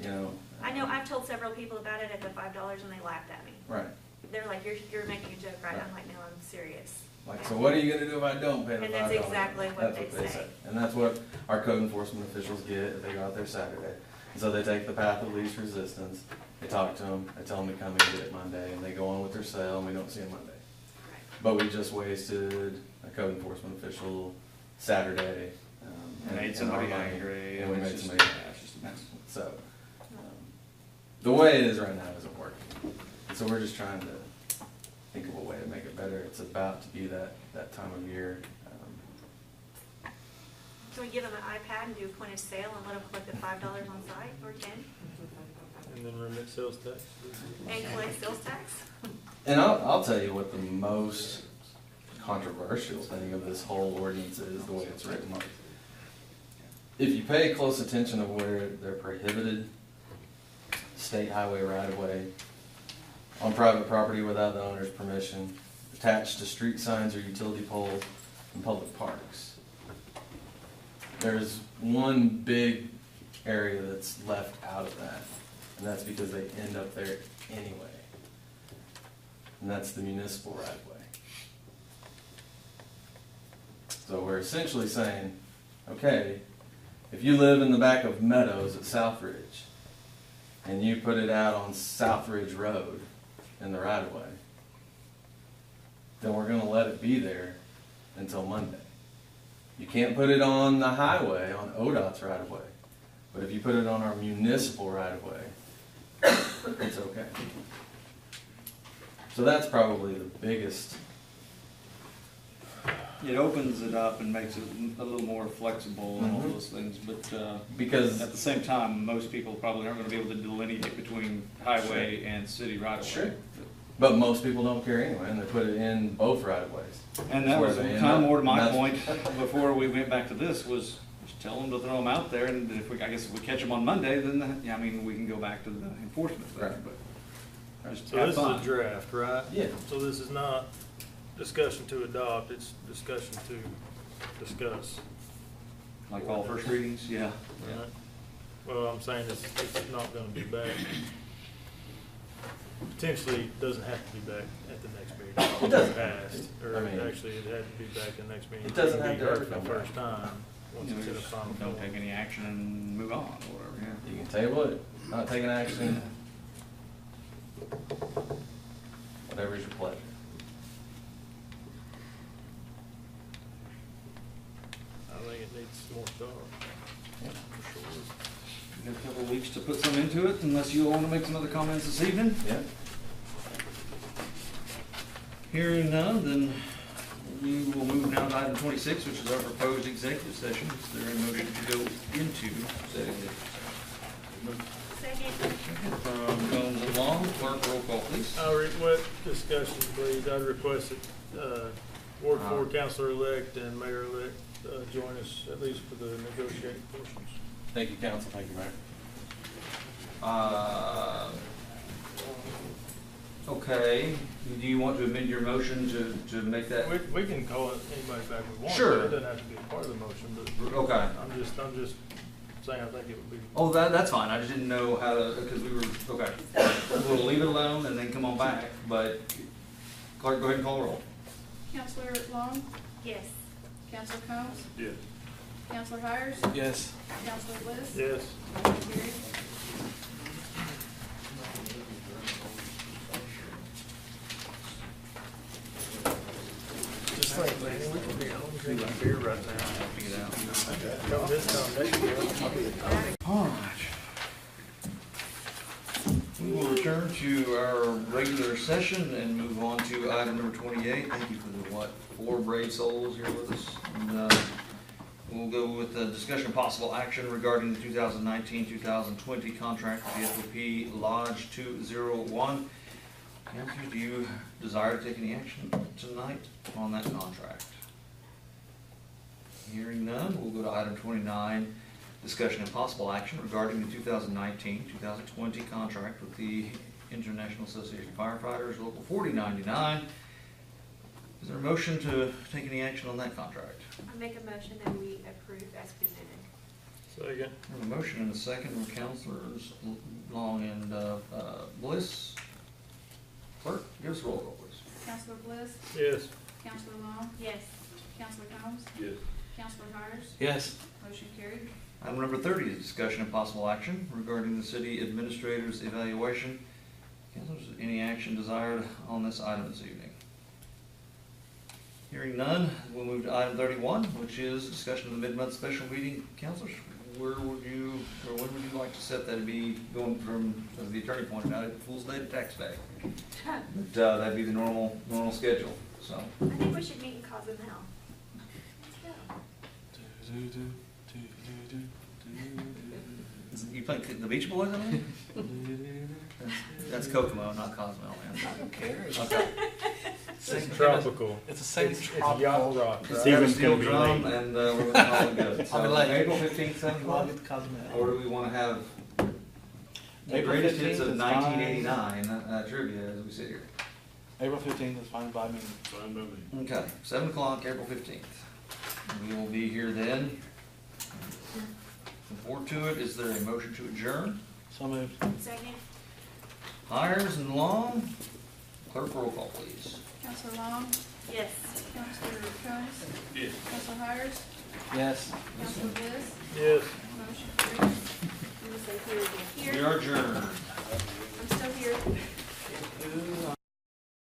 You know. I know I've told several people about it at the $5 and they laughed at me. Right. They're like, you're making a joke, right? I'm like, no, I'm serious. Like, so what are you gonna do if I don't pay the $5? And that's exactly what That's they say. said. And that's what our code enforcement officials get if they go out there Saturday. And so they take the path of least resistance, they talk to them, they tell them to come and get it Monday, and they go on with their sale, and we don't see them Monday. But we just wasted a code enforcement official Saturday. Made somebody angry. And we made it's somebody just a mess. So, the way it is right now isn't working. And so we're just trying to think of a way to make it better. It's about to be that time of year. Can we give them an iPad and do a point of sale and let them collect the $5 on site or 10 And then remit sales tax. and collect sales tax? And I'll tell you what the most controversial thing of this whole ordinance is, the way it's written. If you pay close attention of where they're prohibited, state highway right of way, on private property without the owner's permission, attached to street signs or utility poles, in public parks. There's one big area that's left out of that, and that's because they end up there anyway. And that's the municipal right of way. So we're essentially saying, okay, if you live in the back of Meadows at Southridge, and you put it out on Southridge Road in the right of way, then we're gonna let it be there until Monday. You can't put it on the highway, on ODOT's right of way, but if you put it on our municipal right of way, it's okay. So that's probably the biggest. It opens it up and makes it a little more flexible and all those things, but because at the same time, most people probably aren't gonna be able to delineate between highway and city right of way. Sure. But most people don't care anyway, and they put it in both right of ways. And that was That's where they kind of end up. more to my And that's- point before we went back to this was just tell them to throw them out there, and I guess if we catch them on Monday, then yeah, I mean we can go back to the enforcement thing. Right. But just So have this fun. is a draft, right? Yeah. So this is not discussion to adopt, it's discussion to discuss. Like all first readings, yeah. Right? Well, I'm saying it's not gonna be back. Potentially doesn't have to be back at the next meeting. It doesn't. Passed, or I mean, actually it had to be back at the next meeting. it doesn't can have be to heard ever for come the back. first time, once You know, it's in a just final don't form. take any action and move on or whatever, yeah. You can table it, not taking action. Whatever's your pleasure. I think it needs some more thought. Yeah. For sure. We got a couple of weeks to put some into it, unless you all want to make some other comments this evening. Yeah. Hearing none, then we will move now to item 26, which is our proposed executive session. Is there a motion to go into said executive Second. session? From Combs and Long, clerk, roll call, please. What discussion, please? I'd request that, Ward 4 Councilor-elect and Mayor-elect join us at least for the negotiating portions. Thank you, council. Thank you, Mayor. Okay, do you want to amend your motion to make that? We can call it anybody back we want. Sure. It doesn't have to be a part of the motion, but. Okay. I'm just saying I think it would be. Oh, that's fine, I just didn't know how to, because we were, okay. We'll leave it alone and then come on back, but clerk, go ahead and call roll. Counselor Long? Yes. Counselor Combs? Yes. Counselor Hires? Yes. Counselor Bliss? Yes. Motion carried. Just like, man, we can be home drinking beer right now. Figure it out. Come this time next year. All right. We will return to our regular session and move on to item number 28. Thank you for the, 4 brave souls here with us. And we'll go with the discussion of possible action regarding the 2019-2020 contract with the FOP Lodge 201. Councilors, do you desire to take any action tonight on that contract? Hearing none, we'll go to item 29. Discussion and possible action regarding the 2019-2020 contract with the International Association of Firefighters, Local 4099. Is there a motion to take any action on that contract? I make a motion that we approve as presented. Second. We have a motion and a second from Councilors Long and Bliss. Clerk, give us a roll call, please. Counselor Bliss? Yes. Counselor Long? Yes. Counselor Combs? Yes. Counselor Hires? Yes. Motion carried. Item number 30 is discussion and possible action regarding the city administrator's evaluation. Councilors, any action desired on this item this evening? Hearing none, we'll move to item 31, which is discussion of the mid-month special meeting. Councilors, where would you, or when would you like to set that? To be going from, as the attorney pointed out, April Fool's Day to tax day. But that'd be the normal schedule. So. I think we should meet in Cozumel. You play the Beach Boys on it? That's Kokomo, not Cozumel, man. Who cares? Okay. It's tropical. It's the same It's tropical. yacht rock, right? Grab a steel drum and we're gonna call it good. I'll be So like, April 15th, 7th, Love it, Cozumel. or do we want to have the April greatest hits 15th of is fine. 1989 trivia as we sit here? April 15th is fine by me. Fine by me. Okay, 7 o'clock, April 15th. We will be here then. Forward to it, is there a motion to adjourn? So moved. Second. Hires and Long, clerk roll call please. Counselor Long? Yes. Counselor Combs? Yes. Counselor Hires? Yes. Counselor Bliss? Yes. Motion carried. I'm gonna say here again. We Here. are adjourned. I'm still here.